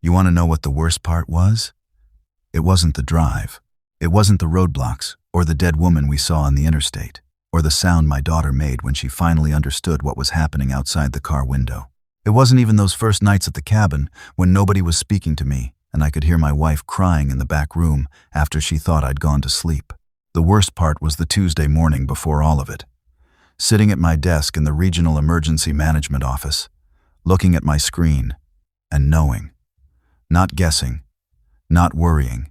You want to know what the worst part was? It wasn't the drive. It wasn't the roadblocks, or the dead woman we saw on the interstate, or the sound my daughter made when she finally understood what was happening outside the car window. It wasn't even those first nights at the cabin when nobody was speaking to me and I could hear my wife crying in the back room after she thought I'd gone to sleep. The worst part was the Tuesday morning before all of it. Sitting at my desk in the Regional Emergency Management Office, looking at my screen and knowing. Not guessing, not worrying,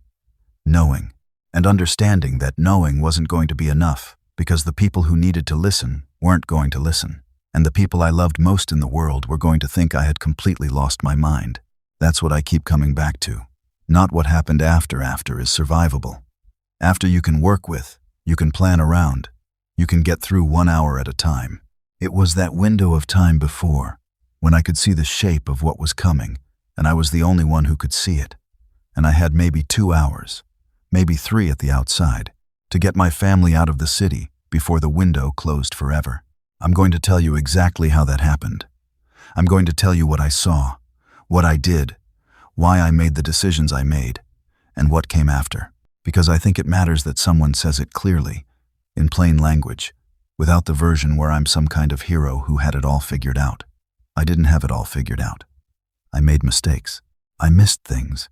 knowing, and understanding that knowing wasn't going to be enough because the people who needed to listen weren't going to listen, and the people I loved most in the world were going to think I had completely lost my mind. That's what I keep coming back to. Not what happened after is survivable. After you can work with, you can plan around, you can get through 1 hour at a time. It was that window of time before, when I could see the shape of what was coming, and I was the only one who could see it. And I had maybe 2 hours, maybe 3 at the outside, to get my family out of the city before the window closed forever. I'm going to tell you exactly how that happened. I'm going to tell you what I saw, what I did, why I made the decisions I made, and what came after. Because I think it matters that someone says it clearly, in plain language, without the version where I'm some kind of hero who had it all figured out. I didn't have it all figured out. I made mistakes. I missed things.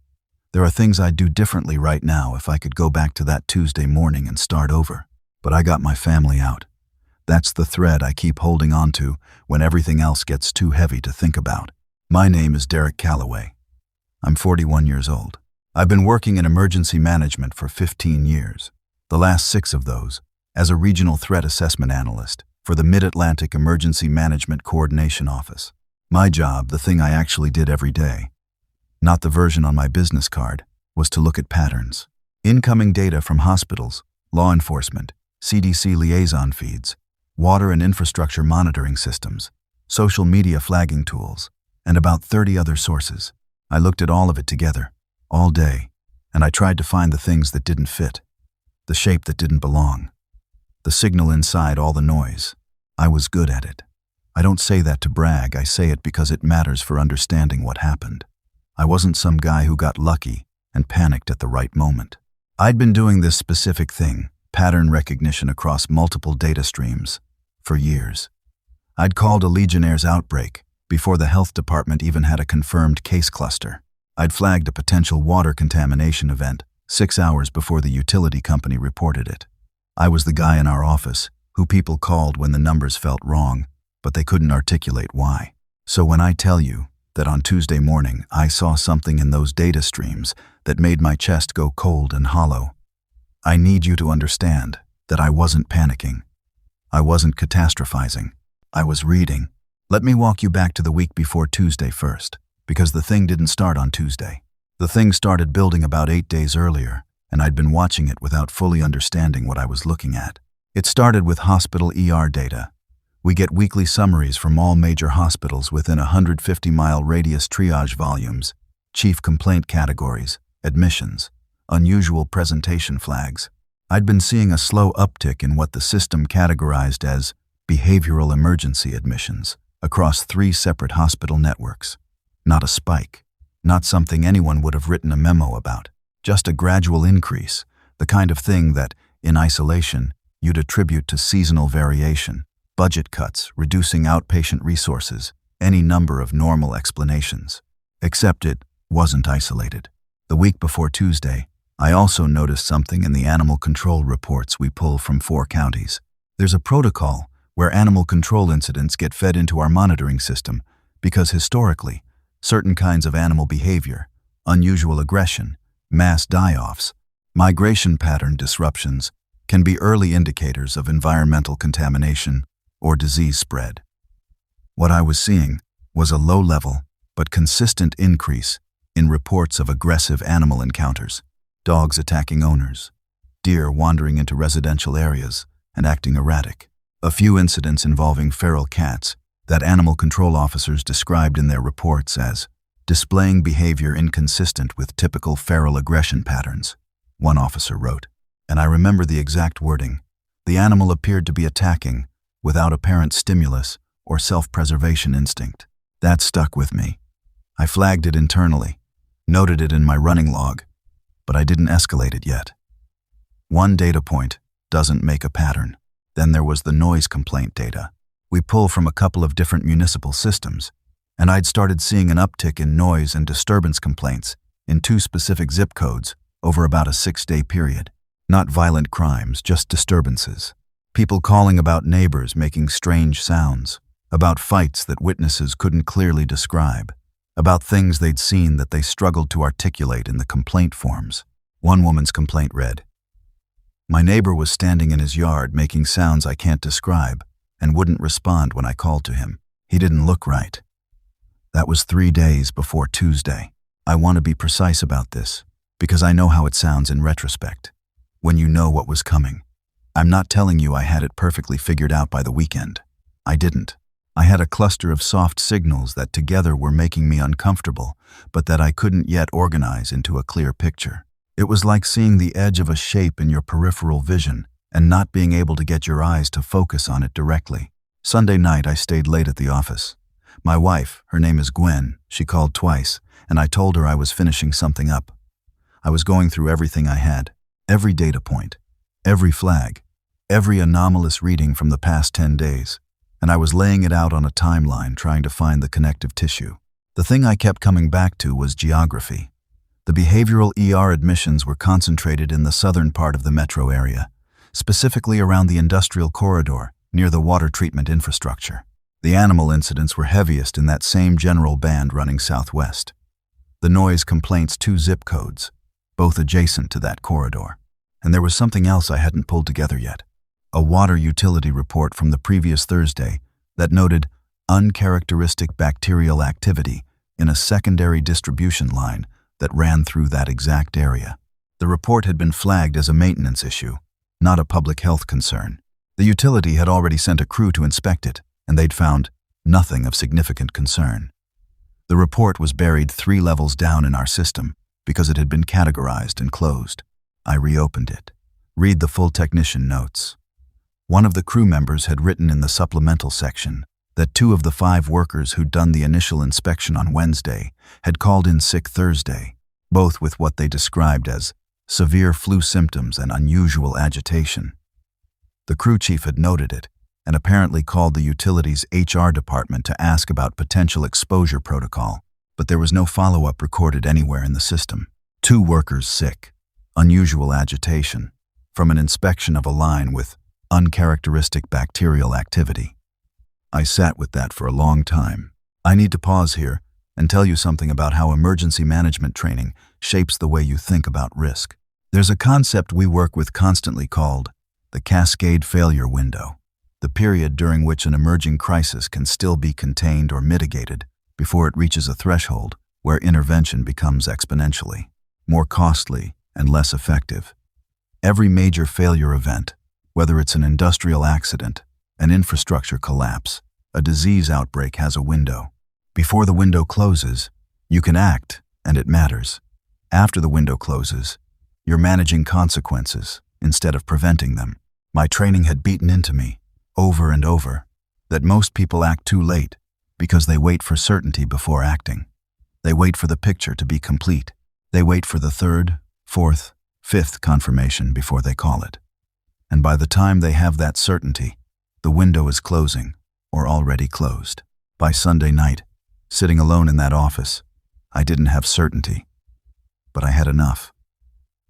There are things I'd do differently right now if I could go back to that Tuesday morning and start over. But I got my family out. That's the thread I keep holding on to when everything else gets too heavy to think about. My name is Derek Calloway. I'm 41 years old. I've been working in emergency management for 15 years, the last 6 of those as a regional threat assessment analyst for the Mid-Atlantic Emergency Management Coordination Office. My job, the thing I actually did every day, not the version on my business card, was to look at patterns. Incoming data from hospitals, law enforcement, CDC liaison feeds, water and infrastructure monitoring systems, social media flagging tools, and about 30 other sources. I looked at all of it together, all day, and I tried to find the things that didn't fit, the shape that didn't belong, the signal inside all the noise. I was good at it. I don't say that to brag, I say it because it matters for understanding what happened. I wasn't some guy who got lucky and panicked at the right moment. I'd been doing this specific thing, pattern recognition across multiple data streams, for years. I'd called a Legionnaire's outbreak before the health department even had a confirmed case cluster. I'd flagged a potential water contamination event 6 hours before the utility company reported it. I was the guy in our office who people called when the numbers felt wrong, but they couldn't articulate why. So when I tell you that on Tuesday morning I saw something in those data streams that made my chest go cold and hollow, I need you to understand that I wasn't panicking. I wasn't catastrophizing. I was reading. Let me walk you back to the week before Tuesday first, because the thing didn't start on Tuesday. The thing started building about 8 days earlier, and I'd been watching it without fully understanding what I was looking at. It started with hospital ER data. We get weekly summaries from all major hospitals within 150-mile radius triage volumes, chief complaint categories, admissions, unusual presentation flags. I'd been seeing a slow uptick in what the system categorized as behavioral emergency admissions across 3 separate hospital networks. Not a spike, not something anyone would have written a memo about, just a gradual increase, the kind of thing that, in isolation, you'd attribute to seasonal variation, budget cuts, reducing outpatient resources, any number of normal explanations. Except it wasn't isolated. The week before Tuesday, I also noticed something in the animal control reports we pull from 4 counties. There's a protocol where animal control incidents get fed into our monitoring system because historically, certain kinds of animal behavior, unusual aggression, mass die-offs, migration pattern disruptions can be early indicators of environmental contamination or disease spread. What I was seeing was a low-level but consistent increase in reports of aggressive animal encounters, dogs attacking owners, deer wandering into residential areas and acting erratic. A few incidents involving feral cats that animal control officers described in their reports as displaying behavior inconsistent with typical feral aggression patterns, one officer wrote. And I remember the exact wording. The animal appeared to be attacking without apparent stimulus or self-preservation instinct. That stuck with me. I flagged it internally, noted it in my running log, but I didn't escalate it yet. One data point doesn't make a pattern. Then there was the noise complaint data. We pull from a couple of different municipal systems, and I'd started seeing an uptick in noise and disturbance complaints in 2 specific zip codes over about a 6-day period. Not violent crimes, just disturbances. People calling about neighbors making strange sounds, about fights that witnesses couldn't clearly describe, about things they'd seen that they struggled to articulate in the complaint forms. One woman's complaint read, "My neighbor was standing in his yard making sounds I can't describe and wouldn't respond when I called to him. He didn't look right." That was 3 days before Tuesday. I want to be precise about this because I know how it sounds in retrospect, when you know what was coming. I'm not telling you I had it perfectly figured out by the weekend. I didn't. I had a cluster of soft signals that together were making me uncomfortable, but that I couldn't yet organize into a clear picture. It was like seeing the edge of a shape in your peripheral vision and not being able to get your eyes to focus on it directly. Sunday night, I stayed late at the office. My wife, her name is Gwen, she called twice, and I told her I was finishing something up. I was going through everything I had, every data point, every flag, every anomalous reading from the past 10 days, and I was laying it out on a timeline trying to find the connective tissue. The thing I kept coming back to was geography. The behavioral ER admissions were concentrated in the southern part of the metro area, specifically around the industrial corridor near the water treatment infrastructure. The animal incidents were heaviest in that same general band running southwest. The noise complaints 2 zip codes, both adjacent to that corridor. And there was something else I hadn't pulled together yet. A water utility report from the previous Thursday that noted uncharacteristic bacterial activity in a secondary distribution line that ran through that exact area. The report had been flagged as a maintenance issue, not a public health concern. The utility had already sent a crew to inspect it, and they'd found nothing of significant concern. The report was buried 3 levels down in our system because it had been categorized and closed. I reopened it. Read the full technician notes. One of the crew members had written in the supplemental section that 2 of the 5 workers who'd done the initial inspection on Wednesday had called in sick Thursday, both with what they described as severe flu symptoms and unusual agitation. The crew chief had noted it and apparently called the utility's HR department to ask about potential exposure protocol, but there was no follow-up recorded anywhere in the system. 2 workers sick, unusual agitation, from an inspection of a line with uncharacteristic bacterial activity. I sat with that for a long time. I need to pause here and tell you something about how emergency management training shapes the way you think about risk. There's a concept we work with constantly called the cascade failure window, the period during which an emerging crisis can still be contained or mitigated before it reaches a threshold where intervention becomes exponentially more costly and less effective. Every major failure event, whether it's an industrial accident, an infrastructure collapse, a disease outbreak, has a window. Before the window closes, you can act, and it matters. After the window closes, you're managing consequences instead of preventing them. My training had beaten into me, over and over, that most people act too late because they wait for certainty before acting. They wait for the picture to be complete. They wait for the 3rd, 4th, 5th confirmation before they call it. And by the time they have that certainty, the window is closing or already closed. By Sunday night, sitting alone in that office, I didn't have certainty, but I had enough.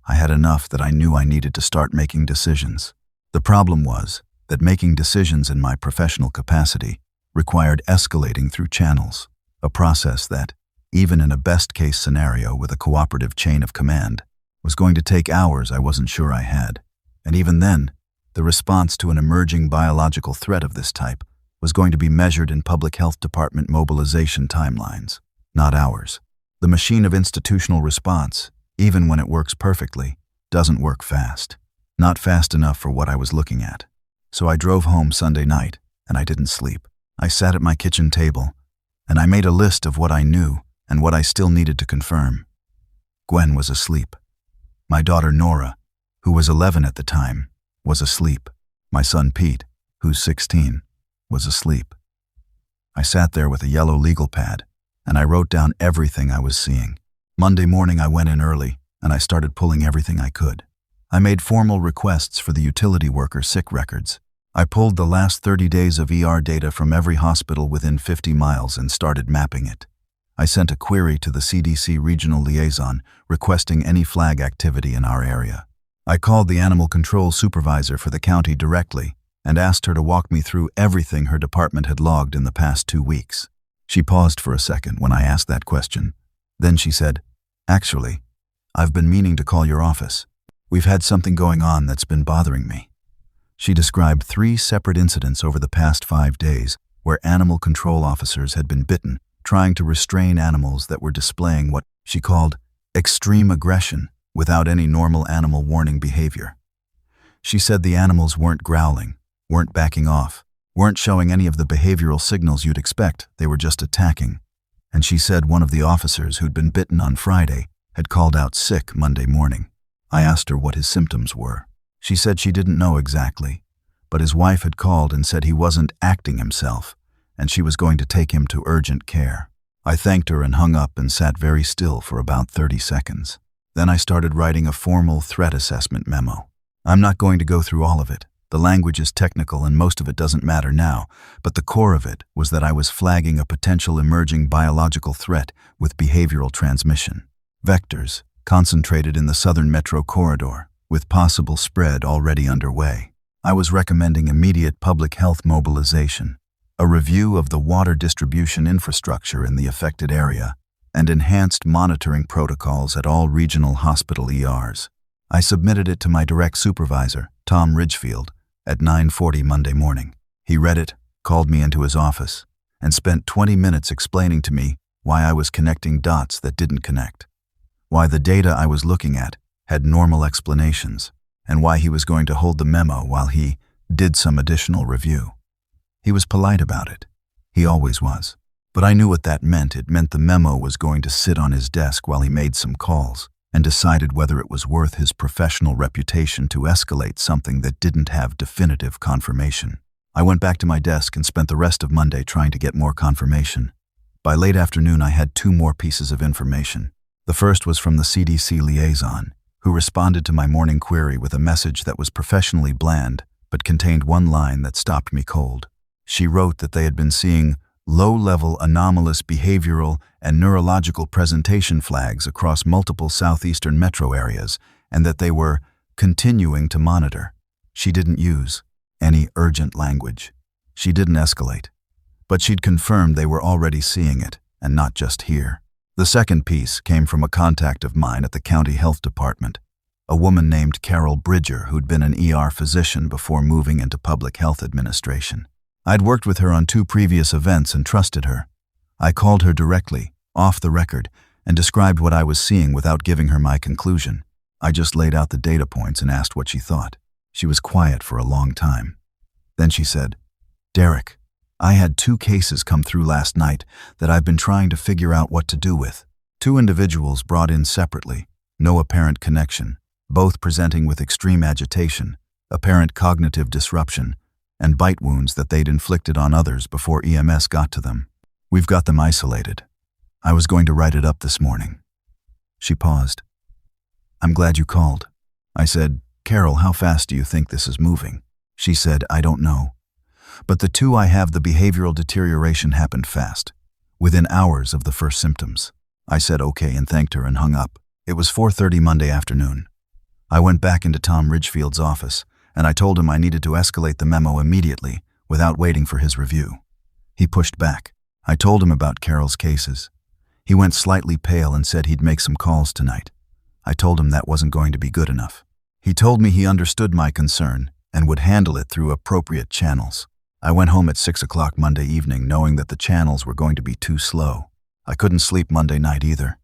I had enough that I knew I needed to start making decisions. The problem was that making decisions in my professional capacity required escalating through channels, a process that, even in a best-case scenario with a cooperative chain of command, was going to take hours I wasn't sure I had. And even then, the response to an emerging biological threat of this type was going to be measured in public health department mobilization timelines, not hours. The machine of institutional response, even when it works perfectly, doesn't work fast. Not fast enough for what I was looking at. So I drove home Sunday night, and I didn't sleep. I sat at my kitchen table, and I made a list of what I knew and what I still needed to confirm. Gwen was asleep. My daughter Nora, who was 11 at the time, was asleep. My son Pete, who's 16, was asleep. I sat there with a yellow legal pad, and I wrote down everything I was seeing. Monday morning I went in early, and I started pulling everything I could. I made formal requests for the utility worker sick records. I pulled the last 30 days of ER data from every hospital within 50 miles and started mapping it. I sent a query to the CDC regional liaison requesting any flag activity in our area. I called the animal control supervisor for the county directly and asked her to walk me through everything her department had logged in the past 2 weeks. She paused for a second when I asked that question. Then she said, "Actually, I've been meaning to call your office. We've had something going on that's been bothering me." She described 3 separate incidents over the past 5 days where animal control officers had been bitten, trying to restrain animals that were displaying what she called extreme aggression without any normal animal warning behavior. She said the animals weren't growling, weren't backing off, weren't showing any of the behavioral signals you'd expect, they were just attacking. And she said one of the officers who'd been bitten on Friday had called out sick Monday morning. I asked her what his symptoms were. She said she didn't know exactly, but his wife had called and said he wasn't acting himself, and she was going to take him to urgent care. I thanked her and hung up and sat very still for about 30 seconds. Then I started writing a formal threat assessment memo. I'm not going to go through all of it. The language is technical and most of it doesn't matter now, but the core of it was that I was flagging a potential emerging biological threat with behavioral transmission. Vectors, concentrated in the southern metro corridor, with possible spread already underway. I was recommending immediate public health mobilization, a review of the water distribution infrastructure in the affected area, and enhanced monitoring protocols at all regional hospital ERs. I submitted it to my direct supervisor, Tom Ridgefield, at 9:40 Monday morning. He read it, called me into his office, and spent 20 minutes explaining to me why I was connecting dots that didn't connect, why the data I was looking at had normal explanations, and why he was going to hold the memo while he did some additional review. He was polite about it. He always was. But I knew what that meant. It meant the memo was going to sit on his desk while he made some calls and decided whether it was worth his professional reputation to escalate something that didn't have definitive confirmation. I went back to my desk and spent the rest of Monday trying to get more confirmation. By late afternoon, I had 2 more pieces of information. The first was from the CDC liaison, who responded to my morning query with a message that was professionally bland, but contained one line that stopped me cold. She wrote that they had been seeing low-level anomalous behavioral and neurological presentation flags across multiple southeastern metro areas, and that they were continuing to monitor. She didn't use any urgent language. She didn't escalate. But she'd confirmed they were already seeing it, and not just here. The second piece came from a contact of mine at the county health department, a woman named Carol Bridger who'd been an ER physician before moving into public health administration. I'd worked with her on 2 previous events and trusted her. I called her directly, off the record, and described what I was seeing without giving her my conclusion. I just laid out the data points and asked what she thought. She was quiet for a long time. Then she said, "Derek, I had 2 cases come through last night that I've been trying to figure out what to do with. 2 individuals brought in separately, no apparent connection, both presenting with extreme agitation, apparent cognitive disruption, and bite wounds that they'd inflicted on others before EMS got to them. We've got them isolated. I was going to write it up this morning." She paused. "I'm glad you called." I said, "Carol, how fast do you think this is moving?" She said, "I don't know. But the 2 I have, the behavioral deterioration happened fast, within hours of the first symptoms." I said okay and thanked her and hung up. It was 4:30 Monday afternoon. I went back into Tom Ridgefield's office, and I told him I needed to escalate the memo immediately without waiting for his review. He pushed back. I told him about Carol's cases. He went slightly pale and said he'd make some calls tonight. I told him that wasn't going to be good enough. He told me he understood my concern and would handle it through appropriate channels. I went home at 6 o'clock Monday evening knowing that the channels were going to be too slow. I couldn't sleep Monday night either.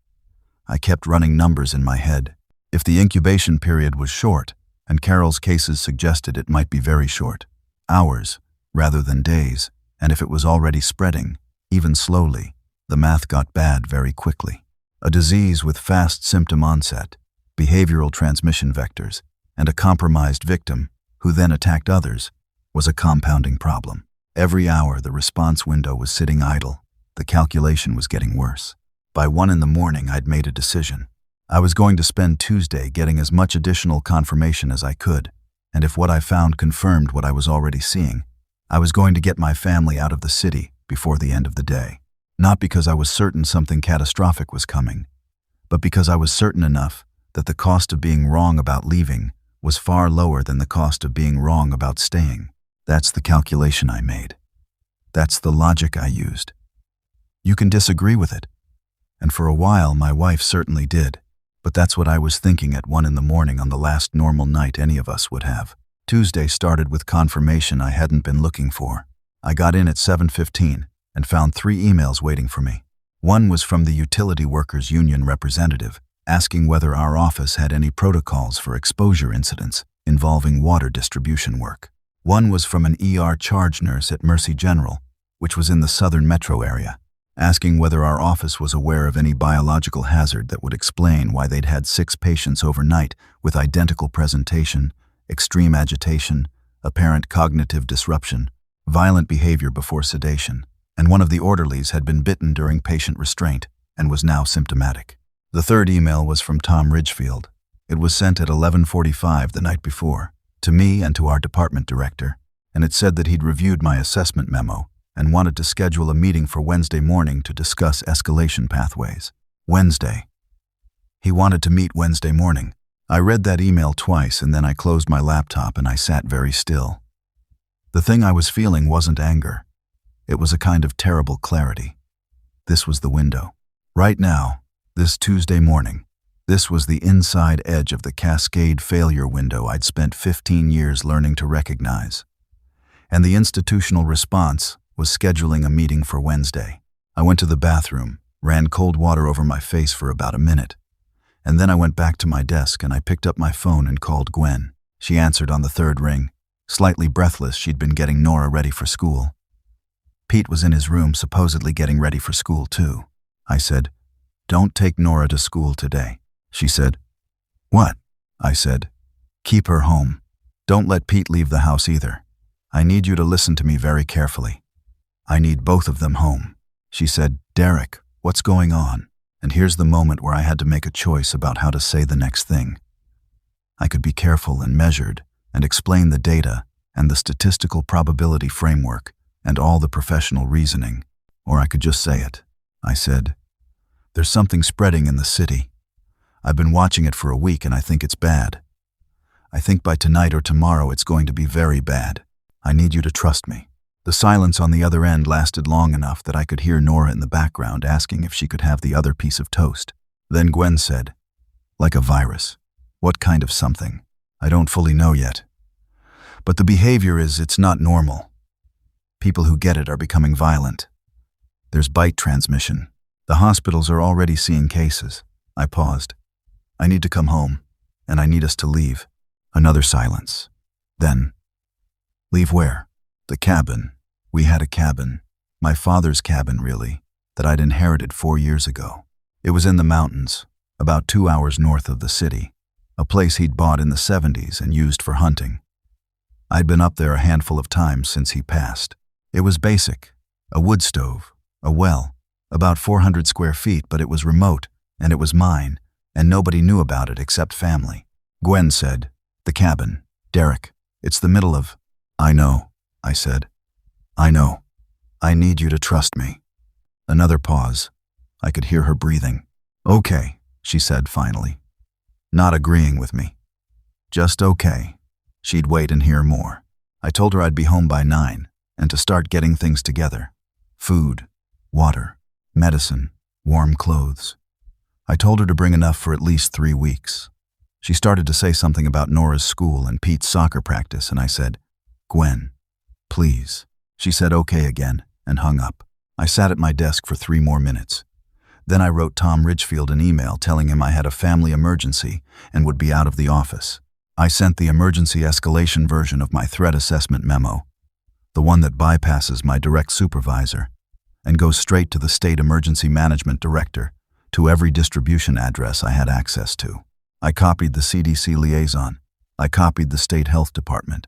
I kept running numbers in my head. If the incubation period was short, and Carol's cases suggested it might be very short, hours rather than days, and if it was already spreading, even slowly, the math got bad very quickly. A disease with fast symptom onset, behavioral transmission vectors, and a compromised victim, who then attacked others, was a compounding problem. Every hour the response window was sitting idle. The calculation was getting worse. By 1 in the morning, I'd made a decision. I was going to spend Tuesday getting as much additional confirmation as I could, and if what I found confirmed what I was already seeing, I was going to get my family out of the city before the end of the day. Not because I was certain something catastrophic was coming, but because I was certain enough that the cost of being wrong about leaving was far lower than the cost of being wrong about staying. That's the calculation I made. That's the logic I used. You can disagree with it, and for a while my wife certainly did, but that's what I was thinking at 1 in the morning on the last normal night any of us would have. Tuesday started with confirmation I hadn't been looking for. I got in at 7:15 and found 3 emails waiting for me. One was from the Utility Workers Union representative, asking whether our office had any protocols for exposure incidents involving water distribution work. One was from an ER charge nurse at Mercy General, which was in the southern metro area, asking whether our office was aware of any biological hazard that would explain why they'd had 6 patients overnight with identical presentation, extreme agitation, apparent cognitive disruption, violent behavior before sedation, and one of the orderlies had been bitten during patient restraint and was now symptomatic. The third email was from Tom Ridgefield. It was sent at 11:45 the night before, to me and to our department director, and it said that he'd reviewed my assessment memo and wanted to schedule a meeting for Wednesday morning to discuss escalation pathways. Wednesday. He wanted to meet Wednesday morning. I read that email twice and then I closed my laptop and I sat very still. The thing I was feeling wasn't anger. It was a kind of terrible clarity. This was the window. Right now, this Tuesday morning, this was the inside edge of the cascade failure window I'd spent 15 years learning to recognize. And the institutional response was scheduling a meeting for Wednesday. I went to the bathroom, ran cold water over my face for about a minute, and then I went back to my desk and I picked up my phone and called Gwen. She answered on the 3rd ring. Slightly breathless, she'd been getting Nora ready for school. Pete was in his room supposedly getting ready for school too. I said, "Don't take Nora to school today." She said, "What?" I said, "Keep her home. Don't let Pete leave the house either. I need you to listen to me very carefully. I need both of them home." She said, "Derek, what's going on?" And here's the moment where I had to make a choice about how to say the next thing. I could be careful and measured and explain the data and the statistical probability framework and all the professional reasoning, or I could just say it. I said, "There's something spreading in the city. I've been watching it for a week and I think it's bad. I think by tonight or tomorrow it's going to be very bad. I need you to trust me." The silence on the other end lasted long enough that I could hear Nora in the background asking if she could have the other piece of toast. Then Gwen said, "Like a virus. What kind of something? I don't fully know yet. But the behavior is it's not normal. People who get it are becoming violent. There's bite transmission. The hospitals are already seeing cases." I paused. "I need to come home, and I need us to leave." Another silence. Then, "Leave where?" "The cabin. We had a cabin. My father's cabin, really, that I'd inherited 4 years ago. It was in the mountains, about 2 hours north of the city, a place he'd bought in the 70s and used for hunting. I'd been up there a handful of times since he passed. It was basic, a wood stove, a well, about 400 square feet, but it was remote, and it was mine, and nobody knew about it except family." Gwen said, "The cabin. Derek, it's the middle of—" "I know," I said. "I know. I need you to trust me." Another pause. I could hear her breathing. "Okay," she said finally. Not agreeing with me. Just okay. She'd wait and hear more. I told her I'd be home by 9 and to start getting things together. Food, water, medicine, warm clothes. I told her to bring enough for at least 3 weeks. She started to say something about Nora's school and Pete's soccer practice, and I said, "Gwen, please." She said okay again and hung up. I sat at my desk for 3 more minutes. Then I wrote Tom Ridgefield an email telling him I had a family emergency and would be out of the office. I sent the emergency escalation version of my threat assessment memo, the one that bypasses my direct supervisor, and goes straight to the state emergency management director, to every distribution address I had access to. I copied the CDC liaison. I copied the state health department.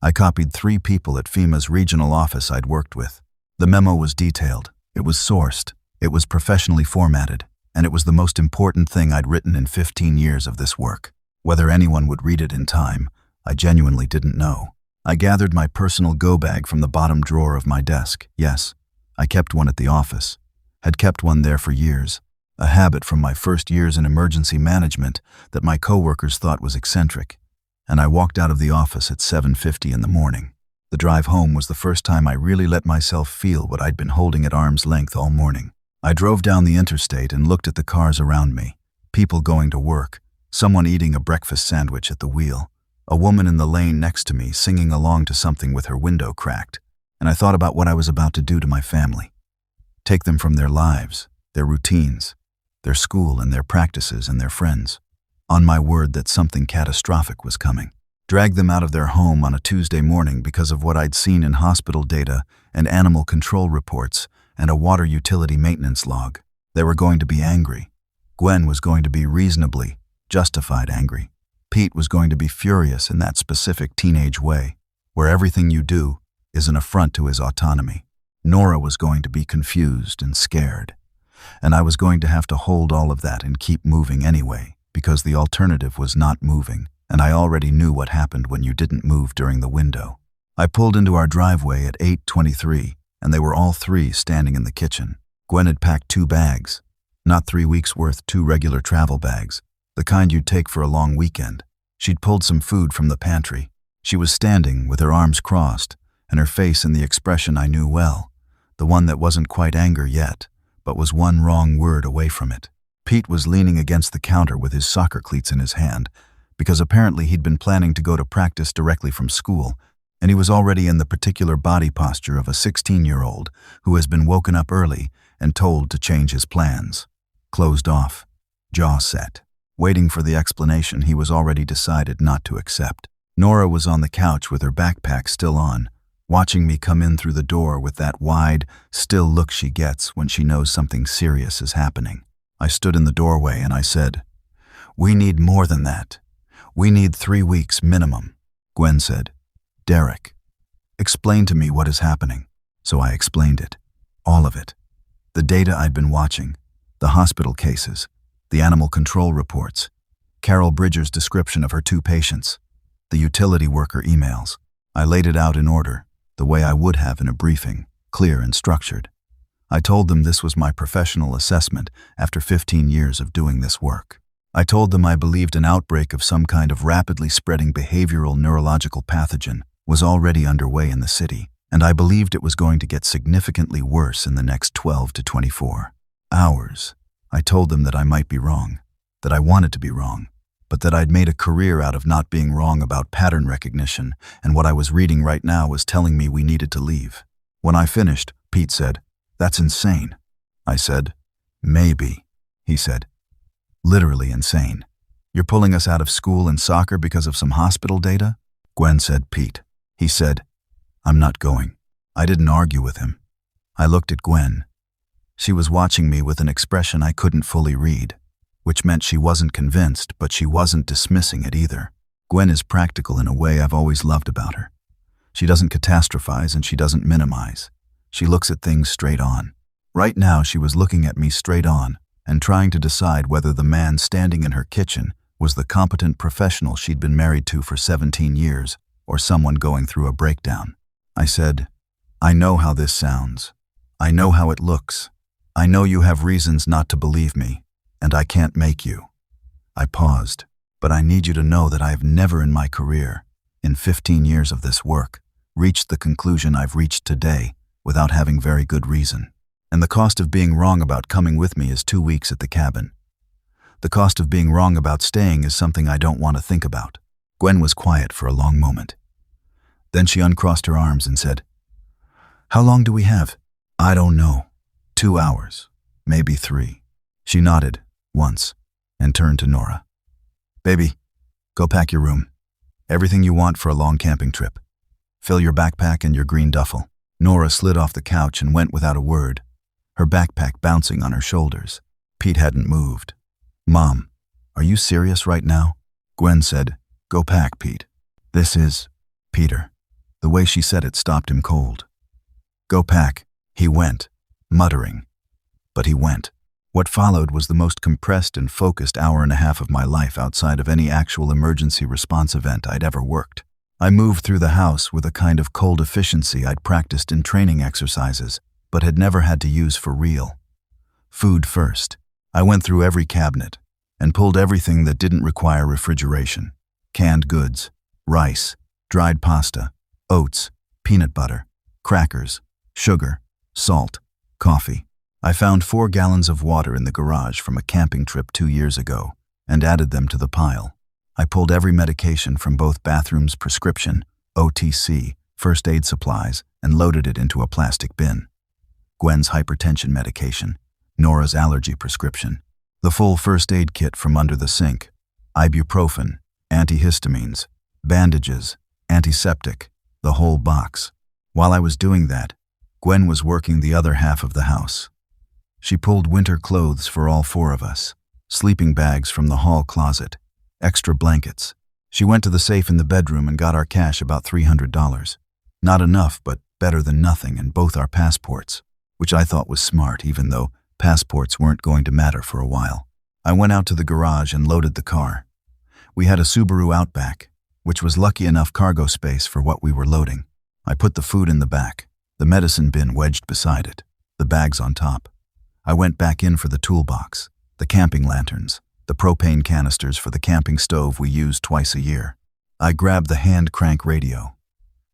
I copied 3 people at FEMA's regional office I'd worked with. The memo was detailed. It was sourced. It was professionally formatted. and it was the most important thing I'd written in 15 years of this work. Whether anyone would read it in time, I genuinely didn't know. I gathered my personal go-bag from the bottom drawer of my desk. Yes, I kept one at the office. Had kept one there for years. A habit from my first years in emergency management that my coworkers thought was eccentric. And I walked out of the office at 7:50 in the morning. The drive home was the first time I really let myself feel what I'd been holding at arm's length all morning. I drove down the interstate and looked at the cars around me. People going to work, someone eating a breakfast sandwich at the wheel, a woman in the lane next to me singing along to something with her window cracked, and I thought about what I was about to do to my family. Take them from their lives, their routines, their school and their practices and their friends. On my word that something catastrophic was coming. Drag them out of their home on a Tuesday morning because of what I'd seen in hospital data and animal control reports and a water utility maintenance log. They were going to be angry. Gwen was going to be reasonably, justified angry. Pete was going to be furious in that specific teenage way, where everything you do is an affront to his autonomy. Nora was going to be confused and scared. And I was going to have to hold all of that and keep moving anyway, because the alternative was not moving, and I already knew what happened when you didn't move during the window. I pulled into our driveway at 8:23, and they were all three standing in the kitchen. Gwen had packed 2 bags, not 3 weeks' worth, 2 regular travel bags, the kind you'd take for a long weekend. She'd pulled some food from the pantry. She was standing with her arms crossed, and her face in the expression I knew well, the one that wasn't quite anger yet, but was one wrong word away from it. Pete was leaning against the counter with his soccer cleats in his hand, because apparently he'd been planning to go to practice directly from school, and he was already in the particular body posture of a 16-year-old who has been woken up early and told to change his plans. Closed off, jaw set, waiting for the explanation he was already decided not to accept. Nora was on the couch with her backpack still on, watching me come in through the door with that wide, still look she gets when she knows something serious is happening. I stood in the doorway and I said, "We need more than that. We need 3 weeks minimum." Gwen said, "Derek, explain to me what is happening." So I explained it. All of it. The data I'd been watching, the hospital cases, the animal control reports, Carol Bridger's description of her 2 patients, the utility worker emails. I laid it out in order, the way I would have in a briefing, clear and structured. I told them this was my professional assessment after 15 years of doing this work. I told them I believed an outbreak of some kind of rapidly spreading behavioral neurological pathogen was already underway in the city, and I believed it was going to get significantly worse in the next 12 to 24 hours. I told them that I might be wrong, that I wanted to be wrong, but that I'd made a career out of not being wrong about pattern recognition, and what I was reading right now was telling me we needed to leave. When I finished, Pete said, "That's insane." I said, "Maybe," he said. "Literally insane. You're pulling us out of school and soccer because of some hospital data?" Gwen said, "Pete." He said, "I'm not going." I didn't argue with him. I looked at Gwen. She was watching me with an expression I couldn't fully read, which meant she wasn't convinced, but she wasn't dismissing it either. Gwen is practical in a way I've always loved about her. She doesn't catastrophize and she doesn't minimize. She looks at things straight on. Right now she was looking at me straight on and trying to decide whether the man standing in her kitchen was the competent professional she'd been married to for 17 years or someone going through a breakdown. I said, "I know how this sounds. I know how it looks. I know you have reasons not to believe me, and I can't make you." I paused, "But I need you to know that I have never in my career, in 15 years of this work, reached the conclusion I've reached today without having very good reason. And the cost of being wrong about coming with me is 2 weeks at the cabin. The cost of being wrong about staying is something I don't want to think about." Gwen was quiet for a long moment. Then she uncrossed her arms and said, "How long do we have?" "I don't know. 2 hours, maybe 3. She nodded once and turned to Nora. "Baby, go pack your room. Everything you want for a long camping trip. Fill your backpack and your green duffel." Nora slid off the couch and went without a word, her backpack bouncing on her shoulders. Pete hadn't moved. "Mom, are you serious right now?" Gwen said, "Go pack, Pete." "This is Peter." The way she said it stopped him cold. "Go pack." He went, muttering, but he went. What followed was the most compressed and focused hour and a half of my life outside of any actual emergency response event I'd ever worked. I moved through the house with a kind of cold efficiency I'd practiced in training exercises, but had never had to use for real. Food first. I went through every cabinet and pulled everything that didn't require refrigeration. Canned goods, rice, dried pasta, oats, peanut butter, crackers, sugar, salt, coffee. I found 4 gallons of water in the garage from a camping trip 2 years ago and added them to the pile. I pulled every medication from both bathrooms' prescription, OTC, first aid supplies, and loaded it into a plastic bin. Gwen's hypertension medication, Nora's allergy prescription, the full first aid kit from under the sink, ibuprofen, antihistamines, bandages, antiseptic, the whole box. While I was doing that, Gwen was working the other half of the house. She pulled winter clothes for all 4 of us, sleeping bags from the hall closet, extra blankets. She went to the safe in the bedroom and got our cash, about $300. Not enough, but better than nothing, and both our passports, which I thought was smart, even though passports weren't going to matter for a while. I went out to the garage and loaded the car. We had a Subaru Outback, which was lucky enough cargo space for what we were loading. I put the food in the back, the medicine bin wedged beside it, the bags on top. I went back in for the toolbox, the camping lanterns, the propane canisters for the camping stove we used twice a year. I grabbed the hand crank radio.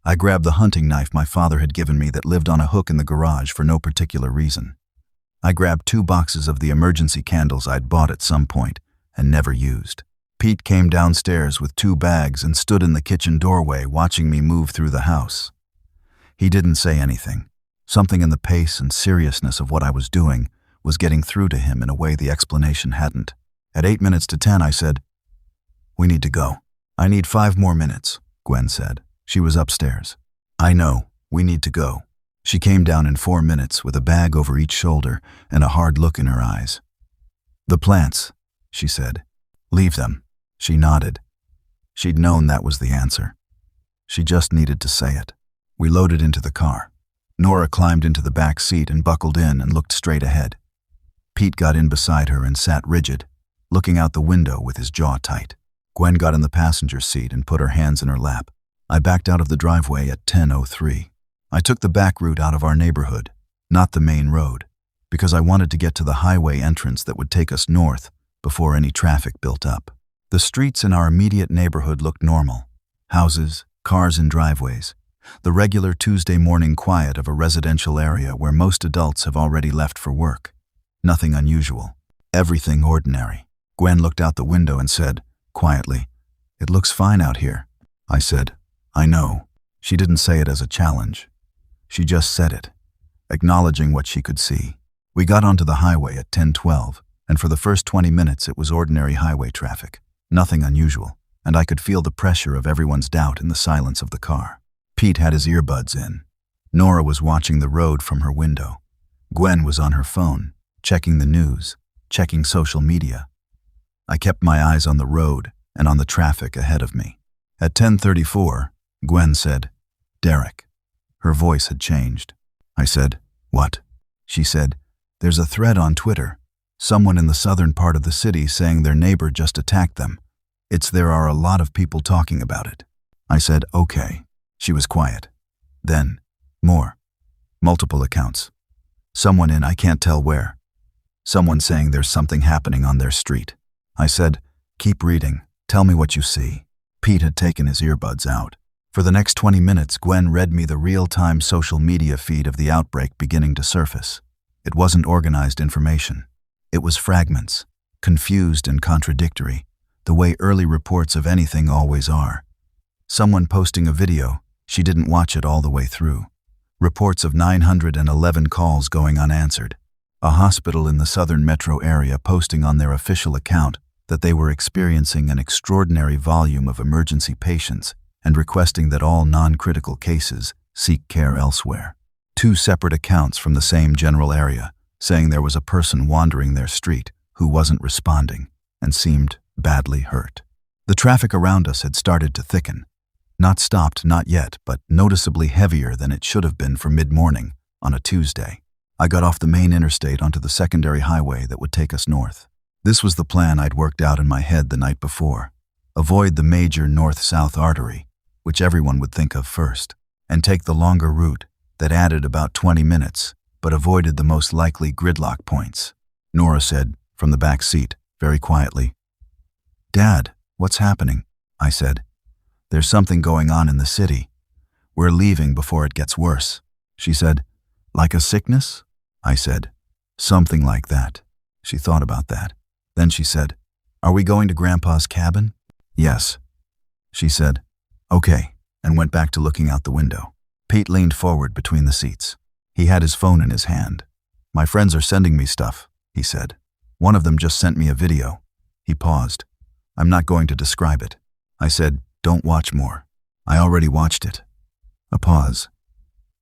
I grabbed the hunting knife my father had given me that lived on a hook in the garage for no particular reason. I grabbed 2 boxes of the emergency candles I'd bought at some point and never used. Pete came downstairs with 2 bags and stood in the kitchen doorway watching me move through the house. He didn't say anything. Something in the pace and seriousness of what I was doing was getting through to him in a way the explanation hadn't. At 8 minutes to 10, I said, "We need to go." "I need 5 more minutes," Gwen said. She was upstairs. "I know, we need to go." She came down in 4 minutes with a bag over each shoulder and a hard look in her eyes. "The plants," she said. "Leave them." She nodded. She'd known that was the answer. She just needed to say it. We loaded into the car. Nora climbed into the back seat and buckled in and looked straight ahead. Pete got in beside her and sat rigid, looking out the window with his jaw tight. Gwen got in the passenger seat and put her hands in her lap. I backed out of the driveway at 10:03. I took the back route out of our neighborhood, not the main road, because I wanted to get to the highway entrance that would take us north before any traffic built up. The streets in our immediate neighborhood looked normal. Houses, cars in driveways, the regular Tuesday morning quiet of a residential area where most adults have already left for work. Nothing unusual. Everything ordinary. Gwen looked out the window and said, quietly, "It looks fine out here." I said, "I know." She didn't say it as a challenge. She just said it, acknowledging what she could see. We got onto the highway at 10:12, and for the first 20 minutes it was ordinary highway traffic. Nothing unusual, and I could feel the pressure of everyone's doubt in the silence of the car. Pete had his earbuds in. Nora was watching the road from her window. Gwen was on her phone, checking the news, checking social media. I kept my eyes on the road and on the traffic ahead of me. At 10:34, Gwen said, "Derek." Her voice had changed. I said, "What?" She said, "There's a thread on Twitter. Someone in the southern part of the city saying their neighbor just attacked them. There are a lot of people talking about it." I said, "Okay." She was quiet. Then, more. Multiple accounts. Someone in I can't tell where. Someone saying there's something happening on their street. I said, "Keep reading. Tell me what you see." Pete had taken his earbuds out. For the next 20 minutes, Gwen read me the real-time social media feed of the outbreak beginning to surface. It wasn't organized information. It was fragments, confused and contradictory, the way early reports of anything always are. Someone posting a video, she didn't watch it all the way through. Reports of 911 calls going unanswered. A hospital in the southern metro area posting on their official account that they were experiencing an extraordinary volume of emergency patients and requesting that all non-critical cases seek care elsewhere. 2 separate accounts from the same general area saying there was a person wandering their street who wasn't responding and seemed badly hurt. The traffic around us had started to thicken. Not stopped, not yet, but noticeably heavier than it should have been for mid-morning on a Tuesday. I got off the main interstate onto the secondary highway that would take us north. This was the plan I'd worked out in my head the night before. Avoid the major north-south artery, which everyone would think of first, and take the longer route that added about 20 minutes, but avoided the most likely gridlock points. Nora said, from the back seat, very quietly, "Dad, what's happening?" I said. "There's something going on in the city. We're leaving before it gets worse." She said, "Like a sickness?" I said, "Something like that." She thought about that. Then she said, "Are we going to Grandpa's cabin?" "Yes." She said, "Okay," and went back to looking out the window. Pete leaned forward between the seats. He had his phone in his hand. "My friends are sending me stuff," he said. "One of them just sent me a video." He paused. "I'm not going to describe it." I said, "Don't watch more. I already watched it." A pause.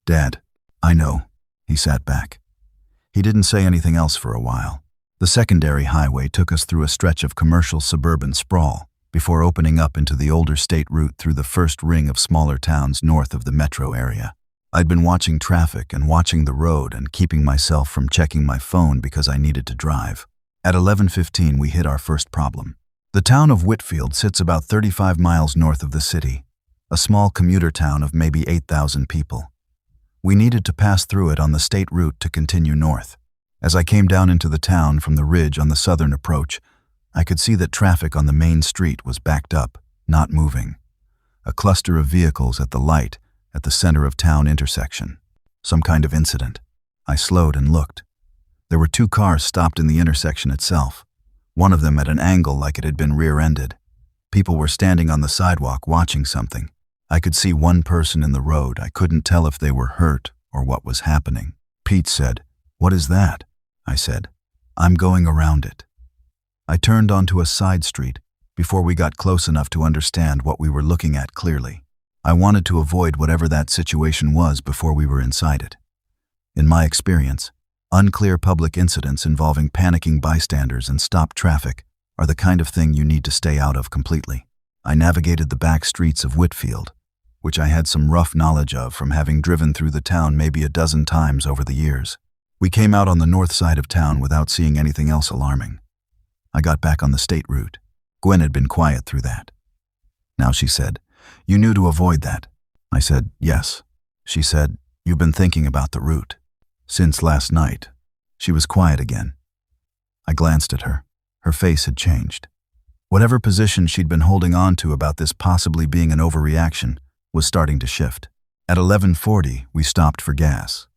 "Dad, I know." He sat back. He didn't say anything else for a while. The secondary highway took us through a stretch of commercial suburban sprawl before opening up into the older state route through the first ring of smaller towns north of the metro area. I'd been watching traffic and watching the road and keeping myself from checking my phone because I needed to drive. At 11:15, we hit our first problem. The town of Whitfield sits about 35 miles north of the city, a small commuter town of maybe 8,000 people. We needed to pass through it on the state route to continue north. As I came down into the town from the ridge on the southern approach, I could see that traffic on the main street was backed up, not moving. A cluster of vehicles at the light at the center of town intersection. Some kind of incident. I slowed and looked. There were 2 cars stopped in the intersection itself, one of them at an angle like it had been rear-ended. People were standing on the sidewalk watching something. I could see one person in the road. I couldn't tell if they were hurt or what was happening. Pete said, "What is that?" I said, "I'm going around it." I turned onto a side street before we got close enough to understand what we were looking at clearly. I wanted to avoid whatever that situation was before we were inside it. In my experience, unclear public incidents involving panicking bystanders and stopped traffic are the kind of thing you need to stay out of completely. I navigated the back streets of Whitfield, which I had some rough knowledge of from having driven through the town maybe a dozen times over the years. We came out on the north side of town without seeing anything else alarming. I got back on the state route. Gwen had been quiet through that. Now she said, "You knew to avoid that." I said, "Yes." She said, "You've been thinking about the route." "Since last night." She was quiet again. I glanced at her. Her face had changed. Whatever position she'd been holding on to about this possibly being an overreaction was starting to shift. At 11:40, we stopped for gas.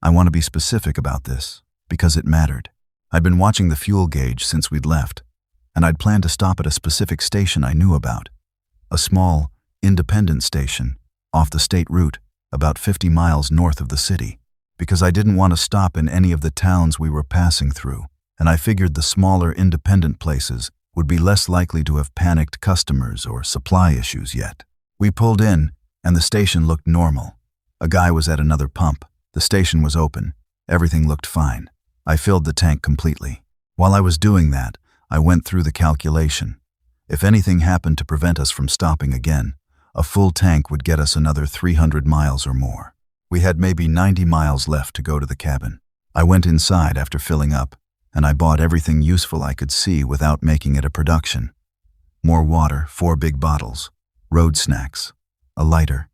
I want to be specific about this, because it mattered. I'd been watching the fuel gauge since we'd left, and I'd planned to stop at a specific station I knew about. A small, independent station, off the state route, about 50 miles north of the city, because I didn't want to stop in any of the towns we were passing through, and I figured the smaller independent places would be less likely to have panicked customers or supply issues yet. We pulled in, and the station looked normal. A guy was at another pump. The station was open. Everything looked fine. I filled the tank completely. While I was doing that, I went through the calculation. If anything happened to prevent us from stopping again, a full tank would get us another 300 miles or more. We had maybe 90 miles left to go to the cabin. I went inside after filling up, and I bought everything useful I could see without making it a production. More water, 4 big bottles, road snacks, a lighter,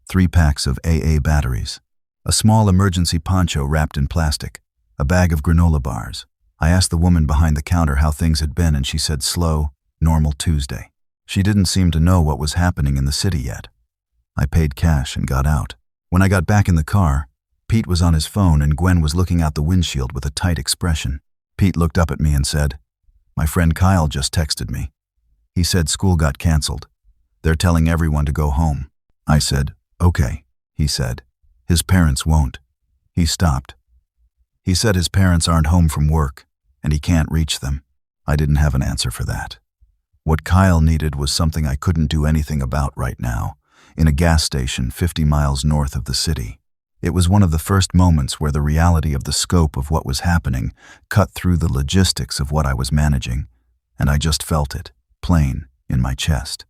3 packs of AA batteries, a small emergency poncho wrapped in plastic, a bag of granola bars. I asked the woman behind the counter how things had been, and she said slow, normal Tuesday. She didn't seem to know what was happening in the city yet. I paid cash and got out. When I got back in the car, Pete was on his phone and Gwen was looking out the windshield with a tight expression. Pete looked up at me and said, "My friend Kyle just texted me. He said school got canceled. They're telling everyone to go home." I said, "Okay," he said. "His parents won't." He stopped. He said his parents aren't home from work and he can't reach them. I didn't have an answer for that. What Kyle needed was something I couldn't do anything about right now, in a gas station 50 miles north of the city. It was one of the first moments where the reality of the scope of what was happening cut through the logistics of what I was managing, and I just felt it, plain, in my chest.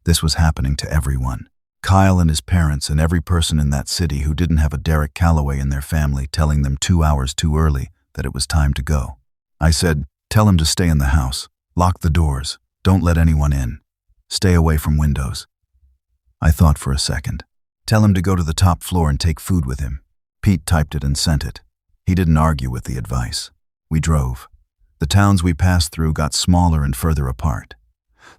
This was happening to everyone. Kyle and his parents and every person in that city who didn't have a Derek Calloway in their family telling them 2 hours too early that it was time to go. I said, "Tell him to stay in the house. Lock the doors. Don't let anyone in. Stay away from windows." I thought for a second. "Tell him to go to the top floor and take food with him." Pete typed it and sent it. He didn't argue with the advice. We drove. The towns we passed through got smaller and further apart.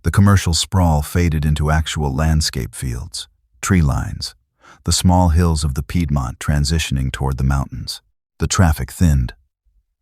The commercial sprawl faded into actual landscape fields, tree lines, the small hills of the Piedmont transitioning toward the mountains. The traffic thinned.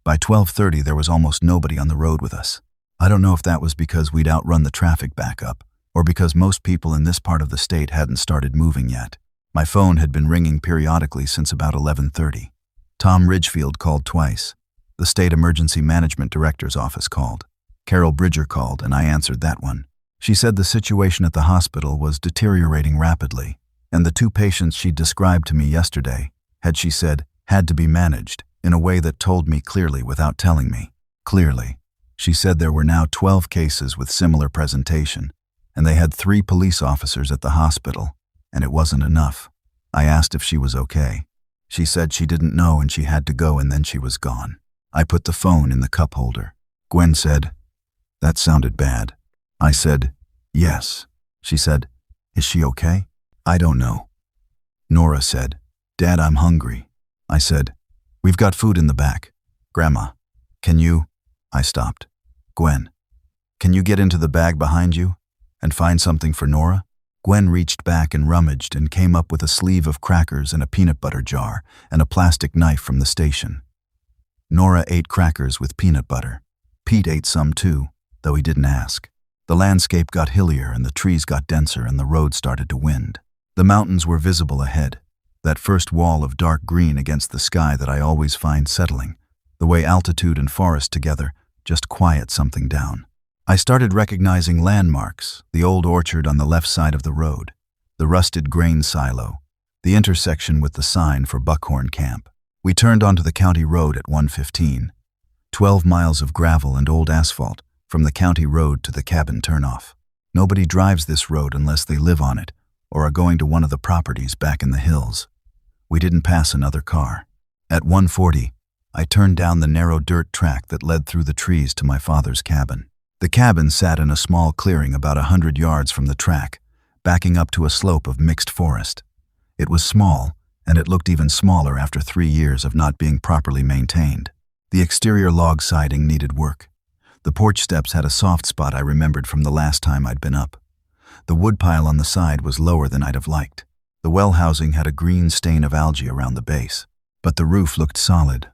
By 12:30, there was almost nobody on the road with us. I don't know if that was because we'd outrun the traffic backup, or because most people in this part of the state hadn't started moving yet. My phone had been ringing periodically since about 11:30. Tom Ridgefield called twice. The State Emergency Management Director's office called. Carol Bridger called, and I answered that one. She said the situation at the hospital was deteriorating rapidly, and the 2 patients she described to me yesterday had, she said, had to be managed in a way that told me clearly without telling me. Clearly. She said there were now 12 cases with similar presentation, and they had 3 police officers at the hospital, and it wasn't enough. I asked if she was okay. She said she didn't know and she had to go, and then she was gone. I put the phone in the cup holder. Gwen said, "That sounded bad." I said, "Yes." She said, "Is she okay?" "I don't know." Nora said, "Dad, I'm hungry." I said, "We've got food in the back. Grandma, can you—" I stopped. "Gwen, can you get into the bag behind you and find something for Nora?" Gwen reached back and rummaged and came up with a sleeve of crackers and a peanut butter jar and a plastic knife from the station. Nora ate crackers with peanut butter. Pete ate some too, though he didn't ask. The landscape got hillier and the trees got denser and the road started to wind. The mountains were visible ahead, that first wall of dark green against the sky that I always find settling, the way altitude and forest together just quiet something down. I started recognizing landmarks, the old orchard on the left side of the road, the rusted grain silo, the intersection with the sign for Buckhorn Camp. We turned onto the county road at 1:15, 12 miles of gravel and old asphalt from the county road to the cabin turnoff. Nobody drives this road unless they live on it or are going to one of the properties back in the hills. We didn't pass another car. At 1:40, I turned down the narrow dirt track that led through the trees to my father's cabin. The cabin sat in a small clearing about 100 yards from the track, backing up to a slope of mixed forest. It was small, and it looked even smaller after 3 years of not being properly maintained. The exterior log siding needed work. The porch steps had a soft spot I remembered from the last time I'd been up. The woodpile on the side was lower than I'd have liked. The well housing had a green stain of algae around the base, but the roof looked solid.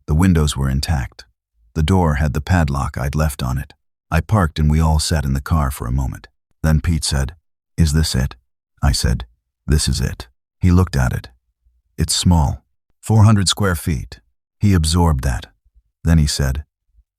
The windows were intact. The door had the padlock I'd left on it. I parked and we all sat in the car for a moment. Then Pete said, "Is this it?" I said, "This is it." He looked at it. "It's small, 400 square feet." He absorbed that. Then he said,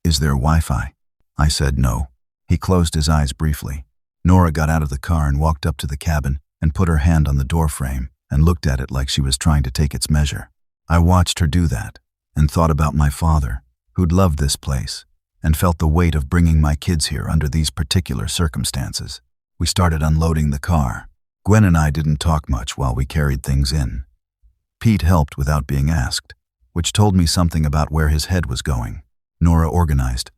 "Is there Wi-Fi?" I said no. He closed his eyes briefly. Nora got out of the car and walked up to the cabin and put her hand on the door frame and looked at it like she was trying to take its measure. I watched her do that and thought about my father, who'd loved this place, and felt the weight of bringing my kids here under these particular circumstances. We started unloading the car. Gwen and I didn't talk much while we carried things in. Pete helped without being asked, which told me something about where his head was going. Nora organized.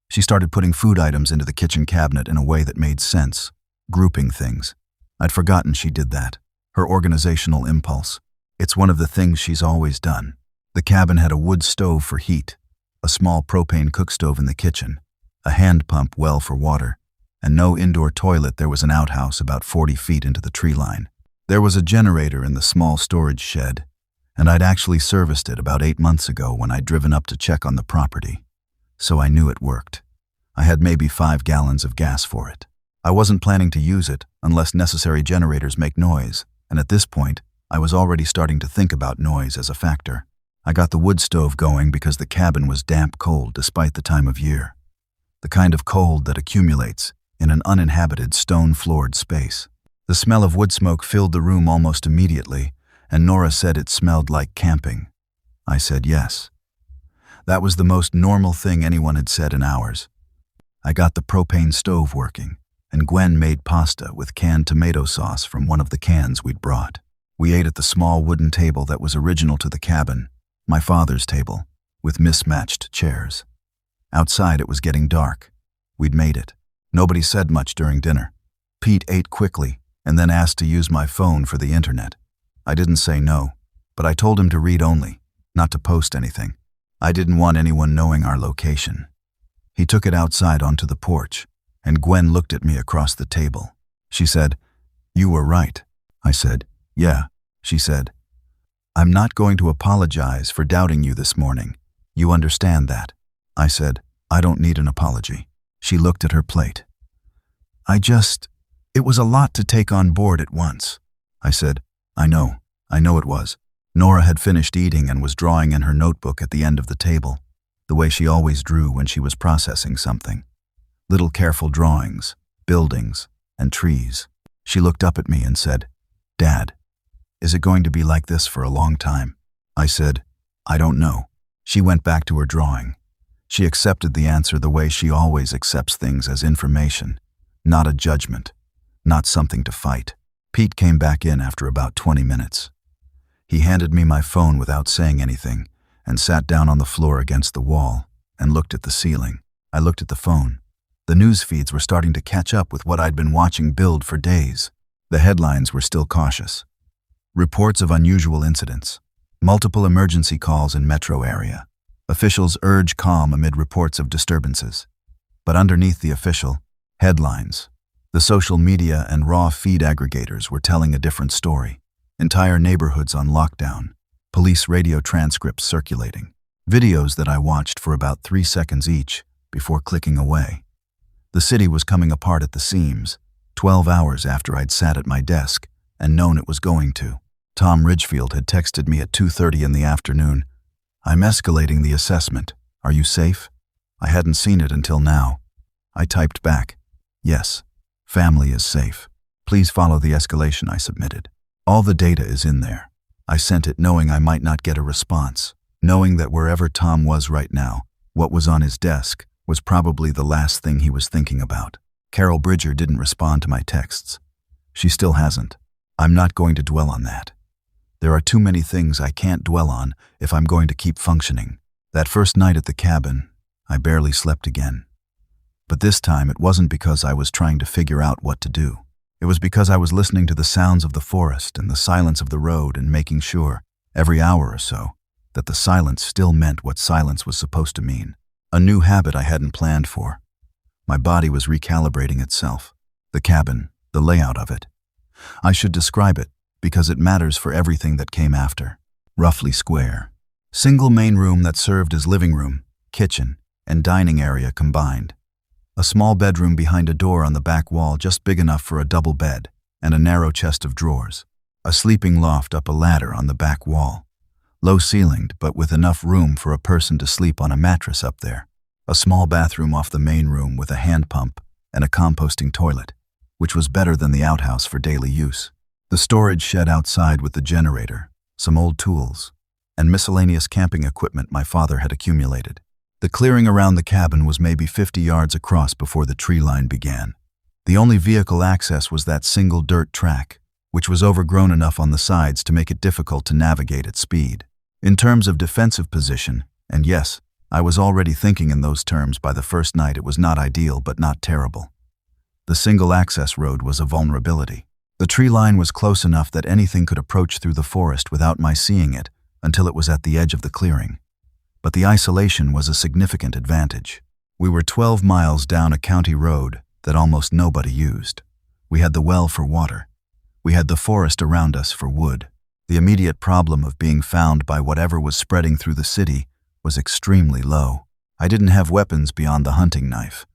She started putting food items into the kitchen cabinet in a way that made sense, grouping things. I'd forgotten she did that, her organizational impulse. It's one of the things she's always done. The cabin had a wood stove for heat, a small propane cookstove in the kitchen, a hand pump well for water, and no indoor toilet. There was an outhouse about 40 feet into the tree line. There was a generator in the small storage shed, and I'd actually serviced it about 8 months ago when I'd driven up to check on the property. So I knew it worked. I had maybe 5 gallons of gas for it. I wasn't planning to use it unless necessary generators make noise, and at this point, I was already starting to think about noise as a factor. I got the wood stove going because the cabin was damp cold despite the time of year. The kind of cold that accumulates in an uninhabited stone-floored space. The smell of wood smoke filled the room almost immediately, and Nora said it smelled like camping. I said yes. That was the most normal thing anyone had said in hours. I got the propane stove working, and Gwen made pasta with canned tomato sauce from one of the cans we'd brought. We ate at the small wooden table that was original to the cabin, my father's table, with mismatched chairs. Outside it was getting dark. We'd made it. Nobody said much during dinner. Pete ate quickly and then asked to use my phone for the internet. I didn't say no, but I told him to read only, not to post anything. I didn't want anyone knowing our location. He took it outside onto the porch, and Gwen looked at me across the table. She said, "You were right." I said, "Yeah." She said, "I'm not going to apologize for doubting you this morning. You understand that?" I said, "I don't need an apology." She looked at her plate. It was a lot to take on board at once." I said, I know it was." Nora had finished eating and was drawing in her notebook at the end of the table, the way she always drew when she was processing something. Little careful drawings, buildings, and trees. She looked up at me and said, "Dad, is it going to be like this for a long time?" I said, "I don't know." She went back to her drawing. She accepted the answer the way she always accepts things, as information, not a judgment, not something to fight. Pete came back in after about 20 minutes. He handed me my phone without saying anything and sat down on the floor against the wall and looked at the ceiling. I looked at the phone. The news feeds were starting to catch up with what I'd been watching build for days. The headlines were still cautious. Reports of unusual incidents. Multiple emergency calls in metro area. Officials urge calm amid reports of disturbances. But underneath the official headlines, the social media and raw feed aggregators were telling a different story. Entire neighborhoods on lockdown, police radio transcripts circulating, videos that I watched for about 3 seconds each before clicking away. The city was coming apart at the seams, 12 hours after I'd sat at my desk and known it was going to. Tom Ridgefield had texted me at 2:30 in the afternoon, "I'm escalating the assessment. Are you safe?" I hadn't seen it until now. I typed back, "Yes. Family is safe. Please follow the escalation," I submitted. All the data is in there. I sent it knowing I might not get a response, knowing that wherever Tom was right now, what was on his desk was probably the last thing he was thinking about. Carol Bridger didn't respond to my texts. She still hasn't. I'm not going to dwell on that. There are too many things I can't dwell on if I'm going to keep functioning. That first night at the cabin, I barely slept again. But this time it wasn't because I was trying to figure out what to do. It was because I was listening to the sounds of the forest and the silence of the road and making sure, every hour or so, that the silence still meant what silence was supposed to mean. A new habit I hadn't planned for. My body was recalibrating itself. The cabin, the layout of it. I should describe it because it matters for everything that came after. Roughly square. Single main room that served as living room, kitchen, and dining area combined. A small bedroom behind a door on the back wall just big enough for a double bed and a narrow chest of drawers. A sleeping loft up a ladder on the back wall. Low ceilinged, but with enough room for a person to sleep on a mattress up there. A small bathroom off the main room with a hand pump and a composting toilet, which was better than the outhouse for daily use. The storage shed outside with the generator, some old tools, and miscellaneous camping equipment my father had accumulated. The clearing around the cabin was maybe 50 yards across before the tree line began. The only vehicle access was that single dirt track, which was overgrown enough on the sides to make it difficult to navigate at speed. In terms of defensive position, and yes, I was already thinking in those terms by the first night, it was not ideal but not terrible. The single access road was a vulnerability. The tree line was close enough that anything could approach through the forest without my seeing it until it was at the edge of the clearing. But the isolation was a significant advantage. We were 12 miles down a county road that almost nobody used. We had the well for water. We had the forest around us for wood. The immediate problem of being found by whatever was spreading through the city was extremely low. I didn't have weapons beyond the hunting knife.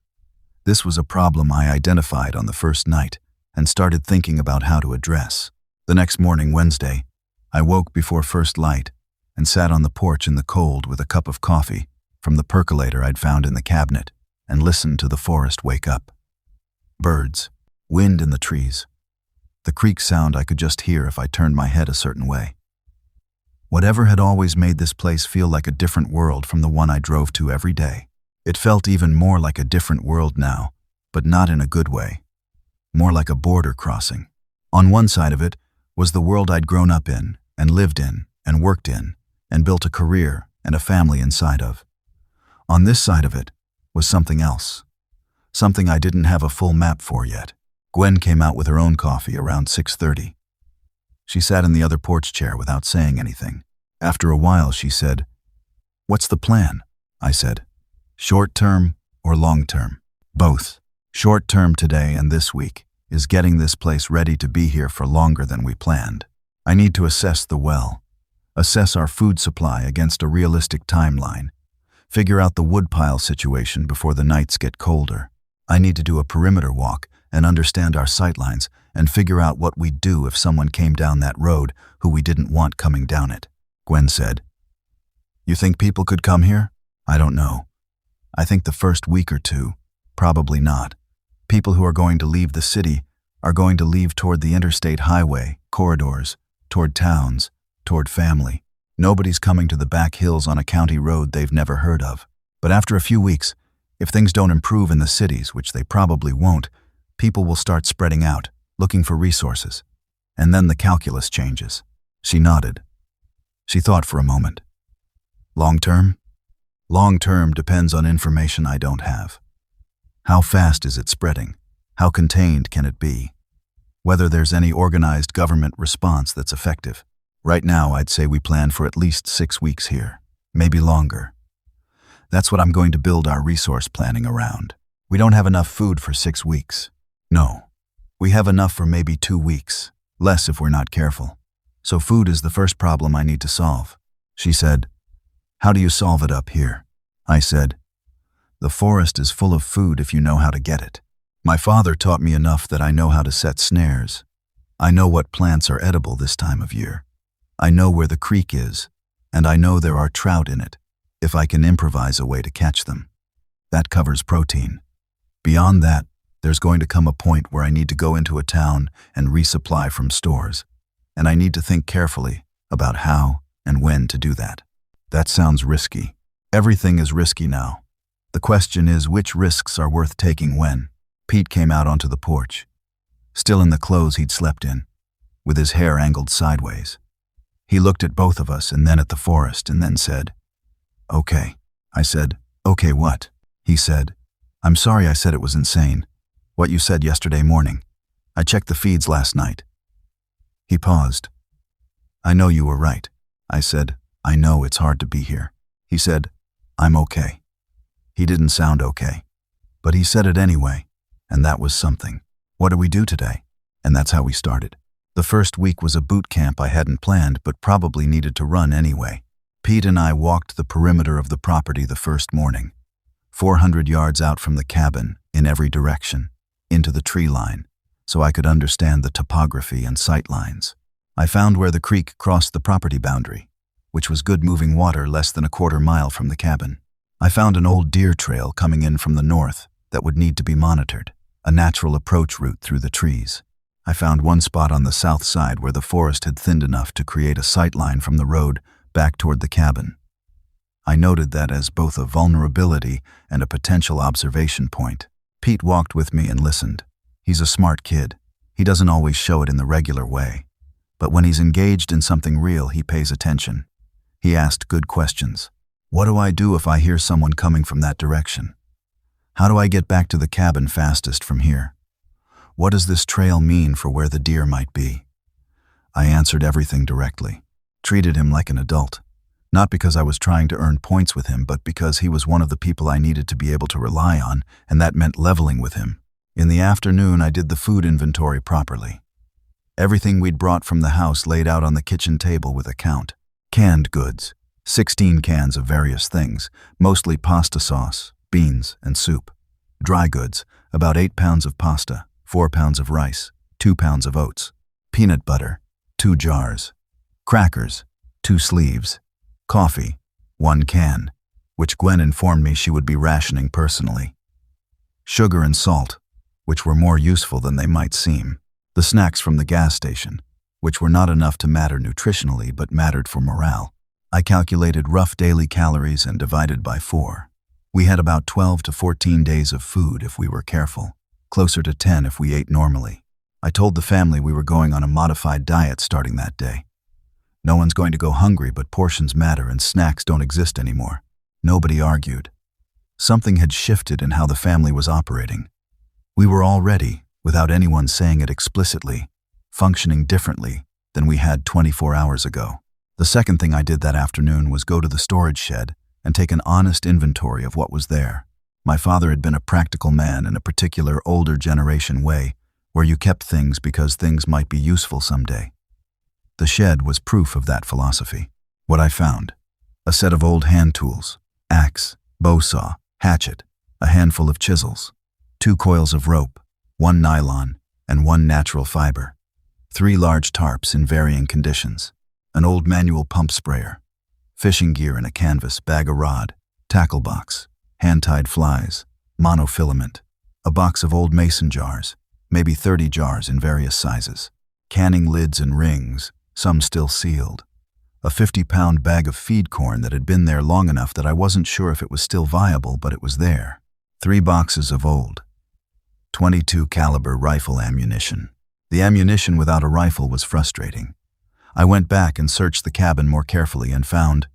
This was a problem I identified on the first night and started thinking about how to address. The next morning, Wednesday, I woke before first light and sat on the porch in the cold with a cup of coffee from the percolator I'd found in the cabinet and listened to the forest wake up. Birds, wind in the trees. The creak sound I could just hear if I turned my head a certain way. Whatever had always made this place feel like a different world from the one I drove to every day. It felt even more like a different world now, but not in a good way. more like a border crossing. On one side of it was the world I'd grown up in and lived in and worked in and built a career and a family inside of. On this side of it was something else, something I didn't have a full map for yet. Gwen came out with her own coffee around 6:30. She sat in the other porch chair without saying anything. After a while, she said, "What's the plan?" I said, "Short term or long term?" "Both. Short term today and this week is getting this place ready to be here for longer than we planned. I need to assess the well, assess our food supply against a realistic timeline, figure out the woodpile situation before the nights get colder. I need to do a perimeter walk and understand our sightlines and figure out what we'd do if someone came down that road who we didn't want coming down it." Gwen said, "You think people could come here?" "I don't know. I think the first week or two, probably not. People who are going to leave the city are going to leave toward the interstate highway, corridors, toward towns, toward family. Nobody's coming to the back hills on a county road they've never heard of. But after a few weeks, if things don't improve in the cities, which they probably won't, people will start spreading out, looking for resources. And then the calculus changes." She nodded. She thought for a moment. "Long term? Long term depends on information I don't have. How fast is it spreading? How contained can it be? Whether there's any organized government response that's effective. Right now, I'd say we plan for at least 6 weeks here, maybe longer. That's what I'm going to build our resource planning around. We don't have enough food for 6 weeks. No, we have enough for maybe 2 weeks, less if we're not careful. So food is the first problem I need to solve." She said, "How do you solve it up here?" I said, "The forest is full of food if you know how to get it. My father taught me enough that I know how to set snares. I know what plants are edible this time of year. I know where the creek is, and I know there are trout in it, if I can improvise a way to catch them. That covers protein. Beyond that, there's going to come a point where I need to go into a town and resupply from stores, and I need to think carefully about how and when to do that." "That sounds risky." "Everything is risky now. The question is which risks are worth taking when." Pete came out onto the porch, still in the clothes he'd slept in, with his hair angled sideways. He looked at both of us and then at the forest and then said, "Okay." I said, "Okay, what?" He said, "I'm sorry I said it was insane, what you said yesterday morning. I checked the feeds last night." He paused. "I know you were right." I said, "I know it's hard to be here." He said, "I'm okay." He didn't sound okay, but he said it anyway, and that was something. "What do we do today?" And that's how we started. The first week was a boot camp I hadn't planned but probably needed to run anyway. Pete and I walked the perimeter of the property the first morning, 400 yards out from the cabin, in every direction, into the tree line, so I could understand the topography and sight lines. I found where the creek crossed the property boundary, which was good moving water less than a quarter mile from the cabin. I found an old deer trail coming in from the north that would need to be monitored, a natural approach route through the trees. I found one spot on the south side where the forest had thinned enough to create a sight line from the road back toward the cabin. I noted that as both a vulnerability and a potential observation point. Pete walked with me and listened. He's a smart kid. He doesn't always show it in the regular way, but when he's engaged in something real, he pays attention. He asked good questions. What do I do if I hear someone coming from that direction? How do I get back to the cabin fastest from here? What does this trail mean for where the deer might be? I answered everything directly, treated him like an adult. Not because I was trying to earn points with him, but because he was one of the people I needed to be able to rely on, and that meant leveling with him. In the afternoon, I did the food inventory properly. Everything we'd brought from the house laid out on the kitchen table with a count. Canned goods, 16 cans of various things, mostly pasta sauce, beans, and soup. Dry goods, about 8 pounds of pasta, 4 pounds of rice, 2 pounds of oats. Peanut butter, 2 jars. Crackers, 2 sleeves. Coffee, 1 can, which Gwen informed me she would be rationing personally. Sugar and salt, which were more useful than they might seem. The snacks from the gas station, which were not enough to matter nutritionally but mattered for morale. I calculated rough daily calories and divided by 4. We had about 12 to 14 days of food if we were careful. closer to 10 if we ate normally. I told the family we were going on a modified diet starting that day. No one's going to go hungry, but portions matter and snacks don't exist anymore. Nobody argued. Something had shifted in how the family was operating. We were already, without anyone saying it explicitly, functioning differently than we had 24 hours ago. The second thing I did that afternoon was go to the storage shed and take an honest inventory of what was there. My father had been a practical man in a particular older generation way, where you kept things because things might be useful someday. The shed was proof of that philosophy. What I found: a set of old hand tools, axe, bow saw, hatchet, a handful of chisels, 2 coils of rope, 1 nylon, and 1 natural fiber, 3 large tarps in varying conditions, an old manual pump sprayer, fishing gear in a canvas, bag of rod, tackle box, hand-tied flies, monofilament, a box of old mason jars, maybe 30 jars in various sizes, canning lids and rings, some still sealed, a 50-pound bag of feed corn that had been there long enough that I wasn't sure if it was still viable, but it was there, 3 boxes of old .22 caliber rifle ammunition. The ammunition without a rifle was frustrating. I went back and searched the cabin more carefully and found,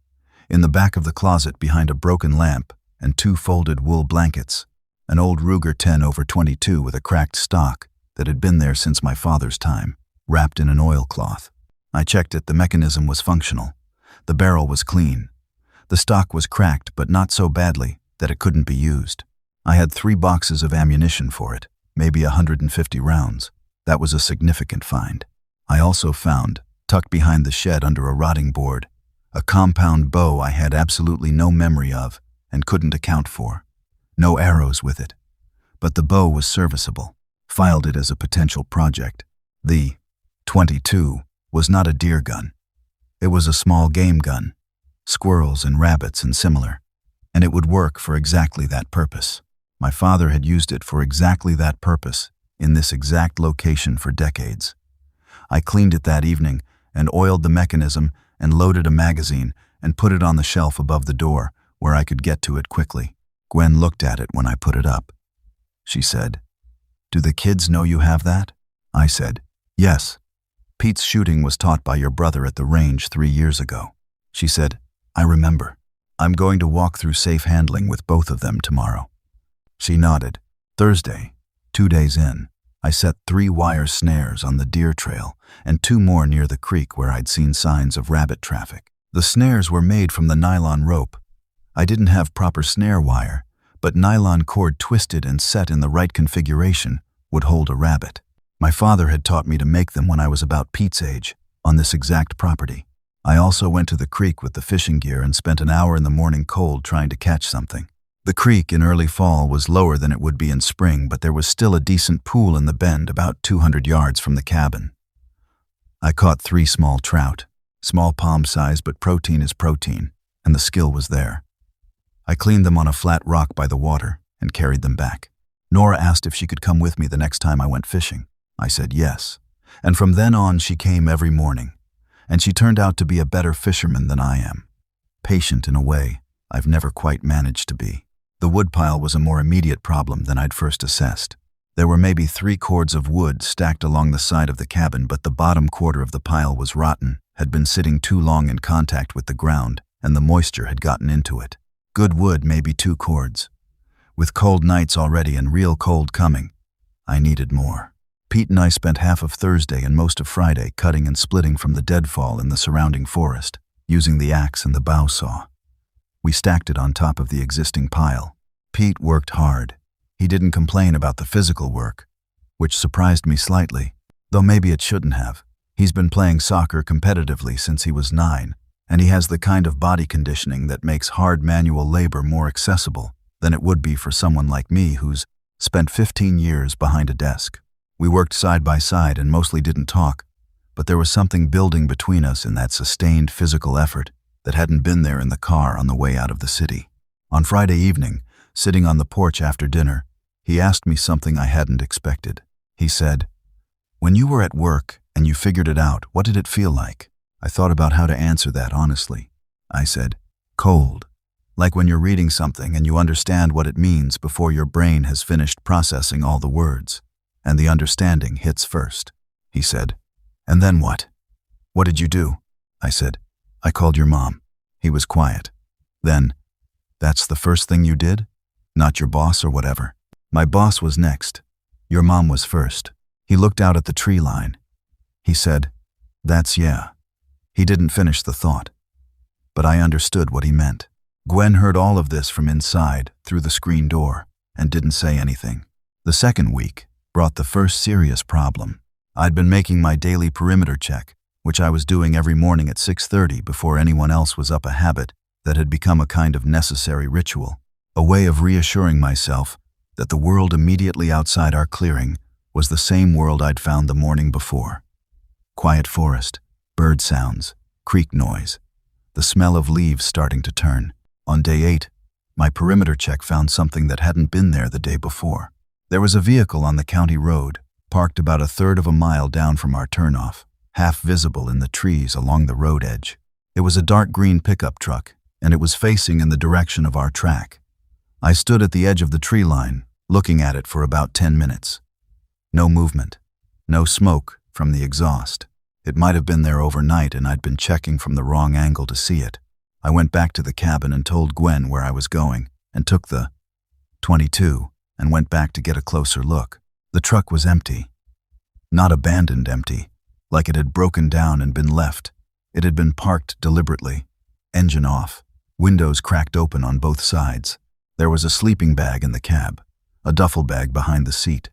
in the back of the closet behind a broken lamp and 2 folded wool blankets, an old Ruger 10/22 with a cracked stock that had been there since my father's time, wrapped in an oilcloth. I checked it. The mechanism was functional. The barrel was clean. The stock was cracked, but not so badly that it couldn't be used. I had 3 boxes of ammunition for it, maybe 150 rounds. That was a significant find. I also found, tucked behind the shed under a rotting board, a compound bow I had absolutely no memory of and couldn't account for. No arrows with it. But the bow was serviceable. Filed it as a potential project. The .22 was not a deer gun. It was a small game gun, squirrels and rabbits and similar, and it would work for exactly that purpose. My father had used it for exactly that purpose in this exact location for decades. I cleaned it that evening and oiled the mechanism and loaded a magazine and put it on the shelf above the door where I could get to it quickly. Gwen looked at it when I put it up. She said, "Do the kids know you have that?" I said, "Yes. Pete's shooting was taught by your brother at the range 3 years ago." She said, "I remember. I'm going to walk through safe handling with both of them tomorrow." She nodded. Thursday, 2 days in, I set 3 wire snares on the deer trail and 2 more near the creek where I'd seen signs of rabbit traffic. The snares were made from the nylon rope. I didn't have proper snare wire, but nylon cord twisted and set in the right configuration would hold a rabbit. My father had taught me to make them when I was about Pete's age, on this exact property. I also went to the creek with the fishing gear and spent an hour in the morning cold trying to catch something. The creek in early fall was lower than it would be in spring, but there was still a decent pool in the bend about 200 yards from the cabin. I caught 3 small trout, small palm size, but protein is protein, and the skill was there. I cleaned them on a flat rock by the water and carried them back. Nora asked if she could come with me the next time I went fishing. I said yes, and from then on she came every morning, and she turned out to be a better fisherman than I am. Patient in a way I've never quite managed to be. The woodpile was a more immediate problem than I'd first assessed. There were maybe 3 cords of wood stacked along the side of the cabin, but the bottom quarter of the pile was rotten, had been sitting too long in contact with the ground, and the moisture had gotten into it. Good wood, maybe 2 cords. With cold nights already and real cold coming, I needed more. Pete and I spent half of Thursday and most of Friday cutting and splitting from the deadfall in the surrounding forest, using the axe and the bow saw. We stacked it on top of the existing pile. Pete worked hard. He didn't complain about the physical work, which surprised me slightly, though maybe it shouldn't have. He's been playing soccer competitively since he was 9, and he has the kind of body conditioning that makes hard manual labor more accessible than it would be for someone like me who's spent 15 years behind a desk. We worked side by side and mostly didn't talk, but there was something building between us in that sustained physical effort that hadn't been there in the car on the way out of the city. On Friday evening, sitting on the porch after dinner, he asked me something I hadn't expected. He said, "When you were at work and you figured it out, what did it feel like?" I thought about how to answer that honestly. I said, "Cold, Like when you're reading something and you understand what it means before your brain has finished processing all the words, and the understanding hits first, he said. And then what? What did you do? I said. I called your mom. He was quiet. Then, that's the first thing you did? Not your boss or whatever. My boss was next. Your mom was first. He looked out at the tree line. He said, that's yeah. He didn't finish the thought. But I understood what he meant. Gwen heard all of this from inside, through the screen door, and didn't say anything. The second week brought the first serious problem. I'd been making my daily perimeter check, which I was doing every morning at 6:30 before anyone else was up, a habit that had become a kind of necessary ritual, a way of reassuring myself that the world immediately outside our clearing was the same world I'd found the morning before. Quiet forest, bird sounds, creek noise, the smell of leaves starting to turn. On day 8, my perimeter check found something that hadn't been there the day before. There was a vehicle on the county road, parked about a third of a mile down from our turnoff, half visible in the trees along the road edge. It was a dark green pickup truck, and it was facing in the direction of our track. I stood at the edge of the tree line, looking at it for about 10 minutes. No movement, no smoke from the exhaust. It might have been there overnight and I'd been checking from the wrong angle to see it. I went back to the cabin and told Gwen where I was going, and took the 22 and went back to get a closer look. The truck was empty. Not abandoned empty, like it had broken down and been left. It had been parked deliberately, engine off, windows cracked open on both sides. There was a sleeping bag in the cab, a duffel bag behind the seat.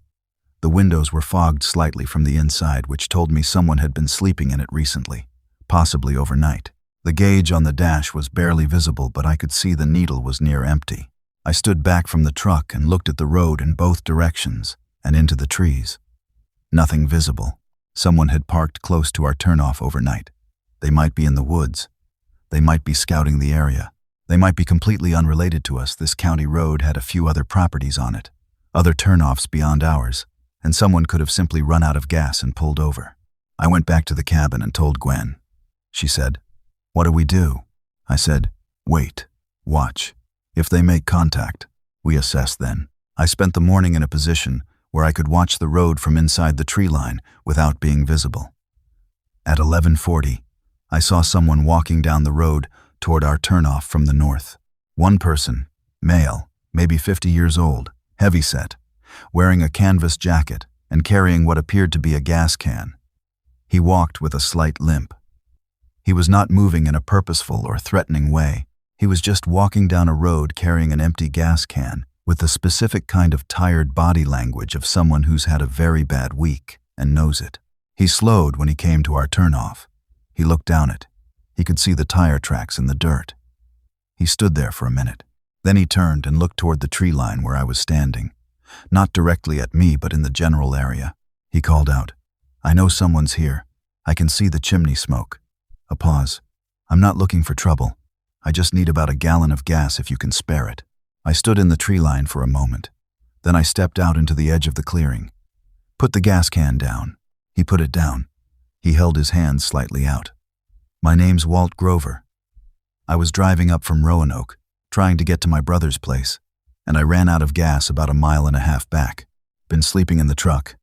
The windows were fogged slightly from the inside, which told me someone had been sleeping in it recently, possibly overnight. The gauge on the dash was barely visible, but I could see the needle was near empty. I stood back from the truck and looked at the road in both directions and into the trees. Nothing visible. Someone had parked close to our turnoff overnight. They might be in the woods. They might be scouting the area. They might be completely unrelated to us. This county road had a few other properties on it, other turnoffs beyond ours, and someone could have simply run out of gas and pulled over. I went back to the cabin and told Gwen. She said, "What do we do?" I said, "Wait, watch. If they make contact, we assess then." I spent the morning in a position where I could watch the road from inside the tree line without being visible. At 11:40, I saw someone walking down the road toward our turnoff from the north. One person, male, maybe 50 years old, heavyset, wearing a canvas jacket and carrying what appeared to be a gas can. He walked with a slight limp. He was not moving in a purposeful or threatening way. He was just walking down a road carrying an empty gas can, with the specific kind of tired body language of someone who's had a very bad week and knows it. He slowed when he came to our turnoff. He looked down it. He could see the tire tracks in the dirt. He stood there for a minute. Then he turned and looked toward the tree line where I was standing. Not directly at me, but in the general area. He called out, "I know someone's here. I can see the chimney smoke." A pause. "I'm not looking for trouble. I just need about a gallon of gas if you can spare it." I stood in the tree line for a moment. Then I stepped out into the edge of the clearing. "Put the gas can down." He put it down. He held his hands slightly out. "My name's Walt Grover. I was driving up from Roanoke, trying to get to my brother's place, and I ran out of gas about 1.5 miles back. Been sleeping in the truck."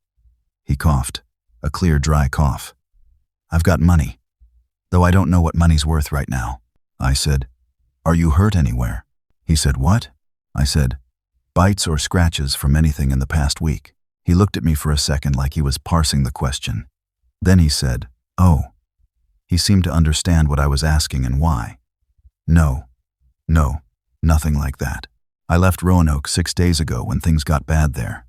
He coughed, a clear, dry cough. "I've got money, though I don't know what money's worth right now." I said, "Are you hurt anywhere?" He said, "What?" I said, "Bites or scratches from anything in the past week." He looked at me for a second like he was parsing the question. Then he said, "Oh." He seemed to understand what I was asking and why. No, nothing like that. I left Roanoke 6 days ago when things got bad there.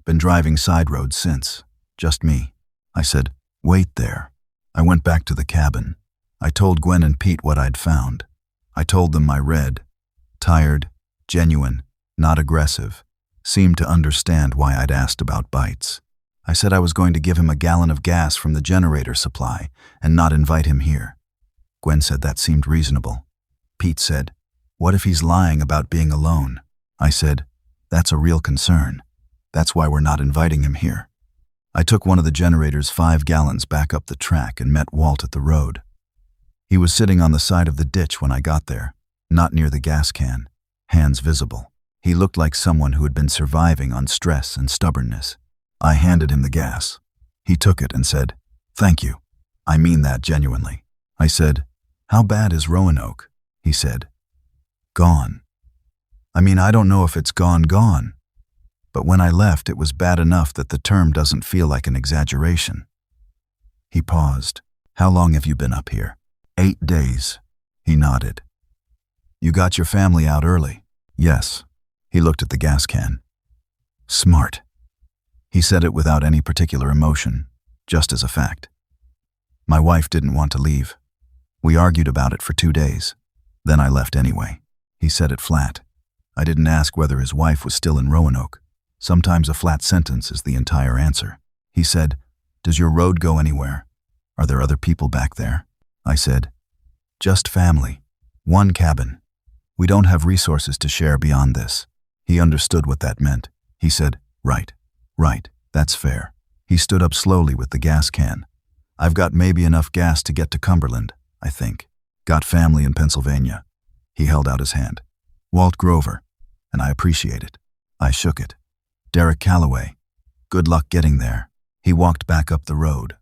Been driving side roads since, just me." I said, "Wait there." I went back to the cabin. I told Gwen and Pete what I'd found. I told them my red, tired, genuine, not aggressive, seemed to understand why I'd asked about bites. I said I was going to give him a gallon of gas from the generator supply and not invite him here. Gwen said that seemed reasonable. Pete said, "What if he's lying about being alone?" I said, "That's a real concern. That's why we're not inviting him here." I took one of the generator's 5 gallons back up the track and met Walt at the road. He was sitting on the side of the ditch when I got there, not near the gas can, hands visible. He looked like someone who had been surviving on stress and stubbornness. I handed him the gas. He took it and said, "Thank you. I mean that genuinely." I said, "How bad is Roanoke?" He said, "Gone. I mean, I don't know if it's gone. But when I left, it was bad enough that the term doesn't feel like an exaggeration." He paused. "How long have you been up here?" 8 days. He nodded. "You got your family out early?" "Yes." He looked at the gas can. "Smart." He said it without any particular emotion, just as a fact. "My wife didn't want to leave. We argued about it for 2 days. Then I left anyway." He said it flat. I didn't ask whether his wife was still in Roanoke. Sometimes a flat sentence is the entire answer. He said, "Does your road go anywhere? Are there other people back there?" I said, "Just family. 1 cabin. We don't have resources to share beyond this." He understood what that meant. He said, Right, that's fair." He stood up slowly with the gas can. "I've got maybe enough gas to get to Cumberland, I think. Got family in Pennsylvania." He held out his hand. "Walt Grover, and I appreciate it." I shook it. "Derek Calloway. Good luck getting there." He walked back up the road.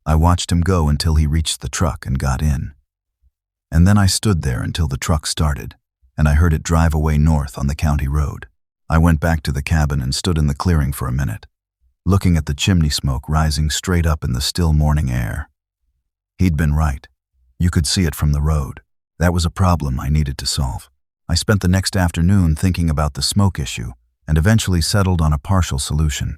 I watched him go until he reached the truck and got in. And then I stood there until the truck started, and I heard it drive away north on the county road. I went back to the cabin and stood in the clearing for a minute, looking at the chimney smoke rising straight up in the still morning air. He'd been right. You could see it from the road. That was a problem I needed to solve. I spent the next afternoon thinking about the smoke issue and eventually settled on a partial solution.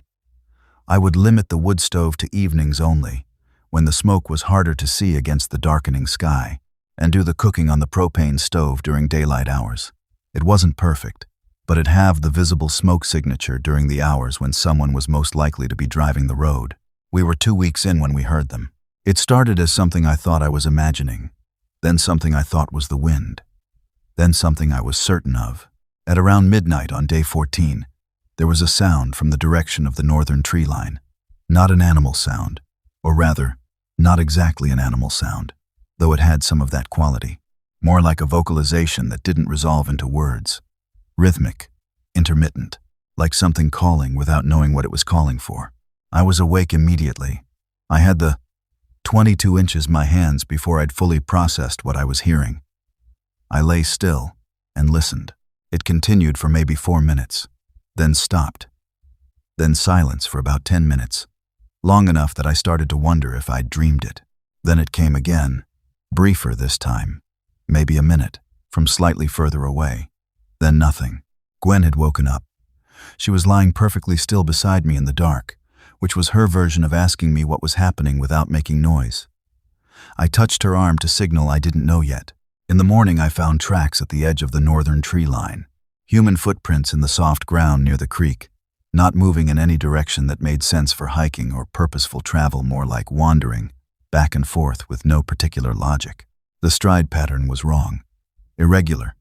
I would limit the wood stove to evenings only, when the smoke was harder to see against the darkening sky, and do the cooking on the propane stove during daylight hours. It wasn't perfect, but it had the visible smoke signature during the hours when someone was most likely to be driving the road. We were 2 weeks in when we heard them. It started as something I thought I was imagining, then something I thought was the wind, then something I was certain of. At around midnight on day 14, there was a sound from the direction of the northern tree line. Not an animal sound, or rather, not exactly an animal sound, though it had some of that quality. More like a vocalization that didn't resolve into words. Rhythmic, intermittent, like something calling without knowing what it was calling for. I was awake immediately. I had the 22 inches my hands before I'd fully processed what I was hearing. I lay still and listened. It continued for maybe 4 minutes, then stopped. Then silence for about 10 minutes, long enough that I started to wonder if I'd dreamed it. Then it came again, briefer this time, maybe a minute, from slightly further away. Then nothing. Gwen had woken up. She was lying perfectly still beside me in the dark, which was her version of asking me what was happening without making noise. I touched her arm to signal I didn't know yet. In the morning I found tracks at the edge of the northern tree line. Human footprints in the soft ground near the creek, not moving in any direction that made sense for hiking or purposeful travel, more like wandering, back and forth with no particular logic. The stride pattern was wrong, irregular,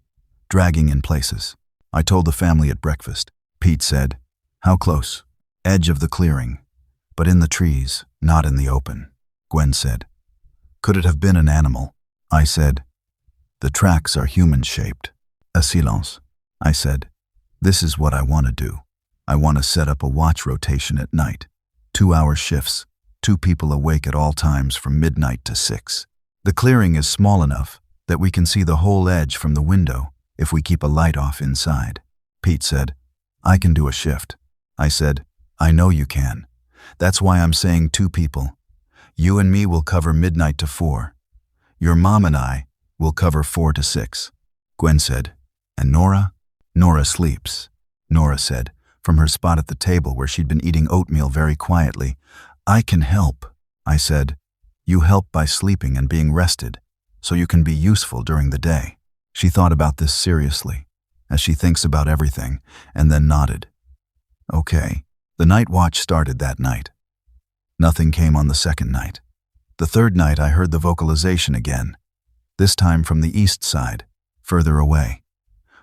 dragging in places. I told the family at breakfast. Pete said, "How close?" "Edge of the clearing, but in the trees, not in the open." Gwen said, "Could it have been an animal?" I said, "The tracks are human-shaped." "Silence," I said. "This is what I want to do. I want to set up a watch rotation at night. 2-hour shifts, 2 people awake at all times from midnight to 6. The clearing is small enough that we can see the whole edge from the window if we keep a light off inside." Pete said, "I can do a shift." I said, "I know you can. That's why I'm saying 2 people. You and me will cover midnight to 4. Your mom and I will cover 4 to 6. Gwen said, "And Nora?" "Nora sleeps," Nora said, from her spot at the table where she'd been eating oatmeal very quietly. "I can help," I said. "You help by sleeping and being rested, so you can be useful during the day." She thought about this seriously, as she thinks about everything, and then nodded. "Okay." The night watch started that night. Nothing came on the second night. The third night I heard the vocalization again, this time from the east side, further away.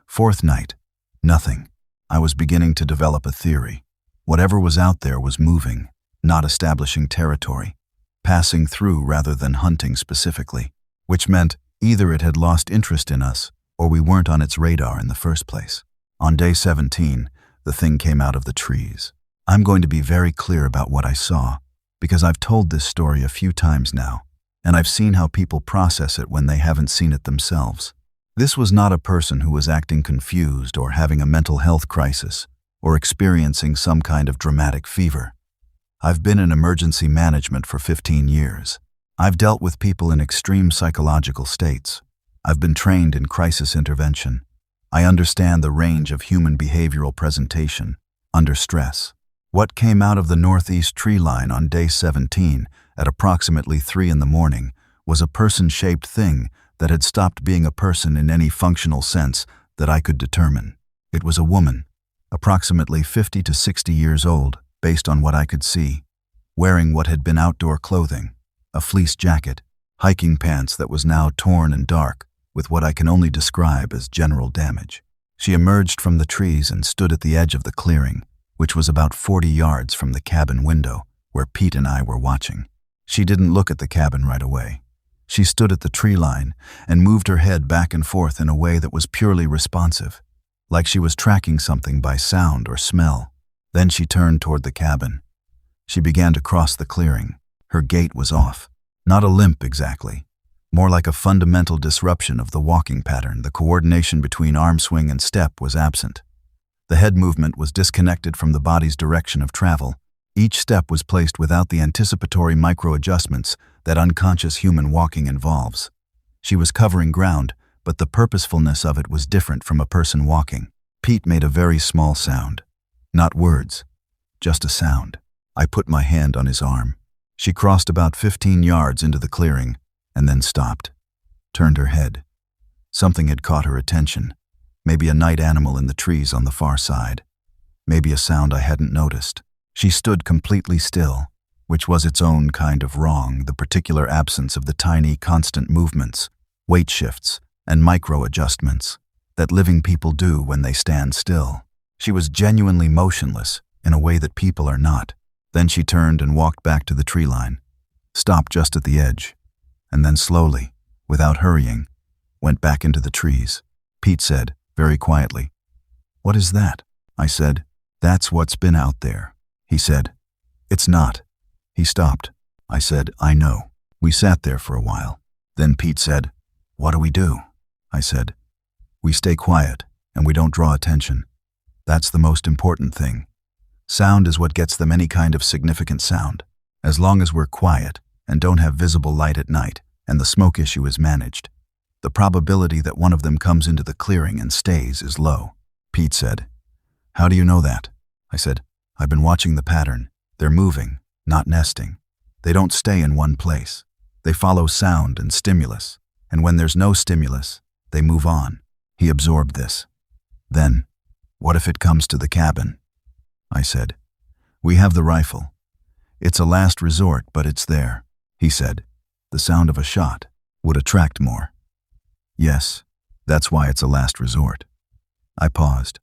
Fourth night, nothing. I was beginning to develop a theory. Whatever was out there was moving, not establishing territory, passing through rather than hunting specifically, which meant either it had lost interest in us or we weren't on its radar in the first place. On day 17, the thing came out of the trees. I'm going to be very clear about what I saw, because I've told this story a few times now, and I've seen how people process it when they haven't seen it themselves. This was not a person who was acting confused or having a mental health crisis or experiencing some kind of dramatic fever. I've been in emergency management for 15 years. I've dealt with people in extreme psychological states. I've been trained in crisis intervention. I understand the range of human behavioral presentation under stress. What came out of the northeast tree line on day 17 at approximately 3 in the morning was a person-shaped thing that had stopped being a person in any functional sense that I could determine. It was a woman, approximately 50 to 60 years old, based on what I could see, wearing what had been outdoor clothing, a fleece jacket, hiking pants that was now torn and dark, with what I can only describe as general damage. She emerged from the trees and stood at the edge of the clearing, which was about 40 yards from the cabin window where Pete and I were watching. She didn't look at the cabin right away. She stood at the tree line and moved her head back and forth in a way that was purely responsive, like she was tracking something by sound or smell. Then she turned toward the cabin. She began to cross the clearing. Her gait was off. Not a limp exactly. More like a fundamental disruption of the walking pattern. The coordination between arm swing and step was absent. The head movement was disconnected from the body's direction of travel. Each step was placed without the anticipatory micro-adjustments that unconscious human walking involves. She was covering ground, but the purposefulness of it was different from a person walking. Pete made a very small sound. Not words, just a sound. I put my hand on his arm. She crossed about 15 yards into the clearing and then stopped, turned her head. Something had caught her attention. Maybe a night animal in the trees on the far side. Maybe a sound I hadn't noticed. She stood completely still, which was its own kind of wrong, the particular absence of the tiny, constant movements, weight shifts, and micro-adjustments that living people do when they stand still. She was genuinely motionless in a way that people are not. Then she turned and walked back to the tree line, stopped just at the edge, and then slowly, without hurrying, went back into the trees. Pete said, very quietly, "What is that?" I said, "That's what's been out there." He said, "It's not." He stopped. I said, "I know." We sat there for a while. Then Pete said, "What do we do?" I said, "We stay quiet and we don't draw attention. That's the most important thing. Sound is what gets them any kind of significant sound. As long as we're quiet and don't have visible light at night and the smoke issue is managed, the probability that one of them comes into the clearing and stays is low." Pete said, "How do you know that?" I said, "I've been watching the pattern. They're moving, not nesting. They don't stay in one place. They follow sound and stimulus, and when there's no stimulus, they move on." He absorbed this. Then, "What if it comes to the cabin?" I said, "We have the rifle. It's a last resort, but it's there." He said, "The sound of a shot would attract more." "Yes, that's why it's a last resort." I paused.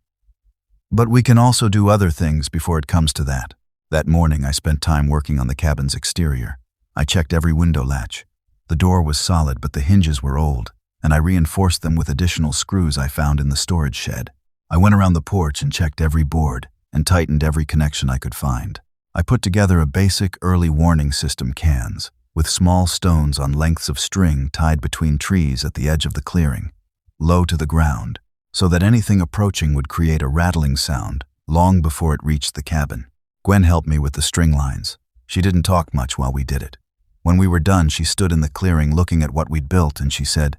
"But we can also do other things before it comes to that." That morning I spent time working on the cabin's exterior. I checked every window latch. The door was solid, but the hinges were old, and I reinforced them with additional screws I found in the storage shed. I went around the porch and checked every board and tightened every connection I could find. I put together a basic early warning system cans with small stones on lengths of string tied between trees at the edge of the clearing, low to the ground, so that anything approaching would create a rattling sound long before it reached the cabin. Gwen helped me with the string lines. She didn't talk much while we did it. When we were done, she stood in the clearing looking at what we'd built and she said,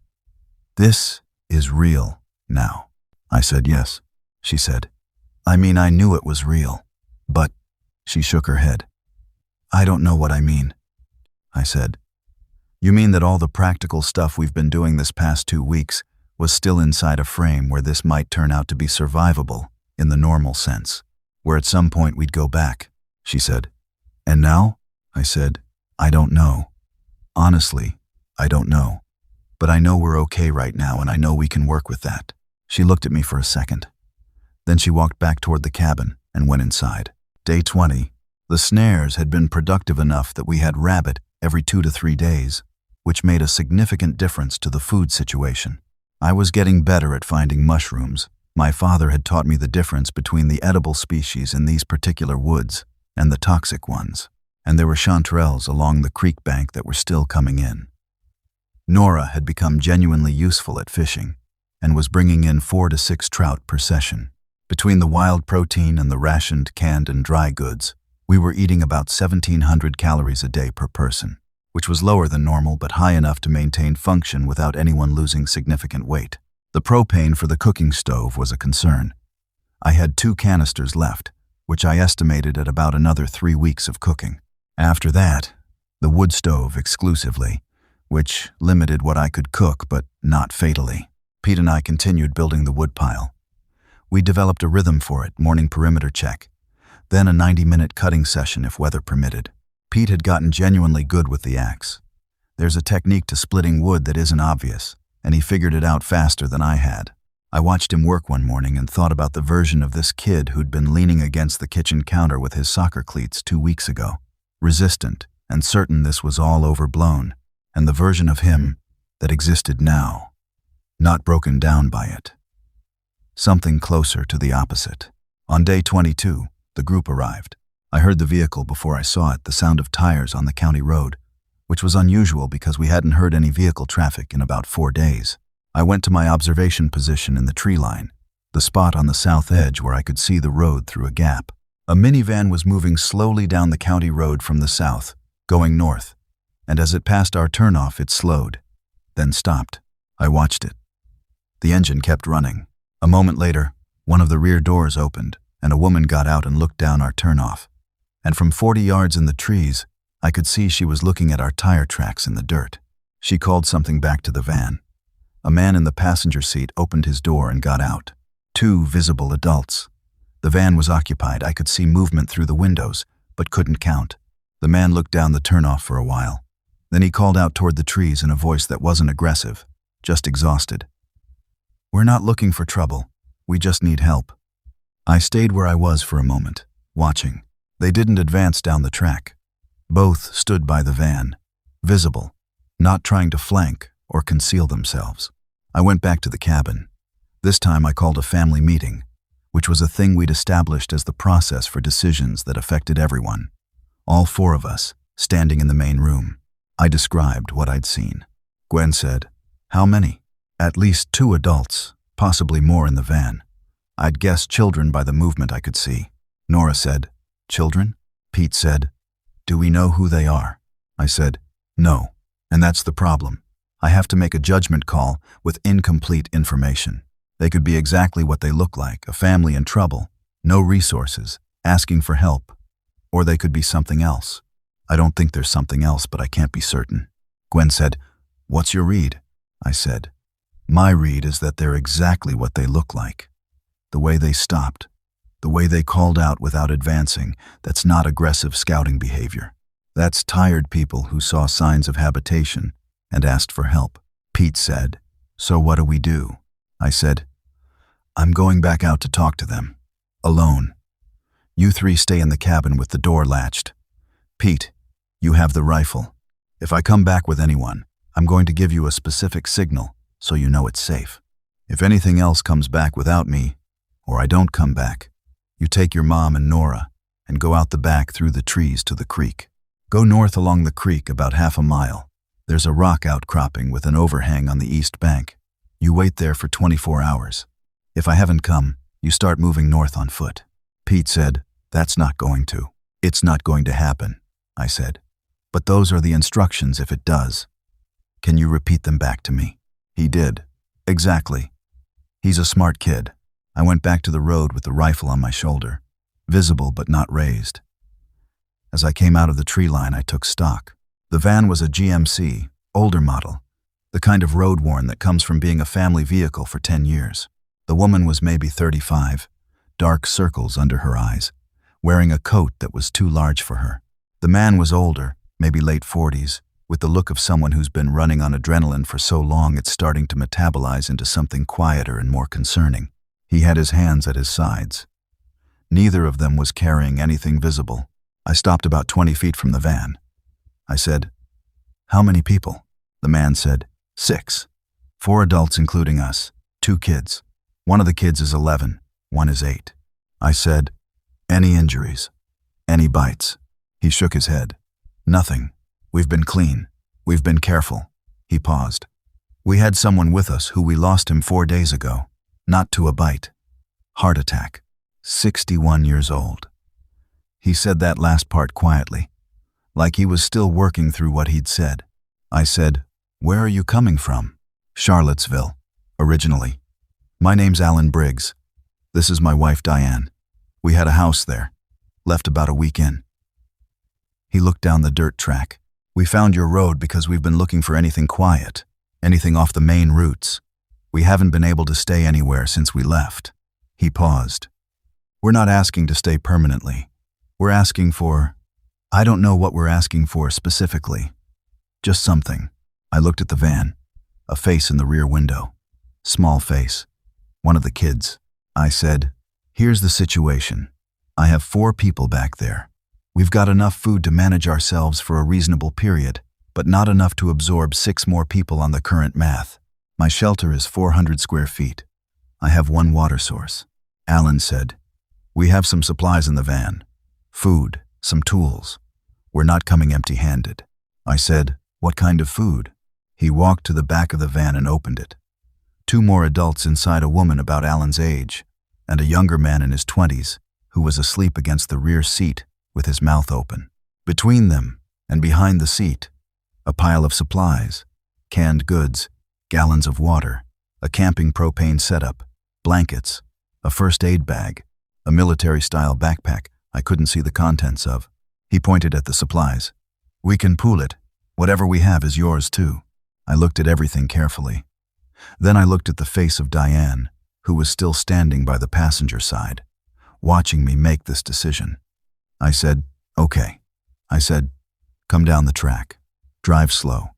"This is real now." I said, "Yes." She said, "I mean, I knew it was real, but..." She shook her head. "I don't know what I mean." I said, "You mean that all the practical stuff we've been doing this past 2 weeks was still inside a frame where this might turn out to be survivable in the normal sense, where at some point we'd go back?" She said, "And now?" I said, "I don't know. Honestly, I don't know. But I know we're okay right now and I know we can work with that." She looked at me for a second. Then she walked back toward the cabin and went inside. Day 20, the snares had been productive enough that we had rabbit every 2 to 3 days, which made a significant difference to the food situation. I was getting better at finding mushrooms. My father had taught me the difference between the edible species in these particular woods and the toxic ones, and there were chanterelles along the creek bank that were still coming in. Nora had become genuinely useful at fishing and was bringing in 4 to 6 trout per session. Between the wild protein and the rationed canned and dry goods, we were eating about 1,700 calories a day per person, which was lower than normal but high enough to maintain function without anyone losing significant weight. The propane for the cooking stove was a concern. I had 2 canisters left, which I estimated at about another 3 weeks of cooking. After that, the wood stove exclusively, which limited what I could cook but not fatally. Pete and I continued building the wood pile. We developed a rhythm for it: morning perimeter check, then a 90-minute cutting session if weather permitted. Pete had gotten genuinely good with the axe. There's a technique to splitting wood that isn't obvious, and he figured it out faster than I had. I watched him work one morning and thought about the version of this kid who'd been leaning against the kitchen counter with his soccer cleats 2 weeks ago, resistant and certain this was all overblown, and the version of him that existed now, not broken down by it. Something closer to the opposite. On day 22, the group arrived. I heard the vehicle before I saw it, the sound of tires on the county road, which was unusual because we hadn't heard any vehicle traffic in about 4 days. I went to my observation position in the tree line, the spot on the south edge where I could see the road through a gap. A minivan was moving slowly down the county road from the south, going north, and as it passed our turnoff, it slowed, then stopped. I watched it. The engine kept running. A moment later, one of the rear doors opened, and a woman got out and looked down our turnoff. And from 40 yards in the trees, I could see she was looking at our tire tracks in the dirt. She called something back to the van. A man in the passenger seat opened his door and got out. 2 visible adults. The van was occupied. I could see movement through the windows, but couldn't count. The man looked down the turnoff for a while. Then he called out toward the trees in a voice that wasn't aggressive, just exhausted. "We're not looking for trouble. We just need help." I stayed where I was for a moment, watching. They didn't advance down the track. Both stood by the van, visible, not trying to flank or conceal themselves. I went back to the cabin. This time I called a family meeting, which was a thing we'd established as the process for decisions that affected everyone. All 4 of us, standing in the main room. I described what I'd seen. Gwen said, "How many?" "At least 2 adults, possibly more in the van. I'd guess children by the movement I could see." Nora said, "Children?" Pete said, "Do we know who they are?" I said, "No, and that's the problem. I have to make a judgment call with incomplete information. They could be exactly what they look like, a family in trouble, no resources, asking for help. Or they could be something else. I don't think there's something else, but I can't be certain." Gwen said, "What's your read?" I said, "My read is that they're exactly what they look like. The way they stopped, the way they called out without advancing, that's not aggressive scouting behavior. That's tired people who saw signs of habitation and asked for help." Pete said, "So what do we do?" I said, "I'm going back out to talk to them. Alone. You 3 stay in the cabin with the door latched. Pete, you have the rifle. If I come back with anyone, I'm going to give you a specific signal so you know it's safe. If anything else comes back without me, or I don't come back, you take your mom and Nora and go out the back through the trees to the creek. Go north along the creek about half a mile. There's a rock outcropping with an overhang on the east bank. You wait there for 24 hours. If I haven't come, you start moving north on foot." Pete said, "That's not going to. It's not going to happen," I said. "But those are the instructions if it does. Can you repeat them back to me?" He did. "Exactly." He's a smart kid. I went back to the road with the rifle on my shoulder, visible but not raised. As I came out of the tree line, I took stock. The van was a GMC, older model, the kind of road-worn that comes from being a family vehicle for 10 years. The woman was maybe 35, dark circles under her eyes, wearing a coat that was too large for her. The man was older, maybe late 40s, with the look of someone who's been running on adrenaline for so long it's starting to metabolize into something quieter and more concerning. He had his hands at his sides. Neither of them was carrying anything visible. I stopped about 20 feet from the van. I said, "How many people?" The man said, 6. 4 adults including us, 2 kids. One of the kids is 11, one is 8. I said, "Any injuries? Any bites?" He shook his head. "Nothing. We've been clean. We've been careful." He paused. "We had someone with us who we lost him 4 days ago. Not to a bite. Heart attack. 61 years old." He said that last part quietly, like he was still working through what he'd said. I said, "Where are you coming from?" "Charlottesville, originally. My name's Alan Briggs. This is my wife Diane. We had a house there. Left about a week in." He looked down the dirt track. "We found your road because we've been looking for anything quiet, anything off the main routes. We haven't been able to stay anywhere since we left." He paused. "We're not asking to stay permanently. We're asking for... I don't know what we're asking for specifically. Just something." I looked at the van. A face in the rear window. Small face. One of the kids. I said, "Here's the situation. I have 4 people back there. We've got enough food to manage ourselves for a reasonable period, but not enough to absorb 6 more people on the current math. My shelter is 400 square feet. I have 1 water source." Alan said, "We have some supplies in the van. Food, some tools. We're not coming empty-handed." I said, "What kind of food?" He walked to the back of the van and opened it. 2 more adults inside, a woman about Alan's age, and a younger man in his 20s who was asleep against the rear seat with his mouth open. Between them and behind the seat, a pile of supplies, canned goods, gallons of water, a camping propane setup, blankets, a first aid bag, a military-style backpack I couldn't see the contents of. He pointed at the supplies. "We can pool it. Whatever we have is yours too." I looked at everything carefully. Then I looked at the face of Diane, who was still standing by the passenger side, watching me make this decision. I said, "Okay." I said, "Come down the track. Drive slow.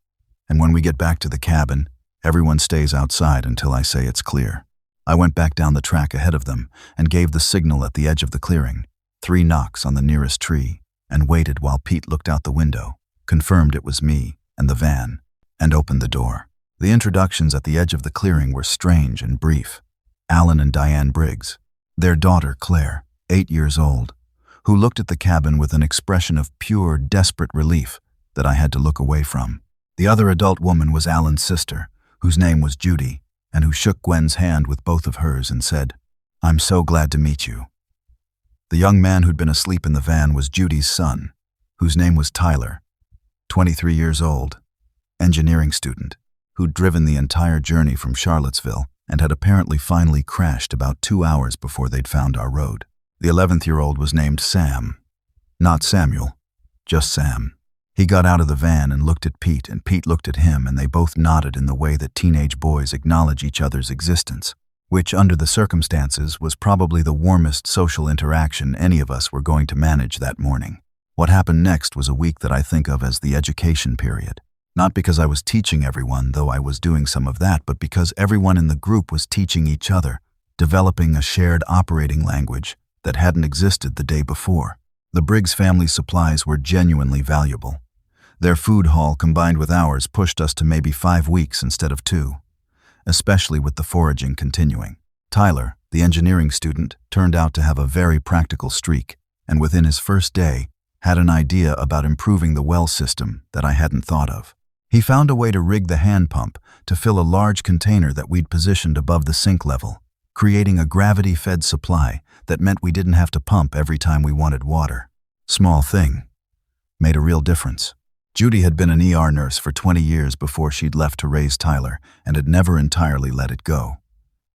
And when we get back to the cabin, everyone stays outside until I say it's clear." I went back down the track ahead of them and gave the signal at the edge of the clearing, 3 knocks on the nearest tree, and waited while Pete looked out the window, confirmed it was me and the van, and opened the door. The introductions at the edge of the clearing were strange and brief. Alan and Diane Briggs, their daughter Claire, 8 years old, who looked at the cabin with an expression of pure, desperate relief that I had to look away from. The other adult woman was Alan's sister, whose name was Judy, and who shook Gwen's hand with both of hers and said, "I'm so glad to meet you." The young man who'd been asleep in the van was Judy's son, whose name was Tyler, 23 years old, engineering student, who'd driven the entire journey from Charlottesville and had apparently finally crashed about 2 hours before they'd found our road. The 11th-year-old was named Sam. Not Samuel, just Sam. He got out of the van and looked at Pete, and Pete looked at him, and they both nodded in the way that teenage boys acknowledge each other's existence, which, under the circumstances, was probably the warmest social interaction any of us were going to manage that morning. What happened next was a week that I think of as the education period. Not because I was teaching everyone, though I was doing some of that, but because everyone in the group was teaching each other, developing a shared operating language that hadn't existed the day before. The Briggs family supplies were genuinely valuable. Their food haul combined with ours pushed us to maybe 5 weeks instead of 2, especially with the foraging continuing. Tyler, the engineering student, turned out to have a very practical streak, and within his first day, had an idea about improving the well system that I hadn't thought of. He found a way to rig the hand pump to fill a large container that we'd positioned above the sink level, creating a gravity-fed supply that meant we didn't have to pump every time we wanted water. Small thing. Made a real difference. Judy had been an ER nurse for 20 years before she'd left to raise Tyler and had never entirely let it go.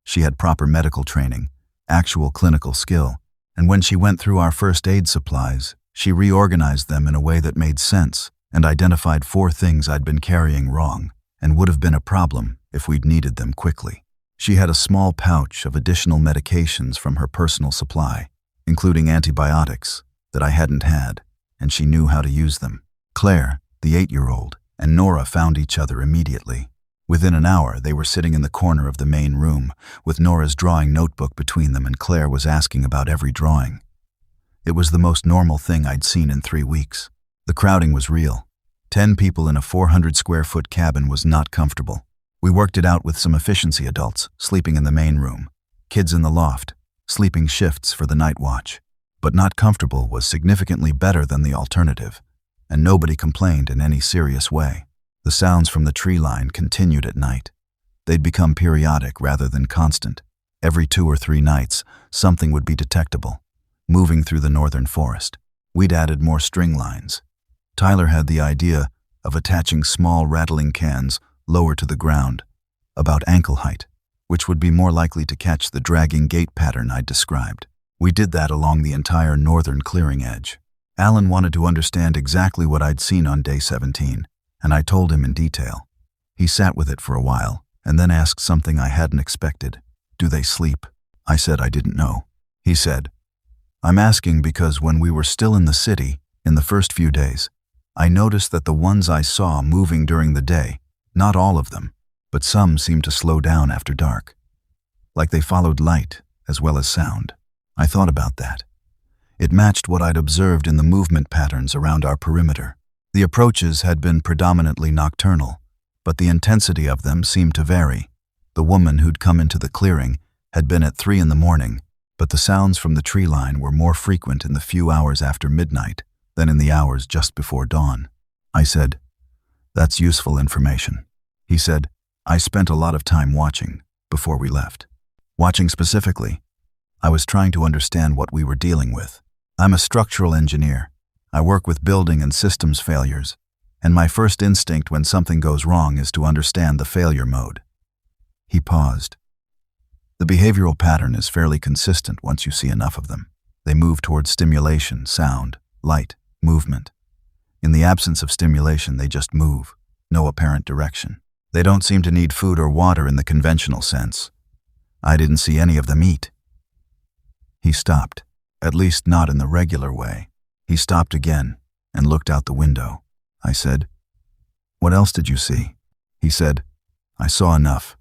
She had proper medical training, actual clinical skill, and when she went through our first aid supplies, she reorganized them in a way that made sense and identified 4 things I'd been carrying wrong and would have been a problem if we'd needed them quickly. She had a small pouch of additional medications from her personal supply, including antibiotics, that I hadn't had, and she knew how to use them. Claire, the 8-year-old, and Nora found each other immediately. Within an hour, they were sitting in the corner of the main room, with Nora's drawing notebook between them, and Claire was asking about every drawing. It was the most normal thing I'd seen in 3 weeks. The crowding was real. 10 people in a 400-square-foot cabin was not comfortable. We worked it out with some efficiency adults sleeping in the main room, kids in the loft, sleeping shifts for the night watch. But not comfortable was significantly better than the alternative, and nobody complained in any serious way. The sounds from the tree line continued at night. They'd become periodic rather than constant. Every 2 or 3 nights, something would be detectable, moving through the northern forest. We'd added more string lines. Tyler had the idea of attaching small rattling cans lower to the ground, about ankle height, which would be more likely to catch the dragging gait pattern I'd described. We did that along the entire northern clearing edge. Alan wanted to understand exactly what I'd seen on day 17, and I told him in detail. He sat with it for a while, and then asked something I hadn't expected. Do they sleep? I said I didn't know. He said, I'm asking because when we were still in the city, in the first few days, I noticed that the ones I saw moving during the day, not all of them, but some seemed to slow down after dark, like they followed light as well as sound. I thought about that. It matched what I'd observed in the movement patterns around our perimeter. The approaches had been predominantly nocturnal, but the intensity of them seemed to vary. The woman who'd come into the clearing had been at 3 in the morning, but the sounds from the tree line were more frequent in the few hours after midnight than in the hours just before dawn. I said, That's useful information. He said, I spent a lot of time watching before we left. Watching specifically, I was trying to understand what we were dealing with. I'm a structural engineer. I work with building and systems failures, and my first instinct when something goes wrong is to understand the failure mode. He paused. The behavioral pattern is fairly consistent once you see enough of them. They move towards stimulation, sound, light, movement. In the absence of stimulation, they just move, no apparent direction. They don't seem to need food or water in the conventional sense. I didn't see any of them eat. He stopped, at least not in the regular way. He stopped again and looked out the window. I said, What else did you see? He said, I saw enough,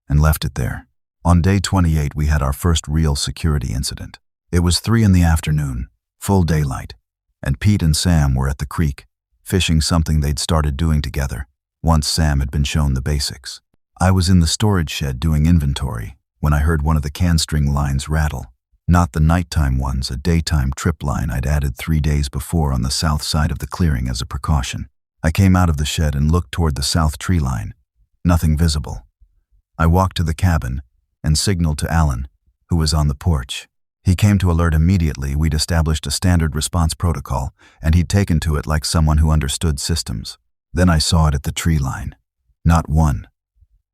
and left it there. On day 28, we had our first real security incident. It was 3 in the afternoon, full daylight, and Pete and Sam were at the creek, fishing something they'd started doing together, once Sam had been shown the basics. I was in the storage shed doing inventory when I heard one of the can-string lines rattle. Not the nighttime ones, a daytime trip line I'd added 3 days before on the south side of the clearing as a precaution. I came out of the shed and looked toward the south tree line. Nothing visible. I walked to the cabin and signaled to Alan, who was on the porch. He came to alert immediately. We'd established a standard response protocol, and he'd taken to it like someone who understood systems. Then I saw it at the tree line. Not 1,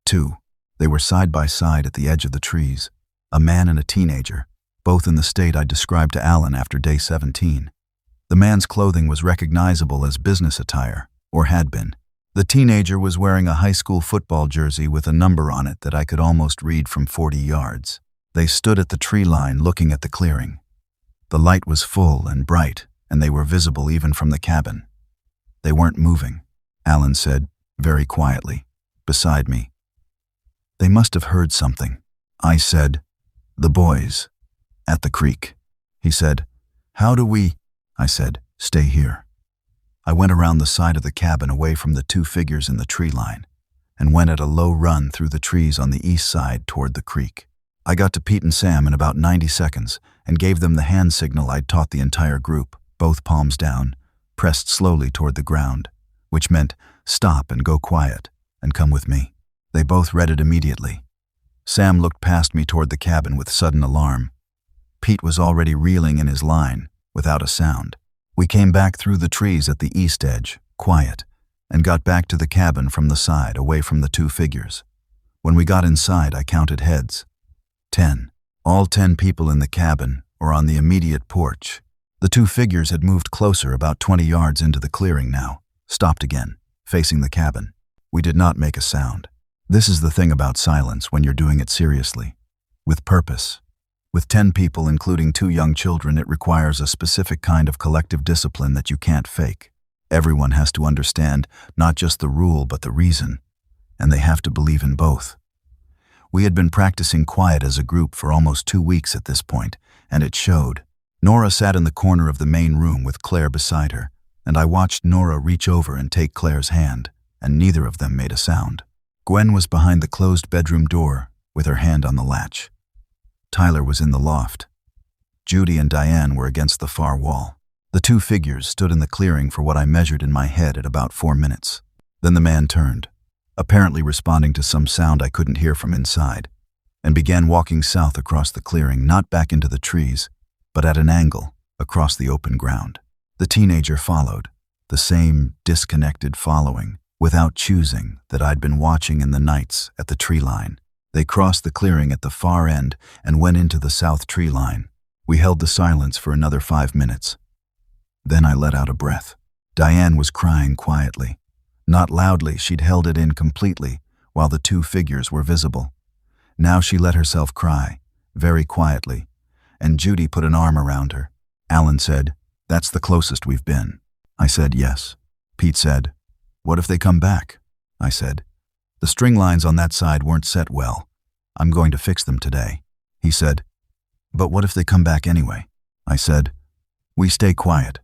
2. They were side by side at the edge of the trees. A man and a teenager, both in the state I described to Alan after day 17. The man's clothing was recognizable as business attire, or had been. The teenager was wearing a high school football jersey with a number on it that I could almost read from 40 yards. They stood at the tree line looking at the clearing. The light was full and bright, and they were visible even from the cabin. They weren't moving, Alan said, very quietly, beside me. They must have heard something. I said, The boys. At the creek. He said, How do we? I said, Stay here. I went around the side of the cabin away from the 2 figures in the tree line and went at a low run through the trees on the east side toward the creek. I got to Pete and Sam in about 90 seconds and gave them the hand signal I'd taught the entire group, both palms down, pressed slowly toward the ground, which meant stop and go quiet and come with me. They both read it immediately. Sam looked past me toward the cabin with sudden alarm. Pete was already reeling in his line, without a sound. We came back through the trees at the east edge, quiet, and got back to the cabin from the side, away from the 2 figures. When we got inside, I counted heads. 10. All 10 people in the cabin or on the immediate porch. The 2 figures had moved closer, about 20 yards into the clearing now, stopped again, facing the cabin. We did not make a sound. This is the thing about silence when you're doing it seriously, with purpose. With 10 people, including 2 young children, it requires a specific kind of collective discipline that you can't fake. Everyone has to understand not just the rule but the reason, and they have to believe in both. We had been practicing quiet as a group for almost 2 weeks at this point, and it showed. Nora sat in the corner of the main room with Claire beside her, and I watched Nora reach over and take Claire's hand, and neither of them made a sound. Gwen was behind the closed bedroom door, with her hand on the latch. Tyler was in the loft. Judy and Diane were against the far wall. The two figures stood in the clearing for what I measured in my head at about 4 minutes. Then the man turned, apparently responding to some sound I couldn't hear from inside, and began walking south across the clearing, not back into the trees, but at an angle, across the open ground. The teenager followed, the same disconnected following, without choosing, that I'd been watching in the nights at the tree line. They crossed the clearing at the far end and went into the south tree line. We held the silence for another 5 minutes. Then I let out a breath. Diane was crying quietly. Not loudly, she'd held it in completely, while the two figures were visible. Now she let herself cry, very quietly, and Judy put an arm around her. Alan said, "That's the closest we've been." I said, "Yes." Pete said, "What if they come back?" I said, "The string lines on that side weren't set well. I'm going to fix them today." He said, "But what if they come back anyway?" I said, "We stay quiet.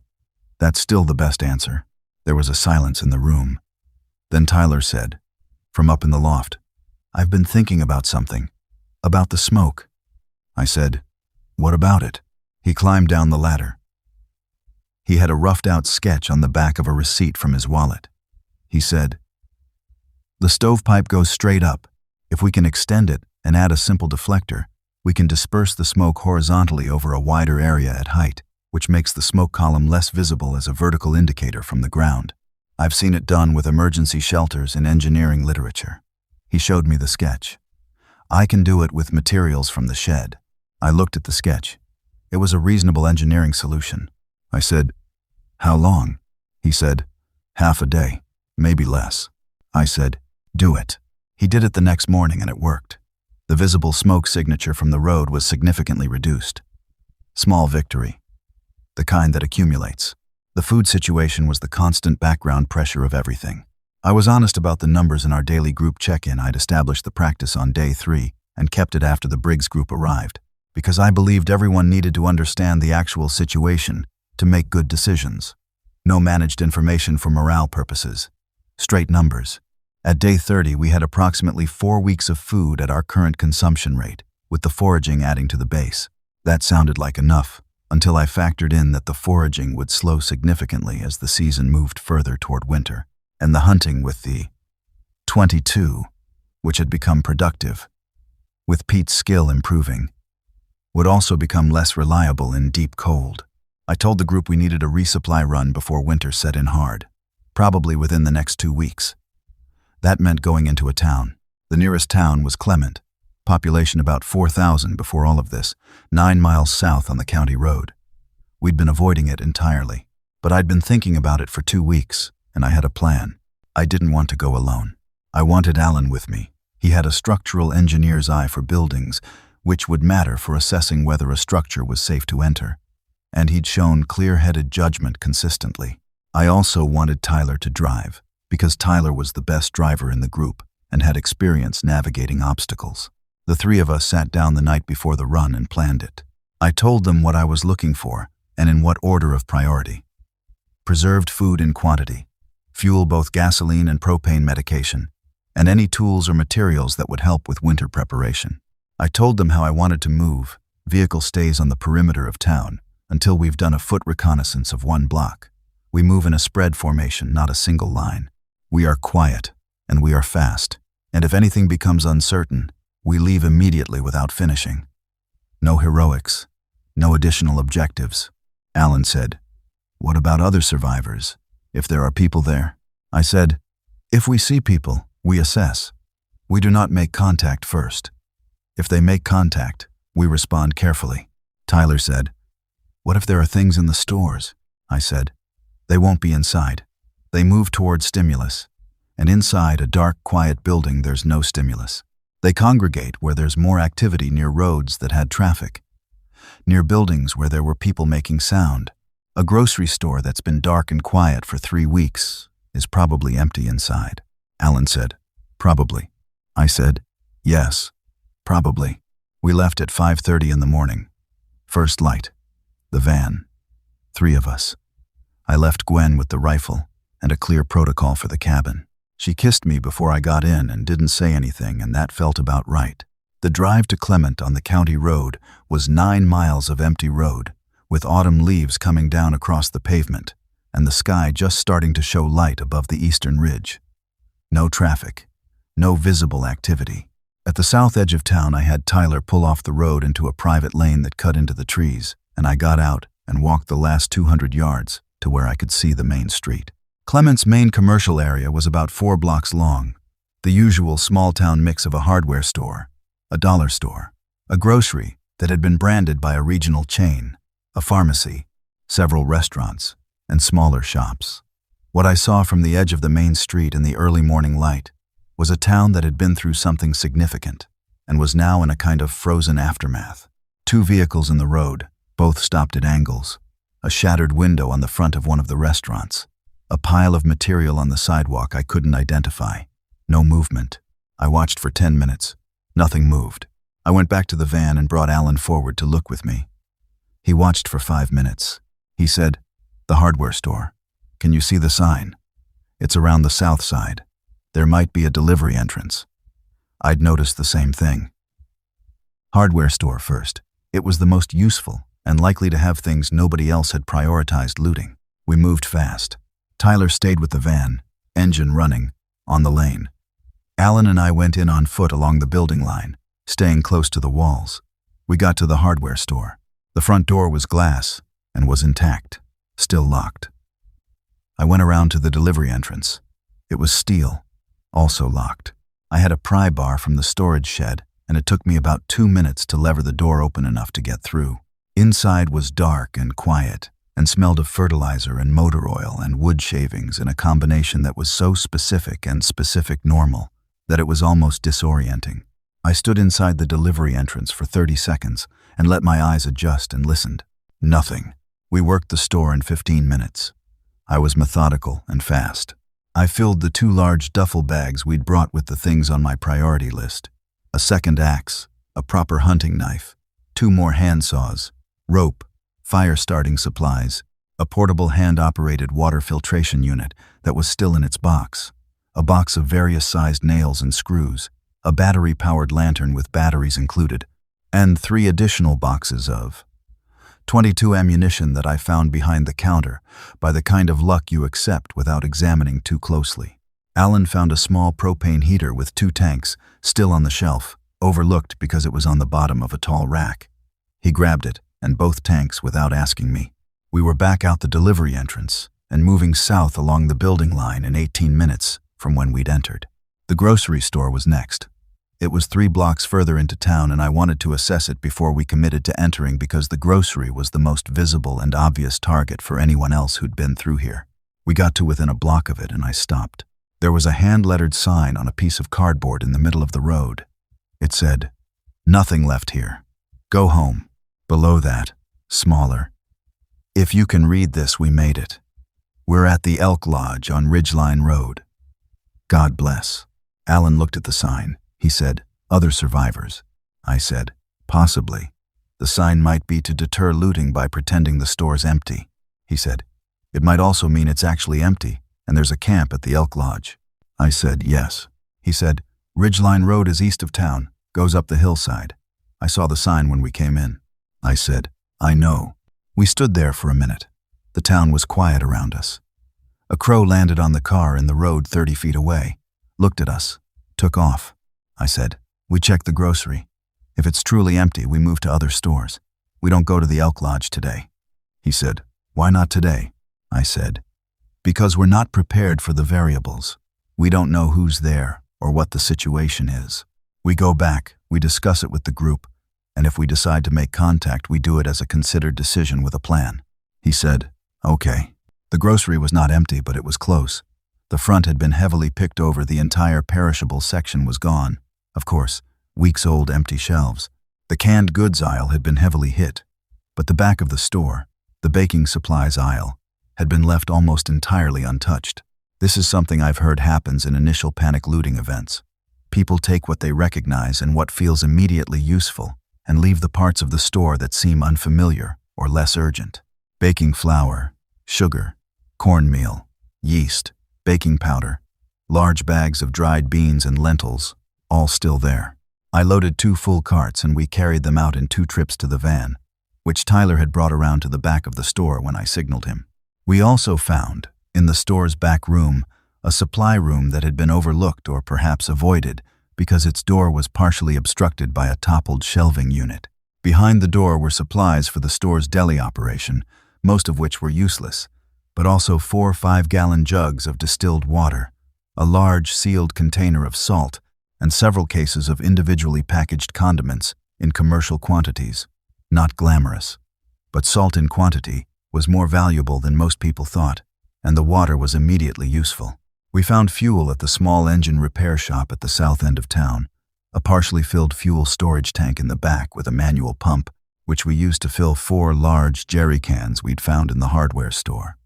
That's still the best answer." There was a silence in the room. Then Tyler said, from up in the loft, "I've been thinking about something. About the smoke." I said, "What about it?" He climbed down the ladder. He had a roughed-out sketch on the back of a receipt from his wallet. He said, "The stovepipe goes straight up. If we can extend it and add a simple deflector, we can disperse the smoke horizontally over a wider area at height, which makes the smoke column less visible as a vertical indicator from the ground. I've seen it done with emergency shelters in engineering literature." He showed me the sketch. "I can do it with materials from the shed." I looked at the sketch. It was a reasonable engineering solution. I said, "How long?" He said, "Half a day, maybe less." I said, "Do it." He did it the next morning and it worked. The visible smoke signature from the road was significantly reduced. Small victory. The kind that accumulates. The food situation was the constant background pressure of everything. I was honest about the numbers in our daily group check-in. I'd established the practice on day 3 and kept it after the Briggs group arrived, because I believed everyone needed to understand the actual situation to make good decisions. No managed information for morale purposes. Straight numbers. At day 30, we had approximately 4 weeks of food at our current consumption rate, with the foraging adding to the base. That sounded like enough, until I factored in that the foraging would slow significantly as the season moved further toward winter, and the hunting with the 22, which had become productive, with Pete's skill improving, would also become less reliable in deep cold. I told the group we needed a resupply run before winter set in hard, probably within the next 2 weeks. That meant going into a town. The nearest town was Clement, population about 4,000 before all of this, 9 miles south on the county road. We'd been avoiding it entirely, but I'd been thinking about it for 2 weeks, and I had a plan. I didn't want to go alone. I wanted Alan with me. He had a structural engineer's eye for buildings, which would matter for assessing whether a structure was safe to enter. And he'd shown clear-headed judgment consistently. I also wanted Tyler to drive, because Tyler was the best driver in the group and had experience navigating obstacles. The 3 of us sat down the night before the run and planned it. I told them what I was looking for and in what order of priority. Preserved food in quantity, fuel, both gasoline and propane medication, and any tools or materials that would help with winter preparation. I told them how I wanted to move, vehicle stays on the perimeter of town, until we've done a foot reconnaissance of 1 block. We move in a spread formation, not a single line. We are quiet, and we are fast, and if anything becomes uncertain, we leave immediately without finishing. No heroics, no additional objectives. Alan said, "What about other survivors, if there are people there?" I said, "If we see people, we assess. We do not make contact first. If they make contact, we respond carefully." Tyler said, "What if there are things in the stores?" I said, "They won't be inside. They move towards stimulus, and inside a dark, quiet building there's no stimulus. They congregate where there's more activity, near roads that had traffic, near buildings where there were people making sound. A grocery store that's been dark and quiet for 3 weeks is probably empty inside." Alan said, "Probably." I said, "Yes, probably." We left at 5:30 in the morning. First light. The van. 3 of us. I left Gwen with the rifle and a clear protocol for the cabin. She kissed me before I got in and didn't say anything, and that felt about right. The drive to Clement on the county road was 9 miles of empty road, with autumn leaves coming down across the pavement, and the sky just starting to show light above the eastern ridge. No traffic, no visible activity. At the south edge of town, I had Tyler pull off the road into a private lane that cut into the trees, and I got out and walked the last 200 yards to where I could see the main street. Clement's main commercial area was about 4 blocks long, the usual small-town mix of a hardware store, a dollar store, a grocery that had been branded by a regional chain, a pharmacy, several restaurants, and smaller shops. What I saw from the edge of the main street in the early morning light was a town that had been through something significant and was now in a kind of frozen aftermath. 2 vehicles in the road, both stopped at angles, a shattered window on the front of one of the restaurants, a pile of material on the sidewalk I couldn't identify. No movement. I watched for 10 minutes. Nothing moved. I went back to the van and brought Alan forward to look with me. He watched for 5 minutes. He said, "The hardware store. Can you see the sign? It's around the south side. There might be a delivery entrance." I'd noticed the same thing. Hardware store first. It was the most useful and likely to have things nobody else had prioritized looting. We moved fast. Tyler stayed with the van, engine running, on the lane. Alan and I went in on foot along the building line, staying close to the walls. We got to the hardware store. The front door was glass and was intact, still locked. I went around to the delivery entrance. It was steel, also locked. I had a pry bar from the storage shed, and it took me about 2 minutes to lever the door open enough to get through. Inside was dark and quiet, and smelled of fertilizer and motor oil and wood shavings in a combination that was so specific and specific normal that it was almost disorienting. I stood inside the delivery entrance for 30 seconds and let my eyes adjust and listened. Nothing. We worked the store in 15 minutes. I was methodical and fast. I filled the 2 large duffel bags we'd brought with the things on my priority list: a second axe, a proper hunting knife, 2 more handsaws, rope, fire-starting supplies, a portable hand-operated water filtration unit that was still in its box, a box of various sized nails and screws, a battery-powered lantern with batteries included, and 3 additional boxes of .22 ammunition that I found behind the counter by the kind of luck you accept without examining too closely. Alan found a small propane heater with 2 tanks still on the shelf, overlooked because it was on the bottom of a tall rack. He grabbed it and both tanks without asking me. We were back out the delivery entrance and moving south along the building line in 18 minutes from when we'd entered. The grocery store was next. It was 3 blocks further into town, and I wanted to assess it before we committed to entering because the grocery was the most visible and obvious target for anyone else who'd been through here. We got to within a block of it and I stopped. There was a hand-lettered sign on a piece of cardboard in the middle of the road. It said, "Nothing left here. Go home." Below that, smaller, "If you can read this, we made it. We're at the Elk Lodge on Ridgeline Road. God bless." Alan looked at the sign. He said, "Other survivors." I said, "Possibly. The sign might be to deter looting by pretending the store's empty." He said, "It might also mean it's actually empty and there's a camp at the Elk Lodge." I said, "Yes." He said, "Ridgeline Road is east of town, goes up the hillside. I saw the sign when we came in." I said, "I know." We stood there for a minute. The town was quiet around us. A crow landed on the car in the road 30 feet away, looked at us, took off. I said, "We checked the grocery. If it's truly empty, we move to other stores. We don't go to the Elk Lodge today." He said, "Why not today?" I said, "Because we're not prepared for the variables. We don't know who's there or what the situation is. We go back, we discuss it with the group, and if we decide to make contact, we do it as a considered decision with a plan." He said, "Okay." The grocery was not empty, but it was close. The front had been heavily picked over. The entire perishable section was gone. Of course, weeks-old empty shelves. The canned goods aisle had been heavily hit, but the back of the store, the baking supplies aisle, had been left almost entirely untouched. This is something I've heard happens in initial panic looting events. People take what they recognize and what feels immediately useful and leave the parts of the store that seem unfamiliar or less urgent. Baking flour, sugar, cornmeal, yeast, baking powder, Large bags of dried beans and lentils, all still there. I loaded 2 full carts and we carried them out in 2 trips to the van, which Tyler had brought around to the back of the store when I signaled him. We also found, in the store's back room, a supply room that had been overlooked or perhaps avoided because its door was partially obstructed by a toppled shelving unit. Behind the door were supplies for the store's deli operation, most of which were useless, but also 4 5-gallon jugs of distilled water, a large sealed container of salt, and several cases of individually packaged condiments in commercial quantities. Not glamorous, but salt in quantity was more valuable than most people thought, and the water was immediately useful. We found fuel at the small engine repair shop at the south end of town, a partially filled fuel storage tank in the back with a manual pump, which we used to fill 4 large jerry cans we'd found in the hardware store.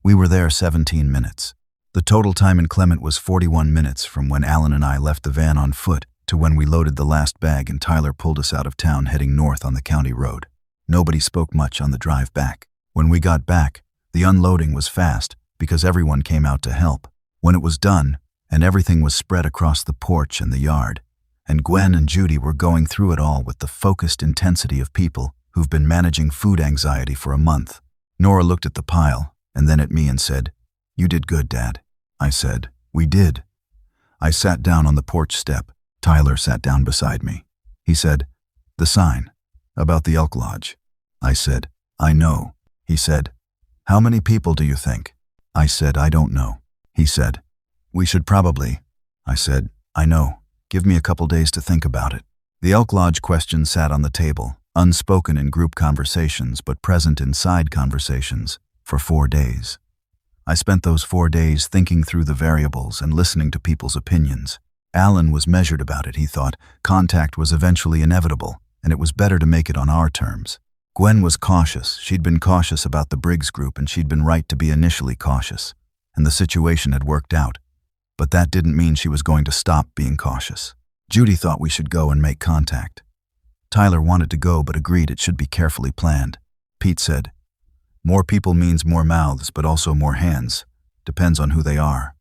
We were there 17 minutes. The total time in Clement was 41 minutes from when Alan and I left the van on foot to when we loaded the last bag and Tyler pulled us out of town heading north on the county road. Nobody spoke much on the drive back. When we got back, the unloading was fast because everyone came out to help. When it was done, and everything was spread across the porch and the yard, and Gwen and Judy were going through it all with the focused intensity of people who've been managing food anxiety for a month. Nora looked at the pile and then at me and said, "You did good, Dad." I said, "We did." I sat down on the porch step. Tyler sat down beside me. He said, "The sign, about the Elk Lodge." I said, "I know." He said, "How many people do you think?" I said, "I don't know." He said, "We should probably." I said, "I know. Give me a couple days to think about it." The Elk Lodge question sat on the table, unspoken in group conversations but present in side conversations, for 4 days. I spent those 4 days thinking through the variables and listening to people's opinions. Alan was measured about it, he thought. Contact was eventually inevitable, and it was better to make it on our terms. Gwen was cautious. She'd been cautious about the Briggs group, and she'd been right to be initially cautious. And the situation had worked out. But that didn't mean she was going to stop being cautious. Judy thought we should go and make contact. Tyler wanted to go but agreed it should be carefully planned. Pete said, "More people means more mouths, but also more hands. Depends on who they are."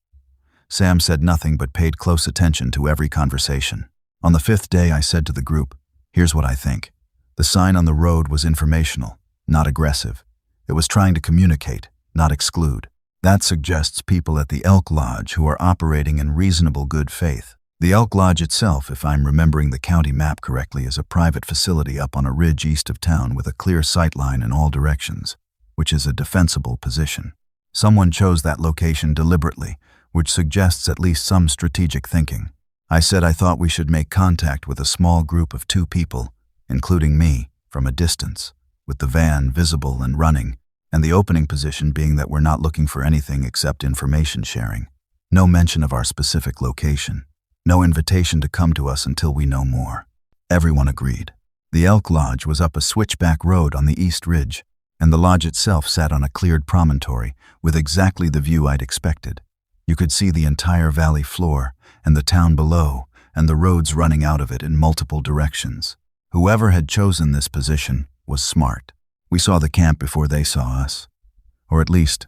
Sam said nothing but paid close attention to every conversation. On the 5th day, I said to the group, "Here's what I think. The sign on the road was informational, not aggressive. It was trying to communicate, not exclude. That suggests people at the Elk Lodge who are operating in reasonable good faith. The Elk Lodge itself, if I'm remembering the county map correctly, is a private facility up on a ridge east of town with a clear sight line in all directions, which is a defensible position. Someone chose that location deliberately, which suggests at least some strategic thinking. I said I thought we should make contact with a small group of 2 people, including me, from a distance, with the van visible and running, and the opening position being that we're not looking for anything except information sharing. No mention of our specific location. No invitation to come to us until we know more. Everyone agreed. The Elk Lodge was up a switchback road on the East Ridge, and the lodge itself sat on a cleared promontory with exactly the view I'd expected. You could see the entire valley floor, and the town below, and the roads running out of it in multiple directions. Whoever had chosen this position was smart. We saw the camp before they saw us. Or at least,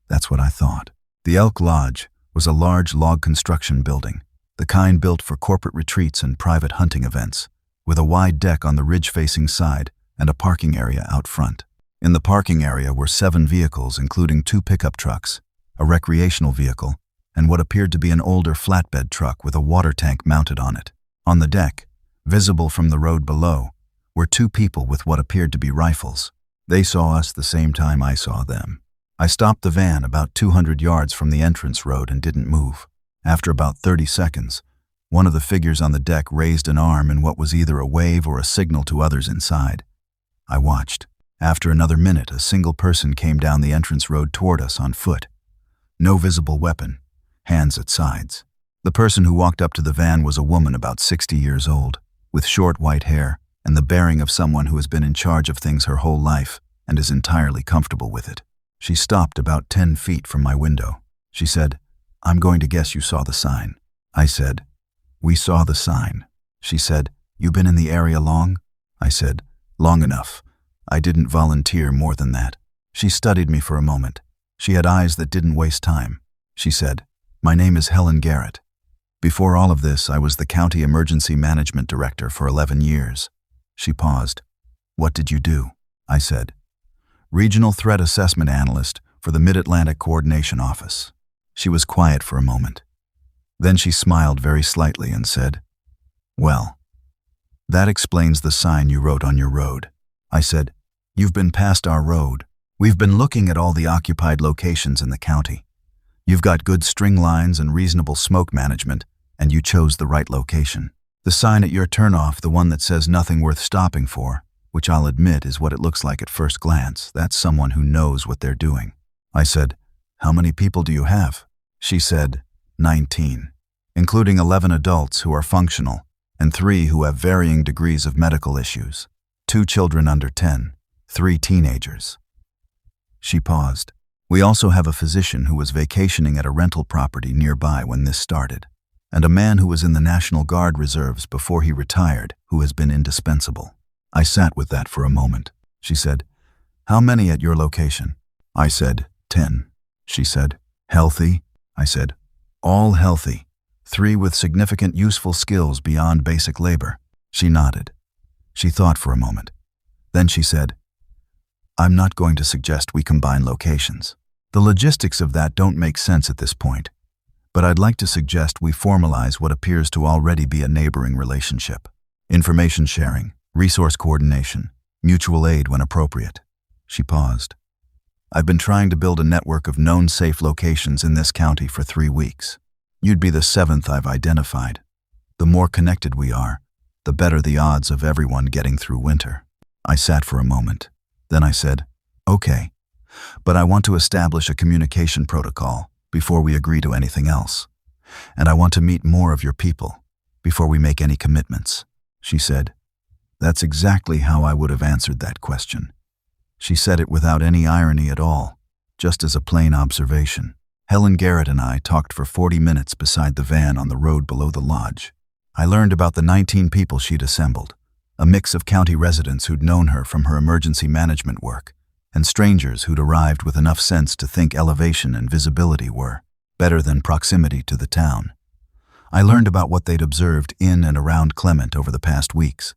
that's what I thought. The Elk Lodge was a large log construction building, the kind built for corporate retreats and private hunting events, with a wide deck on the ridge-facing side and a parking area out front. In the parking area were 7 vehicles, including 2 pickup trucks, a recreational vehicle, and what appeared to be an older flatbed truck with a water tank mounted on it. On the deck, visible from the road below, were 2 people with what appeared to be rifles. They saw us the same time I saw them. I stopped the van about 200 yards from the entrance road and didn't move. After about 30 seconds, one of the figures on the deck raised an arm in what was either a wave or a signal to others inside. I watched. After another minute, a single person came down the entrance road toward us on foot. No visible weapon, hands at sides. The person who walked up to the van was a woman about 60 years old, with short white hair and the bearing of someone who has been in charge of things her whole life and is entirely comfortable with it. She stopped about 10 feet from my window. She said, "I'm going to guess you saw the sign." I said, "We saw the sign." She said, "You been in the area long?" I said, "Long enough. I didn't volunteer more than that." She studied me for a moment. She had eyes that didn't waste time. She said, My name is Helen Garrett. Before all of this, I was the County Emergency Management Director for 11 years. She paused. What did you do? I said. Regional Threat Assessment Analyst for the Mid-Atlantic Coordination Office. She was quiet for a moment. Then she smiled very slightly and said, Well, that explains the sign you wrote on your road. I said, You've been past our road. We've been looking at all the occupied locations in the county. You've got good string lines and reasonable smoke management, and you chose the right location. The sign at your turnoff, the one that says nothing worth stopping for, which I'll admit is what it looks like at first glance, that's someone who knows what they're doing. I said, How many people do you have? She said, 19, including 11 adults who are functional and 3 who have varying degrees of medical issues, 2 children under 10, 3 teenagers. She paused. We also have a physician who was vacationing at a rental property nearby when this started, and a man who was in the National Guard Reserves before he retired who has been indispensable. I sat with that for a moment. She said, How many at your location? I said, 10. She said, Healthy? I said, All healthy. 3 with significant useful skills beyond basic labor. She nodded. She thought for a moment. Then she said, I'm not going to suggest we combine locations. The logistics of that don't make sense at this point, but I'd like to suggest we formalize what appears to already be a neighboring relationship. Information sharing, resource coordination, mutual aid when appropriate. She paused. I've been trying to build a network of known safe locations in this county for 3 weeks. You'd be the 7th I've identified. The more connected we are, the better the odds of everyone getting through winter. I sat for a moment. Then I said, Okay, but I want to establish a communication protocol before we agree to anything else. And I want to meet more of your people before we make any commitments. She said, That's exactly how I would have answered that question. She said it without any irony at all, just as a plain observation. Helen Garrett and I talked for 40 minutes beside the van on the road below the lodge. I learned about the 19 people she'd assembled, a mix of county residents who'd known her from her emergency management work, and strangers who'd arrived with enough sense to think elevation and visibility were better than proximity to the town. I learned about what they'd observed in and around Clement over the past weeks,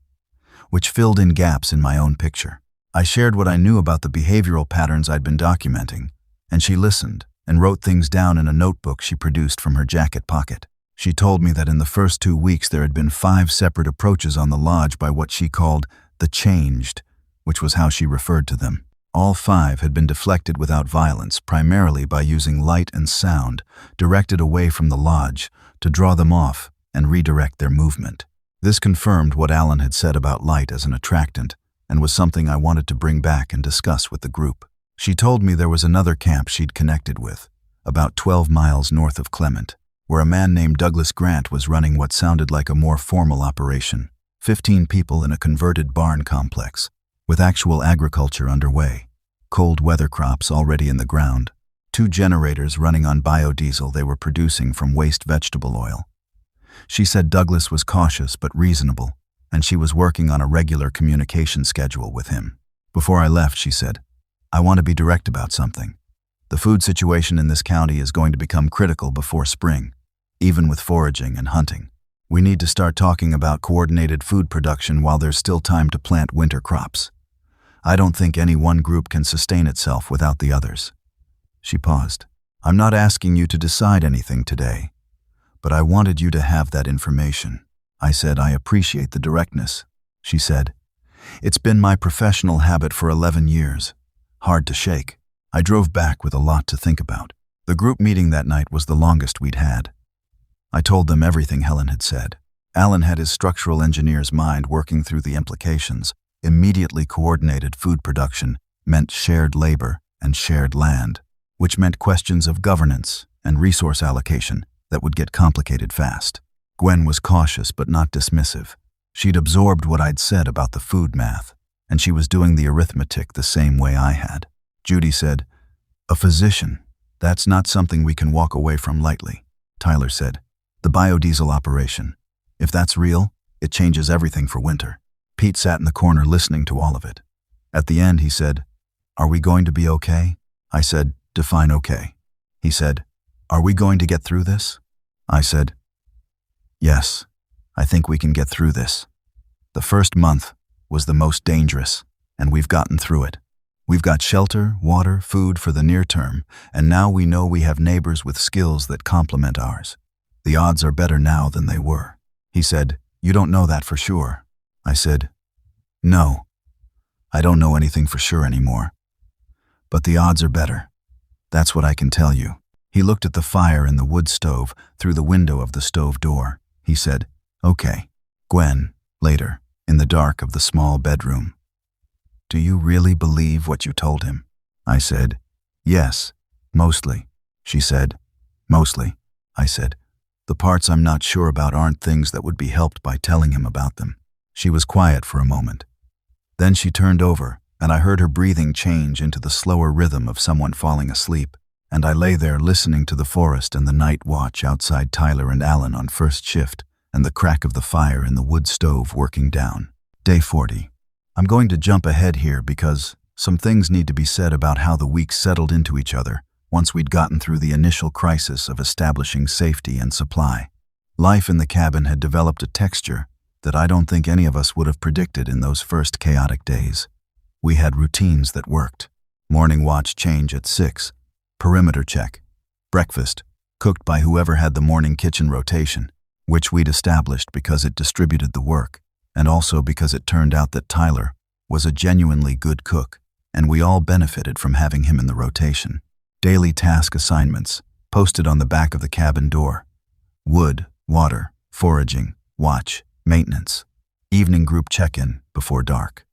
which filled in gaps in my own picture. I shared what I knew about the behavioral patterns I'd been documenting, and she listened and wrote things down in a notebook she produced from her jacket pocket. She told me that in the first 2 weeks there had been 5 separate approaches on the lodge by what she called the changed, which was how she referred to them. All 5 had been deflected without violence, primarily by using light and sound directed away from the lodge to draw them off and redirect their movement. This confirmed what Alan had said about light as an attractant and was something I wanted to bring back and discuss with the group. She told me there was another camp she'd connected with, about 12 miles north of Clement, where a man named Douglas Grant was running what sounded like a more formal operation, 15 people in a converted barn complex, with actual agriculture underway, cold weather crops already in the ground, 2 generators running on biodiesel they were producing from waste vegetable oil. She said Douglas was cautious but reasonable, and she was working on a regular communication schedule with him. Before I left, she said, I want to be direct about something. The food situation in this county is going to become critical before spring, even with foraging and hunting. We need to start talking about coordinated food production while there's still time to plant winter crops. I don't think any one group can sustain itself without the others. She paused. I'm not asking you to decide anything today, but I wanted you to have that information. I said, I appreciate the directness. She said, It's been my professional habit for 11 years. Hard to shake. I drove back with a lot to think about. The group meeting that night was the longest we'd had. I told them everything Helen had said. Alan had his structural engineer's mind working through the implications. Immediately coordinated food production meant shared labor and shared land, which meant questions of governance and resource allocation that would get complicated fast. Gwen was cautious but not dismissive. She'd absorbed what I'd said about the food math, and she was doing the arithmetic the same way I had. Judy said, A physician, that's not something we can walk away from lightly. Tyler said, The biodiesel operation. If that's real, it changes everything for winter. Pete sat in the corner listening to all of it. At the end, he said, Are we going to be okay? I said, Define okay. He said, "Are we going to get through this?" I said, "Yes, I think we can get through this. The first month was the most dangerous, and we've gotten through it. We've got shelter, water, food for the near term, and now we know we have neighbors with skills that complement ours. The odds are better now than they were." He said, "You don't know that for sure." I said, "No, I don't know anything for sure anymore. But the odds are better. That's what I can tell you." He looked at the fire in the wood stove through the window of the stove door. He said, "Okay, Gwen," later, in the dark of the small bedroom. "Do you really believe what you told him?" I said, "Yes, mostly." She said, "Mostly." I said, "The parts I'm not sure about aren't things that would be helped by telling him about them." She was quiet for a moment. Then she turned over, and I heard her breathing change into the slower rhythm of someone falling asleep, and I lay there listening to the forest and the night watch outside Tyler and Alan on first shift, and the crack of the fire in the wood stove working down. Day 40. I'm going to jump ahead here because some things need to be said about how the weeks settled into each other once we'd gotten through the initial crisis of establishing safety and supply. Life in the cabin had developed a texture that I don't think any of us would have predicted in those first chaotic days. We had routines that worked. Morning watch change at 6, perimeter check, breakfast, cooked by whoever had the morning kitchen rotation, which we'd established because it distributed the work, and also because it turned out that Tyler was a genuinely good cook, and we all benefited from having him in the rotation. Daily task assignments, posted on the back of the cabin door. Wood, water, foraging, watch, maintenance. Evening group check-in before dark.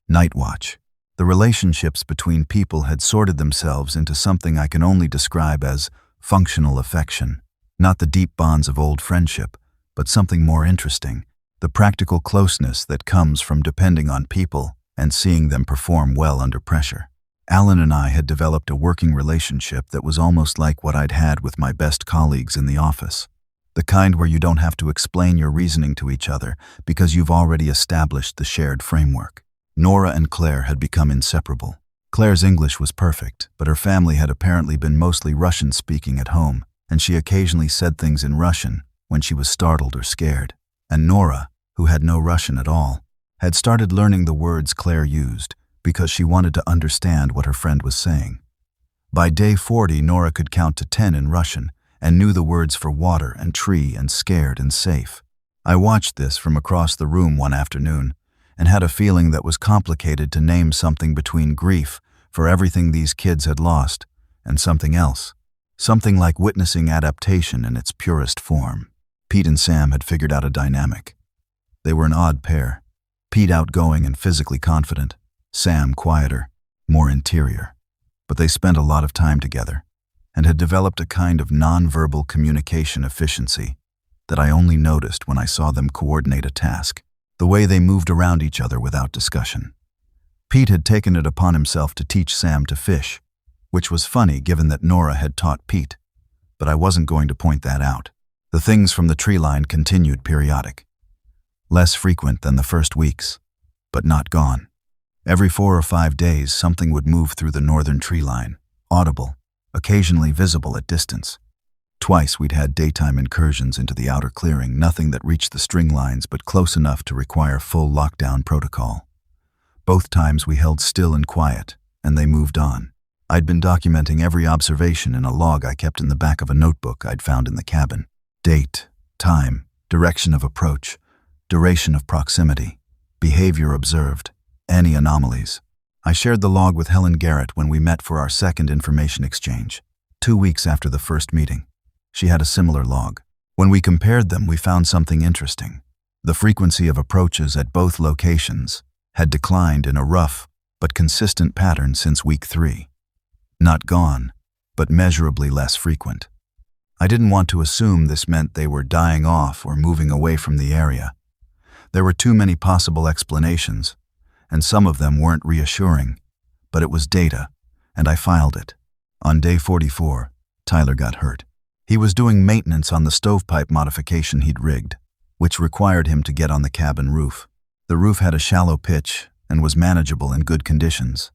Night watch. The relationships between people had sorted themselves into something I can only describe as functional affection. Not the deep bonds of old friendship, but something more interesting. The practical closeness that comes from depending on people and seeing them perform well under pressure. Alan and I had developed a working relationship that was almost like what I'd had with my best colleagues in the office. The kind where you don't have to explain your reasoning to each other because you've already established the shared framework. Nora and Claire had become inseparable. Claire's English was perfect, but her family had apparently been mostly Russian-speaking at home, and she occasionally said things in Russian when she was startled or scared. And Nora, who had no Russian at all, had started learning the words Claire used because she wanted to understand what her friend was saying. By day 40, Nora could count to 10 in Russian and knew the words for water and tree and scared and safe. I watched this from across the room one afternoon and had a feeling that was complicated to name something between grief for everything these kids had lost and something else. Something like witnessing adaptation in its purest form. Pete and Sam had figured out a dynamic. They were an odd pair. Pete outgoing and physically confident. Sam quieter, more interior. But they spent a lot of time together and had developed a kind of non-verbal communication efficiency that I only noticed when I saw them coordinate a task. The way they moved around each other without discussion. Pete had taken it upon himself to teach Sam to fish, which was funny given that Nora had taught Pete, but I wasn't going to point that out. The things from the tree line continued periodic. Less frequent than the first weeks, but not gone. Every 4 or 5 days, something would move through the northern tree line, audible, occasionally visible at distance. Twice we'd had daytime incursions into the outer clearing, nothing that reached the string lines but close enough to require full lockdown protocol. Both times we held still and quiet, and they moved on. I'd been documenting every observation in a log I kept in the back of a notebook I'd found in the cabin. Date, time, direction of approach, duration of proximity, behavior observed, any anomalies. I shared the log with Helen Garrett when we met for our second information exchange, 2 weeks after the first meeting. She had a similar log. When we compared them, we found something interesting. The frequency of approaches at both locations had declined in a rough but consistent pattern since week 3. Not gone, but measurably less frequent. I didn't want to assume this meant they were dying off or moving away from the area. There were too many possible explanations, and some of them weren't reassuring, but it was data, and I filed it. On day 44, Tyler got hurt. He was doing maintenance on the stovepipe modification he'd rigged, which required him to get on the cabin roof. The roof had a shallow pitch and was manageable in good conditions,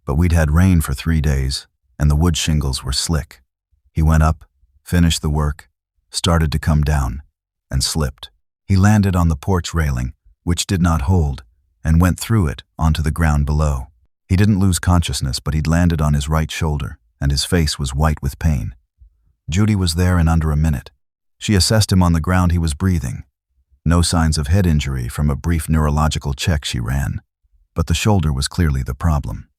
but we'd had rain for 3 days, and the wood shingles were slick. He went up, finished the work, started to come down, and slipped. He landed on the porch railing, which did not hold, and went through it onto the ground below. He didn't lose consciousness, but he'd landed on his right shoulder, and his face was white with pain. Judy was there in under a minute. She assessed him on the ground. He was breathing. No signs of head injury from a brief neurological check she ran, but the shoulder was clearly the problem.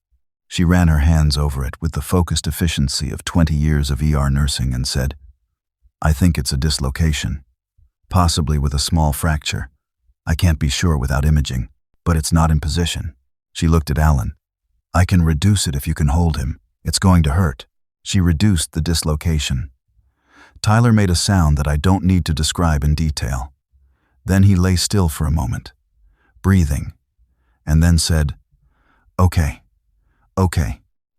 She ran her hands over it with the focused efficiency of 20 years of ER nursing and said, "I think it's a dislocation, possibly with a small fracture. I can't be sure without imaging, but it's not in position." She looked at Alan. "I can reduce it if you can hold him. It's going to hurt." She reduced the dislocation. Tyler made a sound that I don't need to describe in detail. Then he lay still for a moment, breathing, and then said, Okay,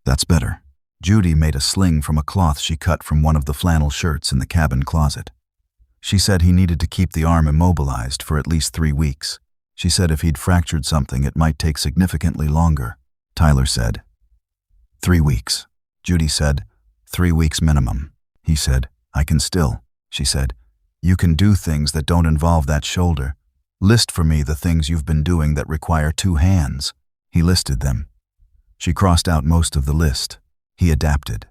that's better." Judy made a sling from a cloth she cut from one of the flannel shirts in the cabin closet. She said he needed to keep the arm immobilized for at least 3 weeks. She said if he'd fractured something, it might take significantly longer. Tyler said, 3 weeks. Judy said, 3 weeks minimum. He said, "I can still." She said, "You can do things that don't involve that shoulder. List for me the things you've been doing that require 2 hands." He listed them. She crossed out most of the list. He adapted.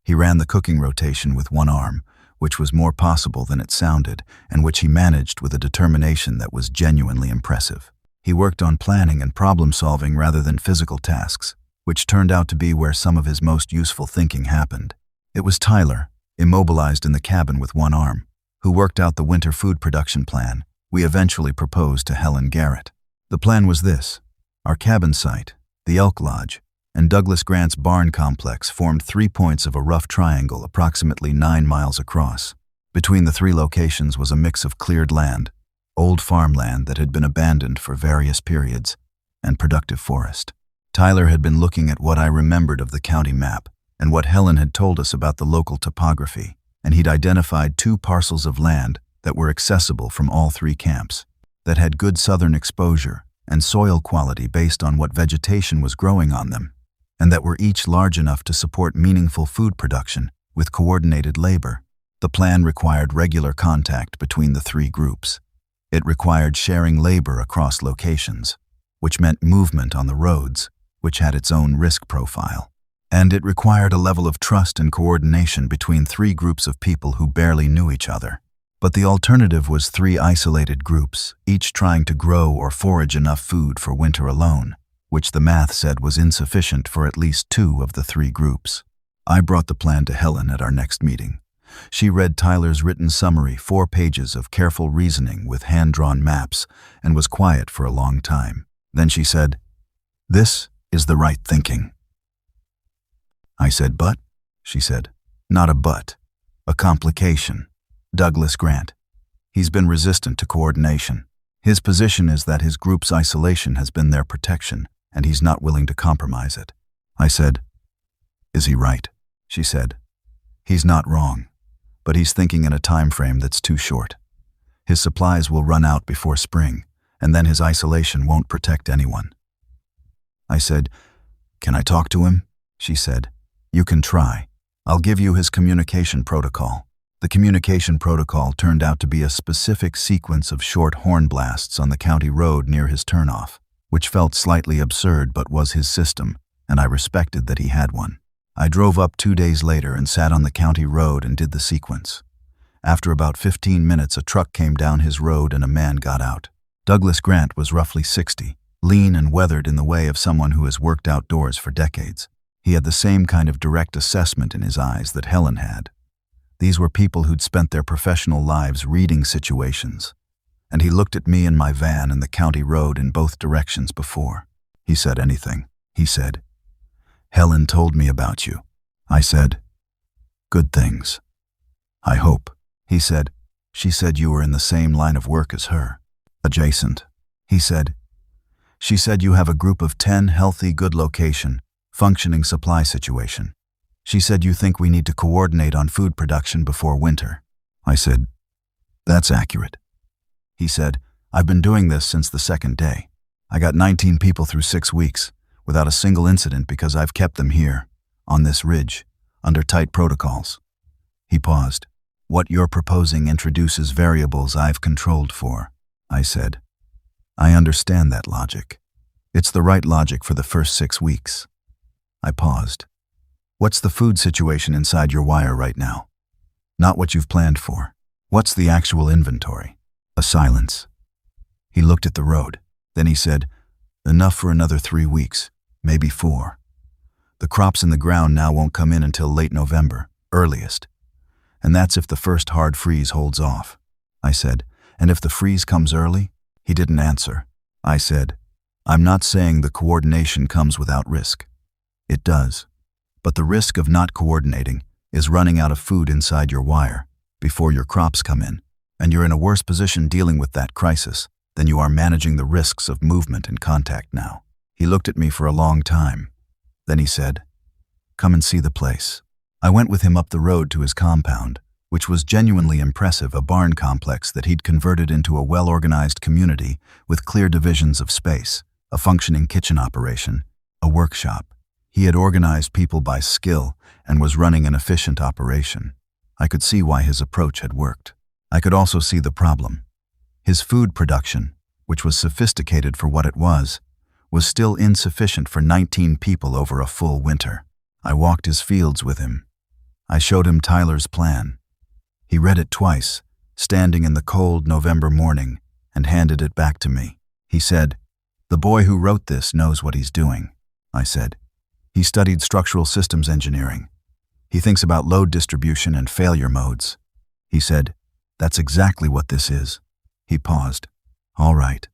He ran the cooking rotation with 1 arm, which was more possible than it sounded, and which he managed with a determination that was genuinely impressive. He worked on planning and problem-solving rather than physical tasks, which turned out to be where some of his most useful thinking happened. It was Tyler, immobilized in the cabin with 1 arm, who worked out the winter food production plan we eventually proposed to Helen Garrett. The plan was this: our cabin site, the Elk Lodge, and Douglas Grant's barn complex formed 3 points of a rough triangle approximately 9 miles across. Between the 3 locations was a mix of cleared land, old farmland that had been abandoned for various periods, and productive forest. Tyler had been looking at what I remembered of the county map and what Helen had told us about the local topography, and he'd identified 2 parcels of land that were accessible from all 3 camps, that had good southern exposure and soil quality based on what vegetation was growing on them, and that were each large enough to support meaningful food production with coordinated labor. The plan required regular contact between the 3 groups. It required sharing labor across locations, which meant movement on the roads, which had its own risk profile. And it required a level of trust and coordination between 3 groups of people who barely knew each other. But the alternative was 3 isolated groups, each trying to grow or forage enough food for winter alone, which the math said was insufficient for at least 2 of the 3 groups. I brought the plan to Helen at our next meeting. She read Tyler's written summary, 4 pages of careful reasoning with hand-drawn maps, and was quiet for a long time. Then she said, "This is the right thinking." I said, "But?" She said, "Not a but, a complication. Douglas Grant. He's been resistant to coordination. His position is that his group's isolation has been their protection, and he's not willing to compromise it." I said, "Is he right?" She said, "He's not wrong, but he's thinking in a time frame that's too short. His supplies will run out before spring, and then his isolation won't protect anyone." I said, "Can I talk to him?" She said, "You can try. I'll give you his communication protocol." The communication protocol turned out to be a specific sequence of short horn blasts on the county road near his turnoff, which felt slightly absurd but was his system, and I respected that he had one. I drove up 2 days later and sat on the county road and did the sequence. After about 15 minutes, a truck came down his road and a man got out. Douglas Grant was roughly 60, lean and weathered in the way of someone who has worked outdoors for decades. He had the same kind of direct assessment in his eyes that Helen had. These were people who'd spent their professional lives reading situations, and he looked at me and my van and the county road in both directions before he said anything. He said, "Helen told me about you." I said, "Good things. I hope." He said, "She said you were in the same line of work as her." Adjacent. He said, "She said you have a group of 10 healthy, good location, functioning supply situation. She said you think we need to coordinate on food production before winter." I said, "That's accurate." He said, "I've been doing this since the 2nd day. I got 19 people through 6 weeks without a single incident because I've kept them here, on this ridge, under tight protocols." He paused. What you're proposing introduces variables I've controlled for, I said. I understand that logic. It's the right logic for the first 6 weeks. I paused. What's the food situation inside your wire right now? Not what you've planned for. What's the actual inventory? A silence. He looked at the road. Then he said, enough for another 3 weeks, maybe 4. The crops in the ground now won't come in until late November, earliest. And that's if the first hard freeze holds off. I said, and if the freeze comes early? He didn't answer. I said, I'm not saying the coordination comes without risk. It does. But the risk of not coordinating is running out of food inside your wire before your crops come in, and you're in a worse position dealing with that crisis than you are managing the risks of movement and contact now. He looked at me for a long time. Then he said, come and see the place. I went with him up the road to his compound, which was genuinely impressive, a barn complex that he'd converted into a well-organized community with clear divisions of space, a functioning kitchen operation, a workshop. He had organized people by skill and was running an efficient operation. I could see why his approach had worked. I could also see the problem. His food production, which was sophisticated for what it was still insufficient for 19 people over a full winter. I walked his fields with him. I showed him Tyler's plan. He read it twice, standing in the cold November morning, and handed it back to me. He said, the boy who wrote this knows what he's doing. I said, he studied structural systems engineering. He thinks about load distribution and failure modes. He said, that's exactly what this is. He paused. All right.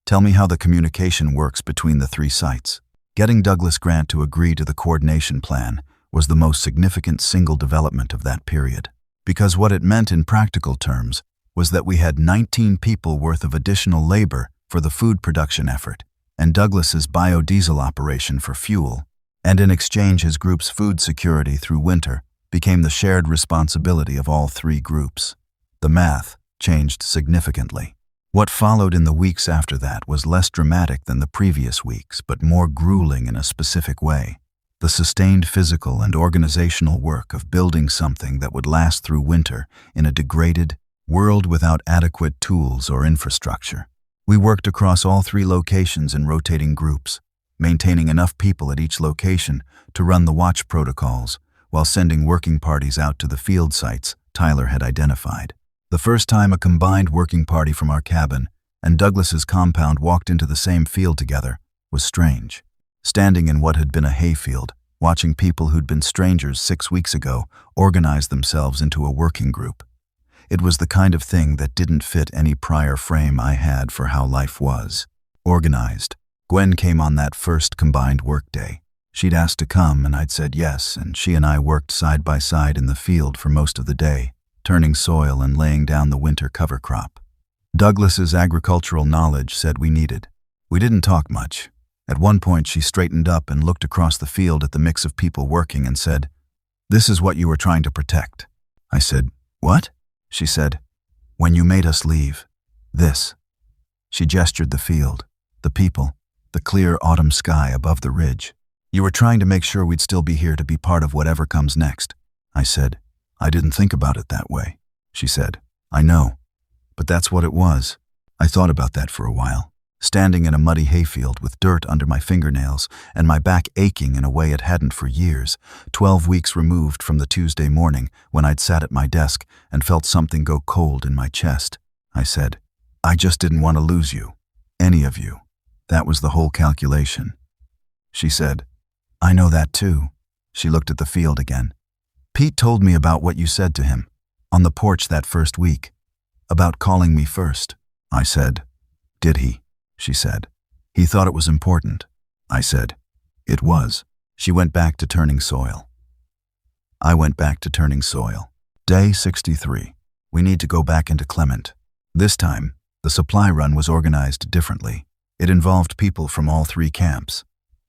Tell me how the communication works between the 3 sites. Getting Douglas Grant to agree to the coordination plan was the most significant single development of that period. Because what it meant in practical terms was that we had 19 people worth of additional labor for the food production effort, and Douglas's biodiesel operation for fuel, and in exchange his group's food security through winter became the shared responsibility of all 3 groups. The math changed significantly. What followed in the weeks after that was less dramatic than the previous weeks, but more grueling in a specific way. The sustained physical and organizational work of building something that would last through winter in a degraded world without adequate tools or infrastructure. We worked across all 3 locations in rotating groups, maintaining enough people at each location to run the watch protocols while sending working parties out to the field sites Tyler had identified. The first time a combined working party from our cabin and Douglas's compound walked into the same field together was strange. Standing in what had been a hayfield, watching people who'd been strangers 6 weeks ago organize themselves into a working group. It was the kind of thing that didn't fit any prior frame I had for how life was. Organized. Gwen came on that first combined work day. She'd asked to come and I'd said yes, and she and I worked side by side in the field for most of the day, turning soil and laying down the winter cover crop. Douglas's agricultural knowledge said we needed. We didn't talk much. At one point she straightened up and looked across the field at the mix of people working and said, this is what you were trying to protect. I said, what? She said, when you made us leave. This. She gestured the field, the people, the clear autumn sky above the ridge. You were trying to make sure we'd still be here to be part of whatever comes next. I said, I didn't think about it that way. She said, I know, but that's what it was. I thought about that for a while, standing in a muddy hayfield with dirt under my fingernails and my back aching in a way it hadn't for years, 12 weeks removed from the Tuesday morning when I'd sat at my desk and felt something go cold in my chest. I said, I just didn't want to lose you, any of you. That was the whole calculation. She said, I know that too. She looked at the field again. Pete told me about what you said to him, on the porch that first week, about calling me first. I said, did he? She said, he thought it was important. I said, it was. She went back to turning soil. I went back to turning soil. Day 63. We need to go back into Clement. This time, the supply run was organized differently. It involved people from all 3 camps,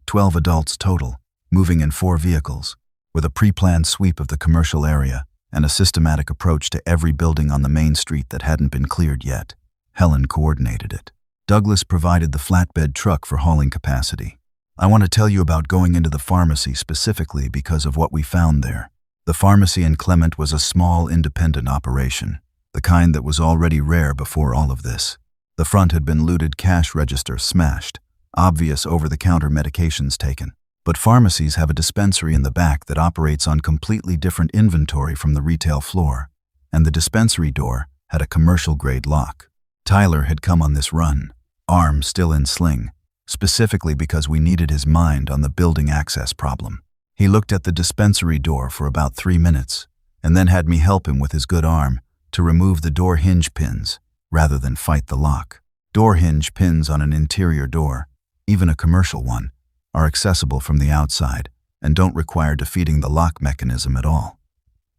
12 adults total, moving in 4 vehicles, with a pre-planned sweep of the commercial area and a systematic approach to every building on the main street that hadn't been cleared yet. Helen coordinated it. Douglas provided the flatbed truck for hauling capacity. I want to tell you about going into the pharmacy specifically because of what we found there. The pharmacy in Clement was a small, independent operation, the kind that was already rare before all of this. The front had been looted, cash register smashed, obvious over-the-counter medications taken. But pharmacies have a dispensary in the back that operates on completely different inventory from the retail floor, and the dispensary door had a commercial-grade lock. Tyler had come on this run, arm still in sling, specifically because we needed his mind on the building access problem. He looked at the dispensary door for about 3 minutes, and then had me help him with his good arm to remove the door hinge pins, rather than fight the lock. Door hinge pins on an interior door, even a commercial one, are accessible from the outside and don't require defeating the lock mechanism at all.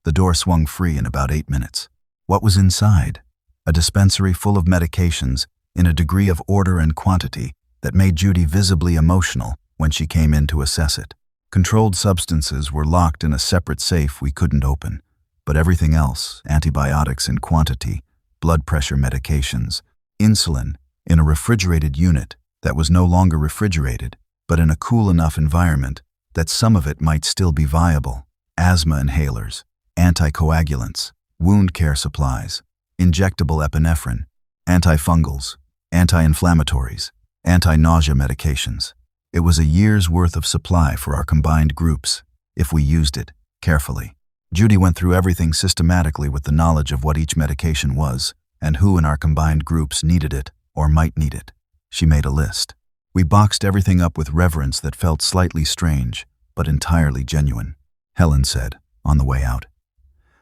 The door swung free in about 8 minutes. What was inside? A dispensary full of medications in a degree of order and quantity that made Judy visibly emotional when she came in to assess it. Controlled substances were locked in a separate safe we couldn't open, but everything else, antibiotics in quantity, blood pressure medications, insulin, in a refrigerated unit that was no longer refrigerated, but in a cool enough environment that some of it might still be viable, asthma inhalers, anticoagulants, wound care supplies, injectable epinephrine, antifungals, anti-inflammatories, anti-nausea medications. It was a year's worth of supply for our combined groups, if we used it carefully. Judy went through everything systematically with the knowledge of what each medication was and who in our combined groups needed it or might need it. She made a list. We boxed everything up with reverence that felt slightly strange, but entirely genuine. Helen said, on the way out,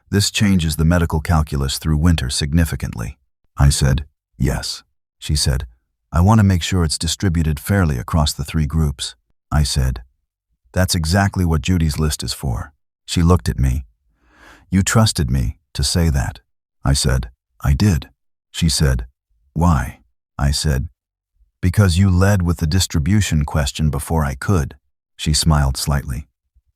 "This changes the medical calculus through winter significantly." I said, "Yes." She said, "I want to make sure it's distributed fairly across the 3 groups." I said, "That's exactly what Judy's list is for." She looked at me. "You trusted me to say that." I said, "I did." She said, "Why?" I said, "Because you led with the distribution question before I could." She smiled slightly.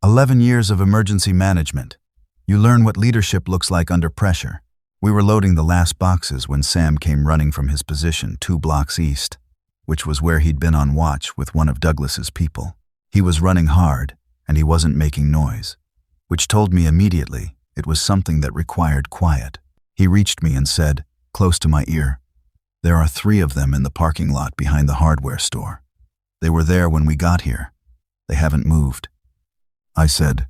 11 years of emergency management. You learn what leadership looks like under pressure. We were loading the last boxes when Sam came running from his position 2 blocks east, which was where he'd been on watch with one of Douglas's people. He was running hard, and he wasn't making noise, which told me immediately it was something that required quiet. He reached me and said, close to my ear, "There are 3 of them in the parking lot behind the hardware store. They were there when we got here. They haven't moved." I said,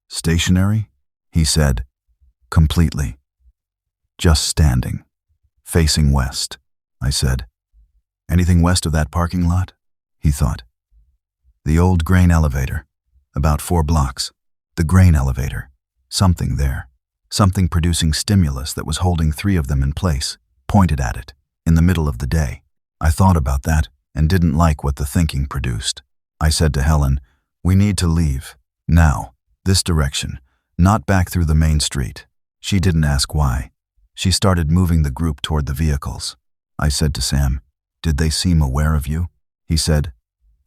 "Stationary?" He said, "Completely. Just standing. Facing west." I said, "Anything west of that parking lot?" He thought. "The old grain elevator. About 4 blocks. The grain elevator. Something there. Something producing stimulus that was holding 3 of them in place, pointed at it, in the middle of the day." I thought about that and didn't like what the thinking produced. I said to Helen, "We need to leave. Now. This direction. Not back through the main street." She didn't ask why. She started moving the group toward the vehicles. I said to Sam, "Did they seem aware of you?" He said,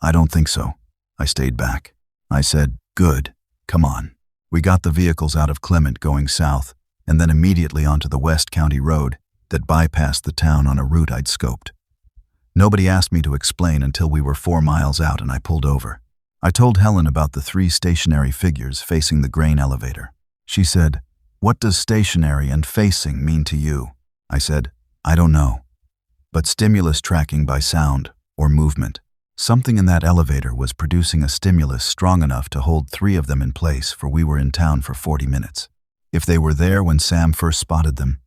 "I don't think so." I stayed back. I said, "Good. Come on." We got the vehicles out of Clement going south, and then immediately onto the West County Road that bypassed the town on a route I'd scoped. Nobody asked me to explain until we were 4 miles out and I pulled over. I told Helen about the 3 stationary figures facing the grain elevator. She said, "What does stationary and facing mean to you?" I said, "I don't know. But stimulus tracking by sound or movement. Something in that elevator was producing a stimulus strong enough to hold 3 of them in place, for we were in town for 40 minutes. If they were there when Sam first spotted them,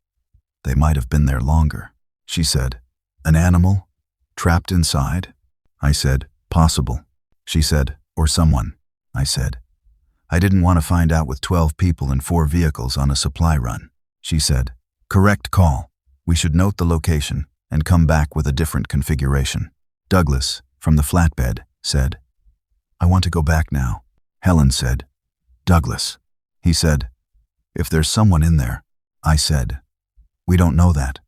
they might have been there longer." She said, "An animal? Trapped inside?" I said, "Possible." She said, "Or someone." I said, "I didn't want to find out with 12 people and 4 vehicles on a supply run." She said, "Correct call. We should note the location and come back with a different configuration." Douglas, from the flatbed, said, "I want to go back now." Helen said, "Douglas." He said, "If there's someone in there." I said, "We don't know that.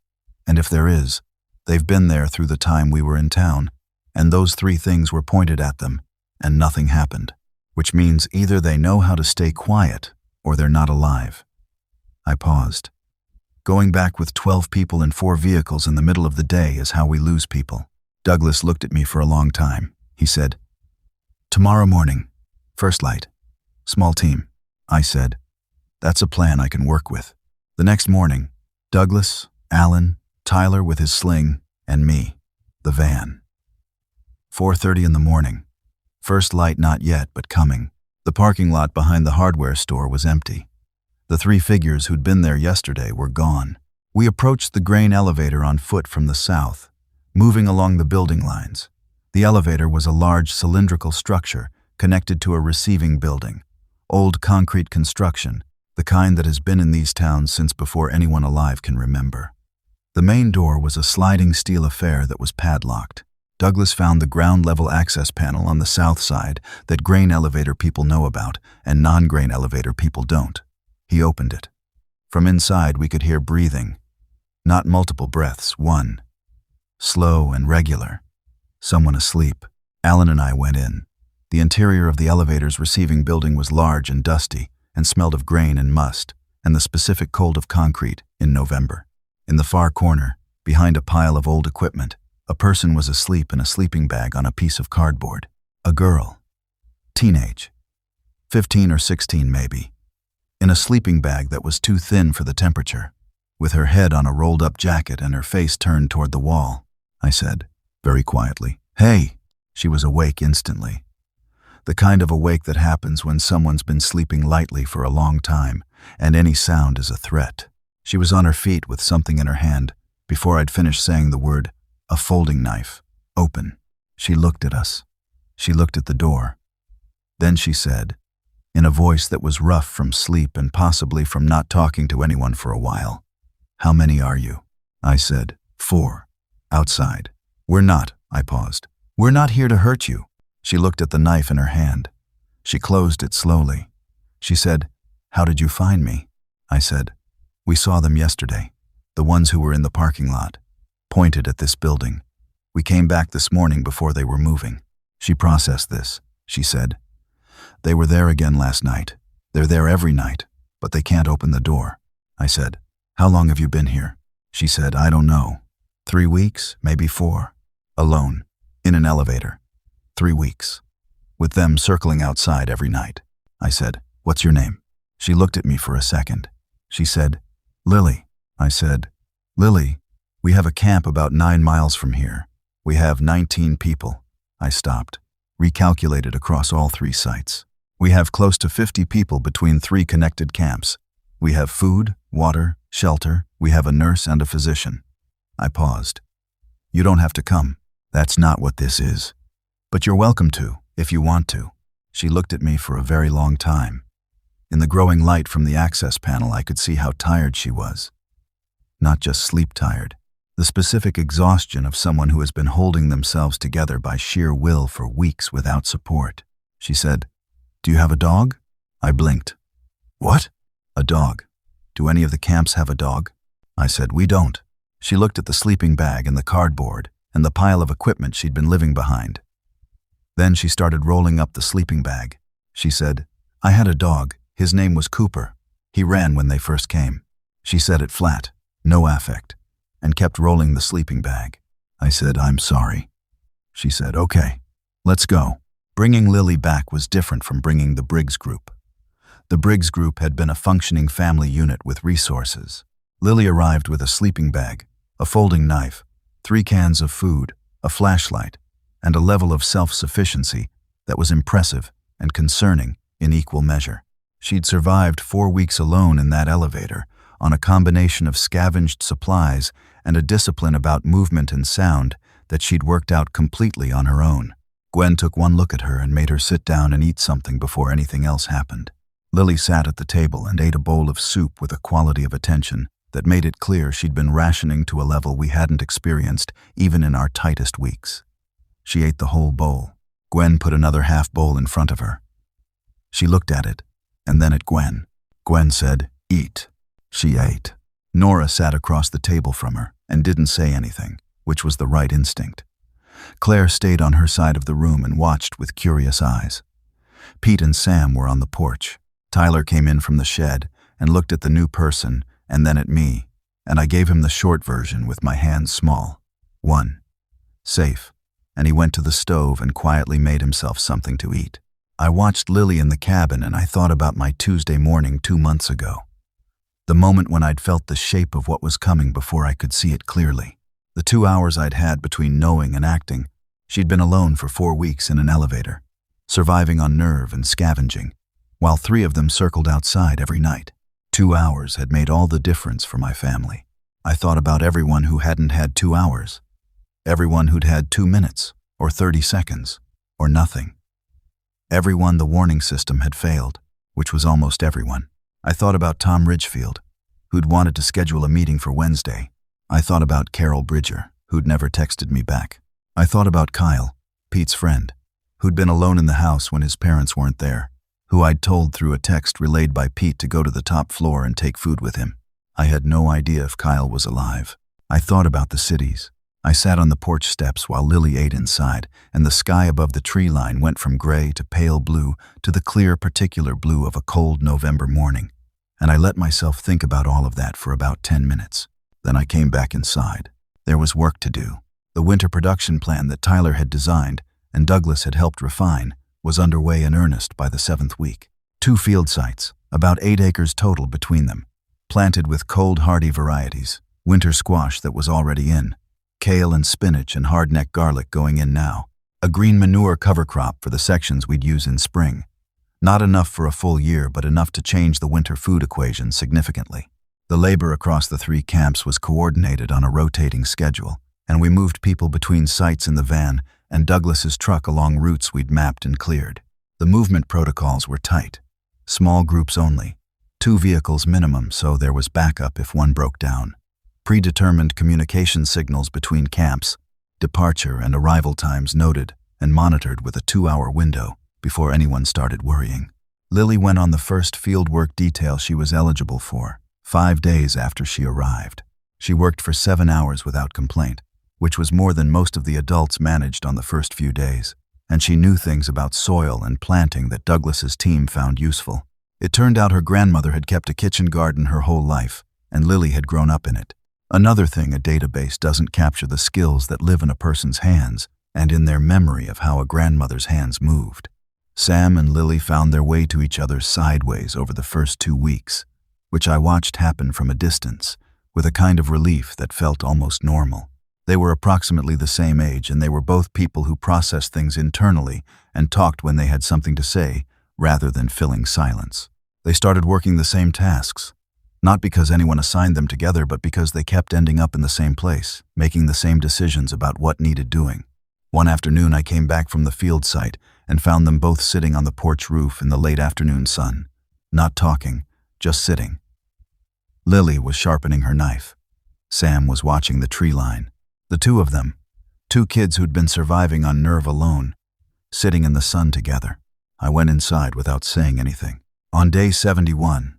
And if there is, they've been there through the time we were in town, and those 3 things were pointed at them, and nothing happened. Which means either they know how to stay quiet, or they're not alive." I paused. "Going back with 12 people and 4 vehicles in the middle of the day is how we lose people." Douglas looked at me for a long time. He said, "Tomorrow morning. First light. Small team." I said, That's a plan I can work with. The next morning, Douglas, Alan, Tyler with his sling, and me, the van. 4:30 in the morning. First light not yet, but coming. The parking lot behind the hardware store was empty. The three figures who'd been there yesterday were gone. We approached the grain elevator on foot from the south, moving along the building lines. The elevator was a large cylindrical structure connected to a receiving building. Old concrete construction, the kind that has been in these towns since before anyone alive can remember. The main door was a sliding steel affair that was padlocked. Douglas found the ground-level access panel on the south side that grain elevator people know about and non-grain elevator people don't. He opened it. From inside we could hear breathing. Not multiple breaths, one. Slow and regular. Someone asleep. Alan and I went in. The interior of the elevator's receiving building was large and dusty and smelled of grain and must, and the specific cold of concrete in November. In the far corner, behind a pile of old equipment, a person was asleep in a sleeping bag on a piece of cardboard. A girl. Teenage. 15 or 16 maybe. In a sleeping bag that was too thin for the temperature, with her head on a rolled-up jacket and her face turned toward the wall. I said, very quietly, "Hey!" She was awake instantly. The kind of awake that happens when someone's been sleeping lightly for a long time, and any sound is a threat. She was on her feet with something in her hand. Before I'd finished saying the word, a folding knife, open. She looked at us. She looked at the door. Then she said, in a voice that was rough from sleep and possibly from not talking to anyone for a while, "How many are you?" I said, 4. Outside. "We're not," I paused. "We're not here to hurt you." She looked at the knife in her hand. She closed it slowly. She said, "How did you find me?" I said, "We saw them yesterday, the ones who were in the parking lot." Pointed at this building. "We came back this morning before they were moving." She processed this. She said, "They were there again last night. They're there every night, but they can't open the door." I said, "How long have you been here?" She said, "I don't know. 3 weeks, maybe 4. Alone, in an elevator. 3 weeks. With them circling outside every night." I said, "What's your name?" She looked at me for a second. She said, "Lily." I said, "Lily, we have a camp about 9 miles from here. We have 19 people." I stopped, recalculated across all 3 sites. "We have close to 50 people between 3 connected camps. We have food, water, shelter. We have a nurse and a physician." I paused. "You don't have to come. That's not what this is. But you're welcome to, if you want to." She looked at me for a very long time. In the growing light from the access panel, I could see how tired she was. Not just sleep-tired. The specific exhaustion of someone who has been holding themselves together by sheer will for weeks without support. She said, "Do you have a dog?" I blinked. "What?" "A dog. Do any of the camps have a dog?" I said, "We don't." She looked at the sleeping bag and the cardboard and the pile of equipment she'd been living behind. Then she started rolling up the sleeping bag. She said, "I had a dog. His name was Cooper. He ran when they first came." She said it flat, no affect, and kept rolling the sleeping bag. I said, "I'm sorry." She said, "Okay, let's go." Bringing Lily back was different from bringing the Briggs group. The Briggs group had been a functioning family unit with resources. Lily arrived with a sleeping bag, a folding knife, 3 cans of food, a flashlight, and a level of self-sufficiency that was impressive and concerning in equal measure. She'd survived 4 weeks alone in that elevator on a combination of scavenged supplies and a discipline about movement and sound that she'd worked out completely on her own. Gwen took one look at her and made her sit down and eat something before anything else happened. Lily sat at the table and ate a bowl of soup with a quality of attention that made it clear she'd been rationing to a level we hadn't experienced even in our tightest weeks. She ate the whole bowl. Gwen put another half bowl in front of her. She looked at it, and then at Gwen. Gwen said, "Eat." She ate. Nora sat across the table from her and didn't say anything, which was the right instinct. Claire stayed on her side of the room and watched with curious eyes. Pete and Sam were on the porch. Tyler came in from the shed and looked at the new person and then at me, and I gave him the short version with my hands small. 1. Safe. And he went to the stove and quietly made himself something to eat. I watched Lily in the cabin and I thought about my Tuesday morning 2 months ago. The moment when I'd felt the shape of what was coming before I could see it clearly. The 2 hours I'd had between knowing and acting. She'd been alone for 4 weeks in an elevator, surviving on nerve and scavenging, while 3 of them circled outside every night. 2 hours had made all the difference for my family. I thought about everyone who hadn't had 2 hours, everyone who'd had 2 minutes, or 30 seconds, or nothing. Everyone the warning system had failed, which was almost everyone. I thought about Tom Ridgefield, who'd wanted to schedule a meeting for Wednesday. I thought about Carol Bridger, who'd never texted me back. I thought about Kyle, Pete's friend, who'd been alone in the house when his parents weren't there, who I'd told through a text relayed by Pete to go to the top floor and take food with him. I had no idea if Kyle was alive. I thought about the cities. I sat on the porch steps while Lily ate inside, and the sky above the tree line went from gray to pale blue to the clear particular blue of a cold November morning. And I let myself think about all of that for about 10 minutes. Then I came back inside. There was work to do. The winter production plan that Tyler had designed and Douglas had helped refine was underway in earnest by the 7th week. 2 field sites, about 8 acres total between them, planted with cold hardy varieties, winter squash that was already in, kale and spinach and hardneck garlic going in now, a green manure cover crop for the sections we'd use in spring. Not enough for a full year, but enough to change the winter food equation significantly. The labor across the 3 camps was coordinated on a rotating schedule, and we moved people between sites in the van and Douglas's truck along routes we'd mapped and cleared. The movement protocols were tight. Small groups only. 2 vehicles minimum, so there was backup if one broke down. Predetermined communication signals between camps, departure and arrival times noted and monitored with a 2-hour window before anyone started worrying. Lily went on the first fieldwork detail she was eligible for, 5 days after she arrived. She worked for 7 hours without complaint, which was more than most of the adults managed on the first few days, and she knew things about soil and planting that Douglas's team found useful. It turned out her grandmother had kept a kitchen garden her whole life, and Lily had grown up in it. Another thing a database doesn't capture the skills that live in a person's hands and in their memory of how a grandmother's hands moved. Sam and Lily found their way to each other sideways over the first 2 weeks, which I watched happen from a distance, with a kind of relief that felt almost normal. They were approximately the same age, and they were both people who processed things internally and talked when they had something to say, rather than filling silence. They started working the same tasks, not because anyone assigned them together, but because they kept ending up in the same place, making the same decisions about what needed doing. One afternoon I came back from the field site and found them both sitting on the porch roof in the late afternoon sun, not talking, just sitting. Lily was sharpening her knife. Sam was watching the tree line. The 2 of them, 2 kids who'd been surviving on nerve alone, sitting in the sun together. I went inside without saying anything. On day 71,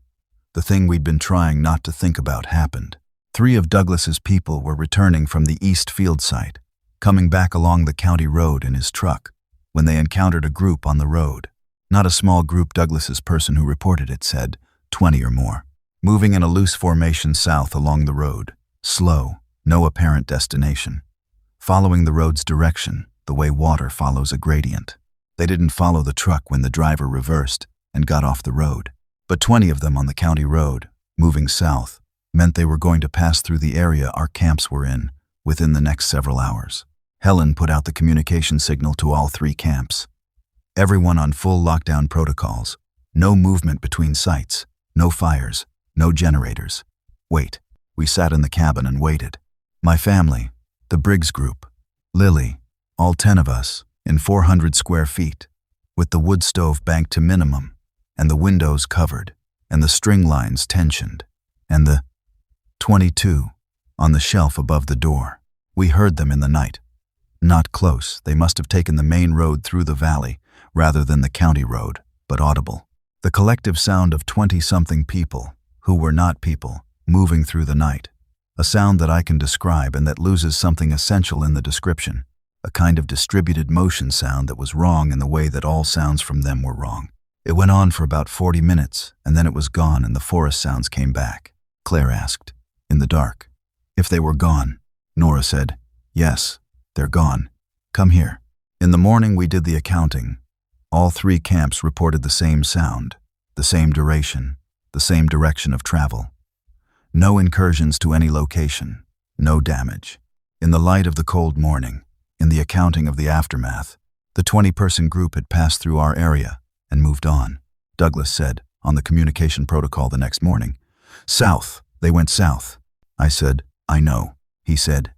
the thing we'd been trying not to think about happened. 3 of Douglas's people were returning from the east field site, coming back along the county road in his truck, when they encountered a group on the road. Not a small group, Douglas's person who reported it said, 20 or more. Moving in a loose formation south along the road, slow, no apparent destination. Following the road's direction, the way water follows a gradient. They didn't follow the truck when the driver reversed and got off the road. But 20 of them on the county road, moving south, meant they were going to pass through the area our camps were in within the next several hours. Helen put out the communication signal to all 3 camps. Everyone on full lockdown protocols. No movement between sites, no fires, no generators. Wait. We sat in the cabin and waited. My family, the Briggs group, Lily, all 10 of us, in 400 square feet, with the wood stove banked to minimum, and the windows covered, and the string lines tensioned, and the 22 on the shelf above the door. We heard them in the night. Not close, they must have taken the main road through the valley, rather than the county road, but audible. The collective sound of 20-something people, who were not people, moving through the night. A sound that I can describe and that loses something essential in the description. A kind of distributed motion sound that was wrong in the way that all sounds from them were wrong. It went on for about 40 minutes, and then it was gone and the forest sounds came back. Claire asked, in the dark, if they were gone. Nora said, yes, they're gone. Come here. In the morning we did the accounting. All 3 camps reported the same sound, the same duration, the same direction of travel. No incursions to any location, no damage. In the light of the cold morning, in the accounting of the aftermath, the 20-person group had passed through our area and moved on. Douglas said, on the communication protocol the next morning. South. They went south. I said, I know. He said,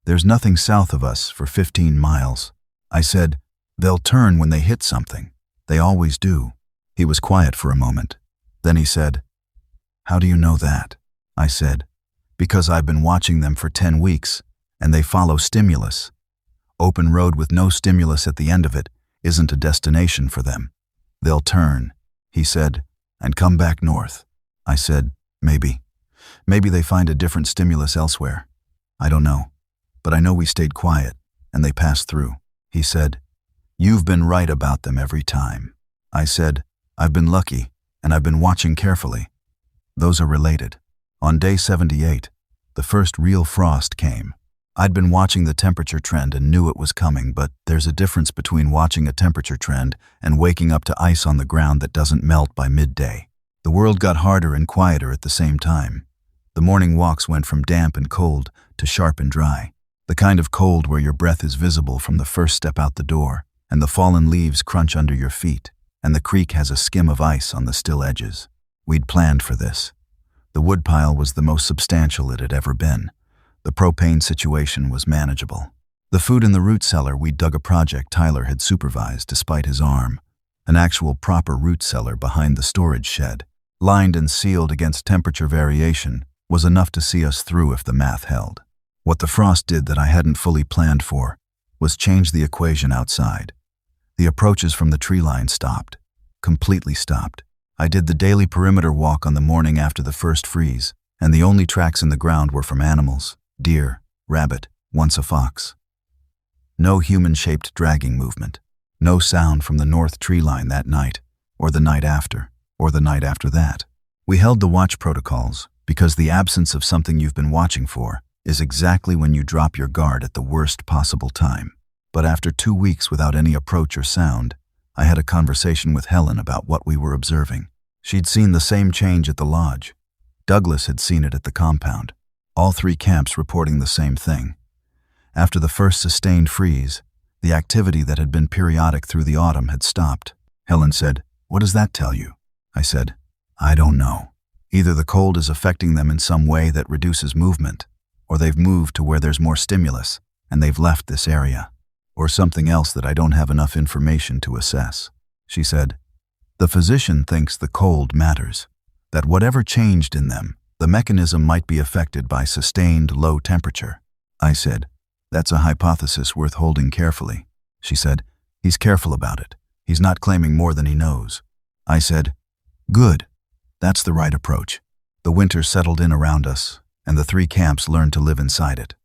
there's nothing south of us for 15 miles. I said, they'll turn when they hit something. They always do. He was quiet for a moment. Then he said, how do you know that? I said, because I've been watching them for 10 weeks, and they follow stimulus. Open road with no stimulus at the end of it isn't a destination for them. They'll turn, he said, and come back north. I said, maybe. Maybe they find a different stimulus elsewhere. I don't know. But I know we stayed quiet, and they passed through. He said, you've been right about them every time. I said, I've been lucky, and I've been watching carefully. Those are related. On day 78, the first real frost came. I'd been watching the temperature trend and knew it was coming, but there's a difference between watching a temperature trend and waking up to ice on the ground that doesn't melt by midday. The world got harder and quieter at the same time. The morning walks went from damp and cold to sharp and dry. The kind of cold where your breath is visible from the first step out the door, and the fallen leaves crunch under your feet, and the creek has a skim of ice on the still edges. We'd planned for this. The woodpile was the most substantial it had ever been. The propane situation was manageable. The food in the root cellar we'd dug a project Tyler had supervised despite his arm. An actual proper root cellar behind the storage shed, lined and sealed against temperature variation, was enough to see us through if the math held. What the frost did that I hadn't fully planned for was change the equation outside. The approaches from the tree line stopped. Completely stopped. I did the daily perimeter walk on the morning after the first freeze, and the only tracks in the ground were from animals, deer, rabbit, once a fox. No human-shaped dragging movement. No sound from the north tree line that night, or the night after, or the night after that. We held the watch protocols because the absence of something you've been watching for is exactly when you drop your guard at the worst possible time. But after 2 weeks without any approach or sound, I had a conversation with Helen about what we were observing. She'd seen the same change at the lodge. Douglas had seen it at the compound. All 3 camps reporting the same thing. After the first sustained freeze, the activity that had been periodic through the autumn had stopped. Helen said, "What does that tell you?" I said, "I don't know. Either the cold is affecting them in some way that reduces movement, or they've moved to where there's more stimulus, and they've left this area, or something else that I don't have enough information to assess." She said, "The physician thinks the cold matters, that whatever changed in them, the mechanism might be affected by sustained low temperature." I said, "That's a hypothesis worth holding carefully." She said, "He's careful about it. He's not claiming more than he knows." I said, "Good. That's the right approach." The winter settled in around us, and the 3 camps learned to live inside it.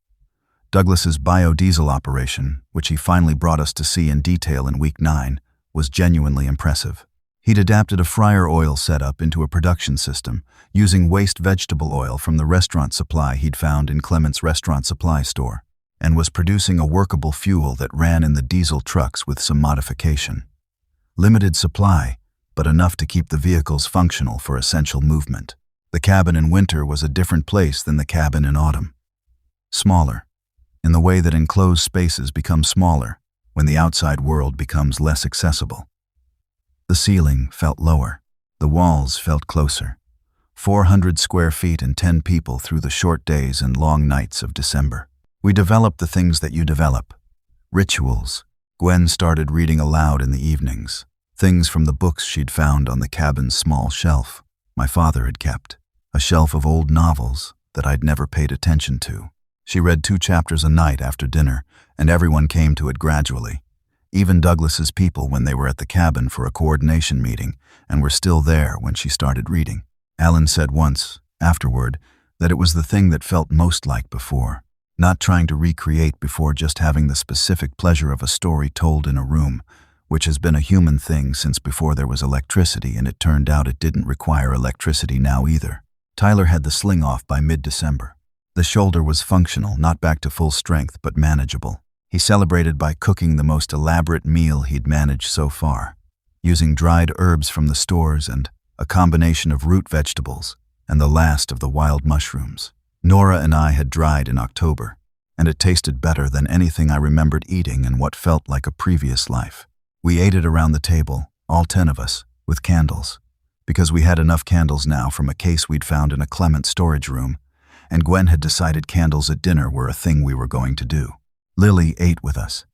Douglas's biodiesel operation, which he finally brought us to see in detail in week 9, was genuinely impressive. He'd adapted a fryer oil setup into a production system, using waste vegetable oil from the restaurant supply he'd found in Clement's restaurant supply store, and was producing a workable fuel that ran in the diesel trucks with some modification. Limited supply, but enough to keep the vehicles functional for essential movement. The cabin in winter was a different place than the cabin in autumn. Smaller, in the way that enclosed spaces become smaller when the outside world becomes less accessible. The ceiling felt lower. The walls felt closer. 400 square feet and 10 people through the short days and long nights of December. We developed the things that you develop. Rituals. Gwen started reading aloud in the evenings. Things from the books she'd found on the cabin's small shelf my father had kept. A shelf of old novels that I'd never paid attention to. She read 2 chapters a night after dinner, and everyone came to it gradually. Even Douglas's people when they were at the cabin for a coordination meeting and were still there when she started reading. Alan said once, afterward, that it was the thing that felt most like before. Not trying to recreate before, just having the specific pleasure of a story told in a room, which has been a human thing since before there was electricity, and it turned out it didn't require electricity now either. Tyler had the sling off by mid-December. The shoulder was functional, not back to full strength, but manageable. He celebrated by cooking the most elaborate meal he'd managed so far, using dried herbs from the stores and a combination of root vegetables and the last of the wild mushrooms. Nora and I had dried in October, and it tasted better than anything I remembered eating in what felt like a previous life. We ate it around the table, all 10 of us, with candles, because we had enough candles now from a case we'd found in a Clement storage room, and Gwen had decided candles at dinner were a thing we were going to do. Lily ate with us.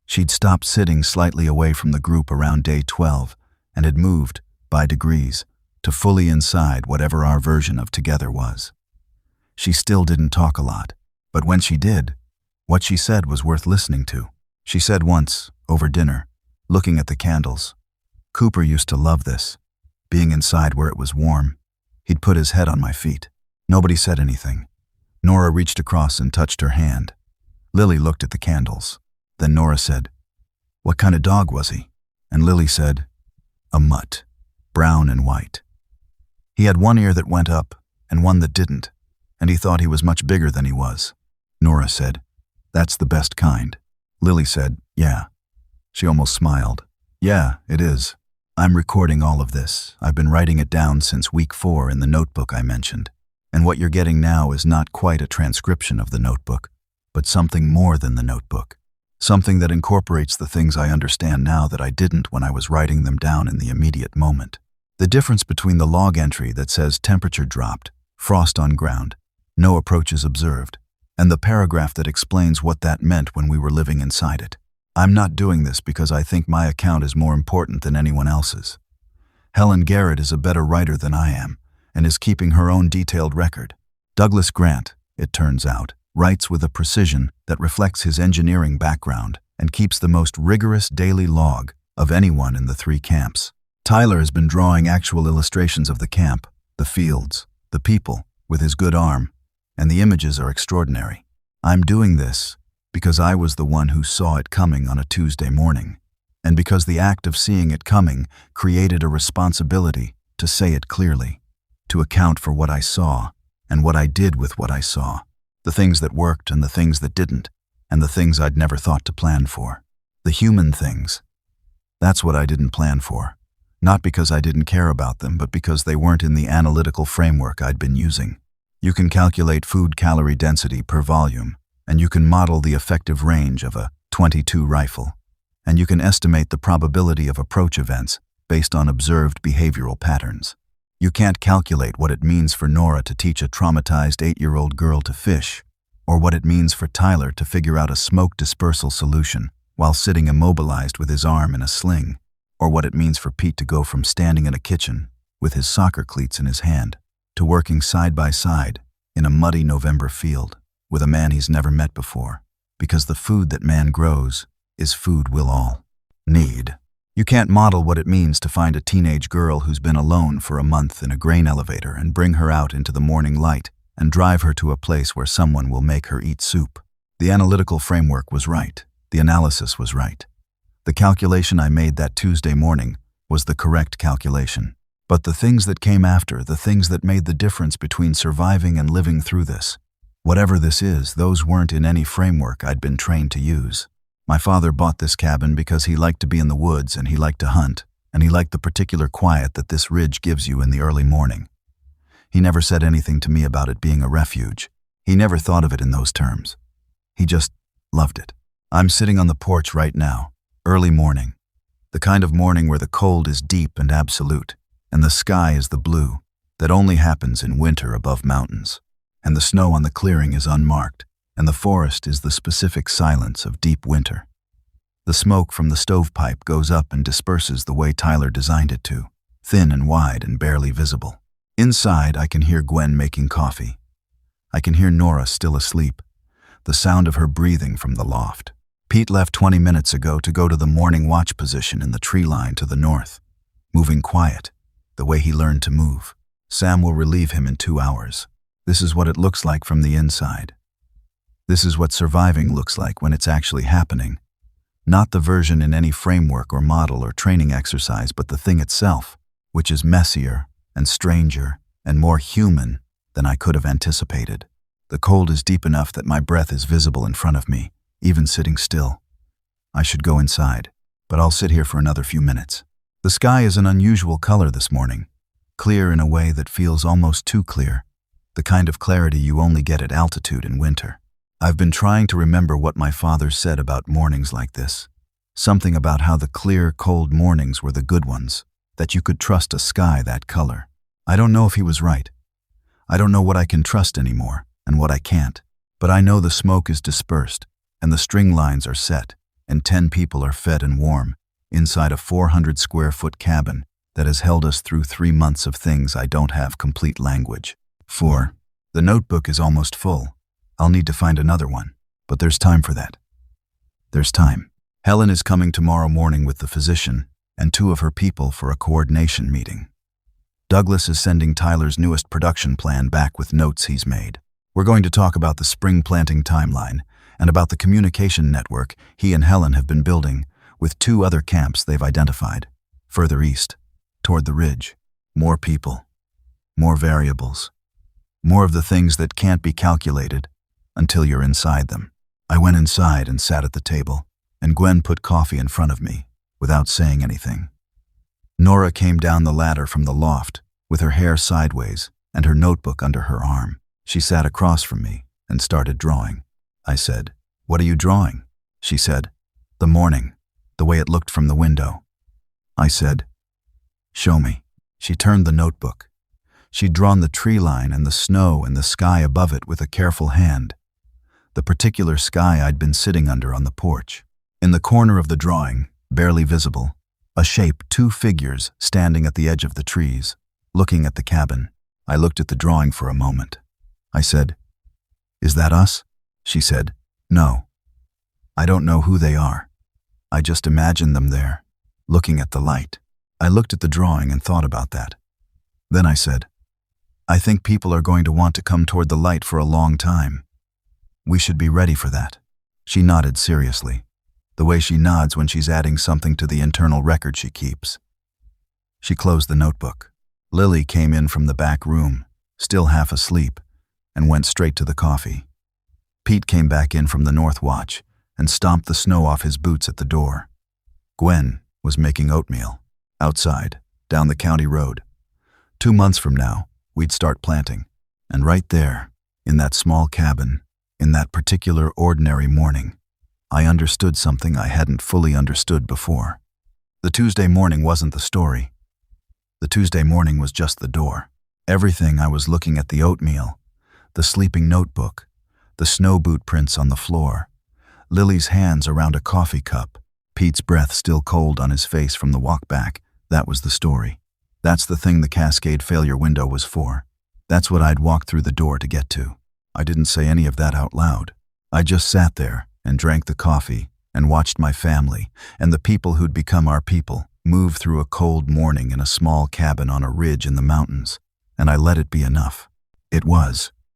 She'd stopped sitting slightly away from the group around day 12 and had moved, by degrees, to fully inside whatever our version of together was. She still didn't talk a lot, but when she did, what she said was worth listening to. She said once, over dinner, looking at the candles, "Cooper used to love this, being inside where it was warm. He'd put his head on my feet." Nobody said anything. Nora reached across and touched her hand. Lily looked at the candles. Then Nora said, "What kind of dog was he?" And Lily said, "A mutt, brown and white. He had one ear that went up and one that didn't, and he thought he was much bigger than he was." Nora said, "That's the best kind." Lily said, "Yeah." She almost smiled. "Yeah, it is. I'm recording all of this. I've been writing it down since week 4 in the notebook I mentioned. And what you're getting now is not quite a transcription of the notebook, but something more than the notebook. Something that incorporates the things I understand now that I didn't when I was writing them down in the immediate moment. The difference between the log entry that says temperature dropped, frost on ground, no approaches observed, and the paragraph that explains what that meant when we were living inside it. I'm not doing this because I think my account is more important than anyone else's. Helen Garrett is a better writer than I am, and is keeping her own detailed record. Douglas Grant, it turns out, writes with a precision that reflects his engineering background and keeps the most rigorous daily log of anyone in the 3 camps. Tyler has been drawing actual illustrations of the camp, the fields, the people, with his good arm, and the images are extraordinary. I'm doing this because I was the one who saw it coming on a Tuesday morning, and because the act of seeing it coming created a responsibility to say it clearly, to account for what I saw and what I did with what I saw, the things that worked and the things that didn't, and the things I'd never thought to plan for. The human things. That's what I didn't plan for. Not because I didn't care about them, but because they weren't in the analytical framework I'd been using. You can calculate food calorie density per volume, and you can model the effective range of a .22 rifle, and you can estimate the probability of approach events based on observed behavioral patterns. You can't calculate what it means for Nora to teach a traumatized 8-year-old girl to fish, or what it means for Tyler to figure out a smoke dispersal solution while sitting immobilized with his arm in a sling, or what it means for Pete to go from standing in a kitchen with his soccer cleats in his hand to working side by side in a muddy November field with a man he's never met before, because the food that man grows is food we'll all need. You can't model what it means to find a teenage girl who's been alone for a month in a grain elevator and bring her out into the morning light and drive her to a place where someone will make her eat soup. The analytical framework was right. The analysis was right. The calculation I made that Tuesday morning was the correct calculation. But the things that came after, the things that made the difference between surviving and living through this, whatever this is, those weren't in any framework I'd been trained to use. My father bought this cabin because he liked to be in the woods and he liked to hunt, and he liked the particular quiet that this ridge gives you in the early morning. He never said anything to me about it being a refuge. He never thought of it in those terms. He just loved it. I'm sitting on the porch right now, early morning, the kind of morning where the cold is deep and absolute, and the sky is the blue that only happens in winter above mountains, and the snow on the clearing is unmarked, and the forest is the specific silence of deep winter. The smoke from the stovepipe goes up and disperses the way Tyler designed it to, thin and wide and barely visible. Inside, I can hear Gwen making coffee. I can hear Nora still asleep, the sound of her breathing from the loft. Pete left 20 minutes ago to go to the morning watch position in the tree line to the north, moving quiet, the way he learned to move. Sam will relieve him in 2 hours. This is what it looks like from the inside. This is what surviving looks like when it's actually happening. Not the version in any framework or model or training exercise, but the thing itself, which is messier and stranger and more human than I could have anticipated. The cold is deep enough that my breath is visible in front of me, even sitting still. I should go inside, but I'll sit here for another few minutes. The sky is an unusual color this morning, clear in a way that feels almost too clear, the kind of clarity you only get at altitude in winter. I've been trying to remember what my father said about mornings like this. Something about how the clear, cold mornings were the good ones, that you could trust a sky that color. I don't know if he was right. I don't know what I can trust anymore and what I can't, but I know the smoke is dispersed and the string lines are set and 10 people are fed and warm inside a 400-square-foot cabin that has held us through 3 months of things I don't have complete language for. The notebook is almost full. I'll need to find another one, but there's time for that. There's time. Helen is coming tomorrow morning with the physician and 2 of her people for a coordination meeting. Douglas is sending Tyler's newest production plan back with notes he's made. We're going to talk about the spring planting timeline and about the communication network he and Helen have been building with 2 other camps they've identified, further east, toward the ridge. More people, more variables, more of the things that can't be calculated until you're inside them. I went inside and sat at the table, and Gwen put coffee in front of me without saying anything. Nora came down the ladder from the loft with her hair sideways and her notebook under her arm. She sat across from me and started drawing. I said, "What are you drawing?" She said, "The morning, the way it looked from the window." I said, "Show me." She turned the notebook. She'd drawn the tree line and the snow and the sky above it with a careful hand, the particular sky I'd been sitting under on the porch. In the corner of the drawing, barely visible, a shape, 2 figures standing at the edge of the trees, looking at the cabin. I looked at the drawing for a moment. I said, "Is that us?" She said, "No. I don't know who they are. I just imagined them there, looking at the light." I looked at the drawing and thought about that. Then I said, "I think people are going to want to come toward the light for a long time. We should be ready for that." She nodded seriously, the way she nods when she's adding something to the internal record she keeps. She closed the notebook. Lily came in from the back room, still half asleep, and went straight to the coffee. Pete came back in from the North Watch and stomped the snow off his boots at the door. Gwen was making oatmeal, outside, down the county road. 2 months from now, we'd start planting. And right there, in that small cabin, in that particular ordinary morning, I understood something I hadn't fully understood before. The Tuesday morning wasn't the story. The Tuesday morning was just the door. Everything I was looking at: the oatmeal, the sleeping notebook, the snow boot prints on the floor, Lily's hands around a coffee cup, Pete's breath still cold on his face from the walk back. That was the story. That's the thing the cascade failure window was for. That's what I'd walked through the door to get to. I didn't say any of that out loud. I just sat there and drank the coffee and watched my family and the people who'd become our people move through a cold morning in a small cabin on a ridge in the mountains, and I let it be enough. It was.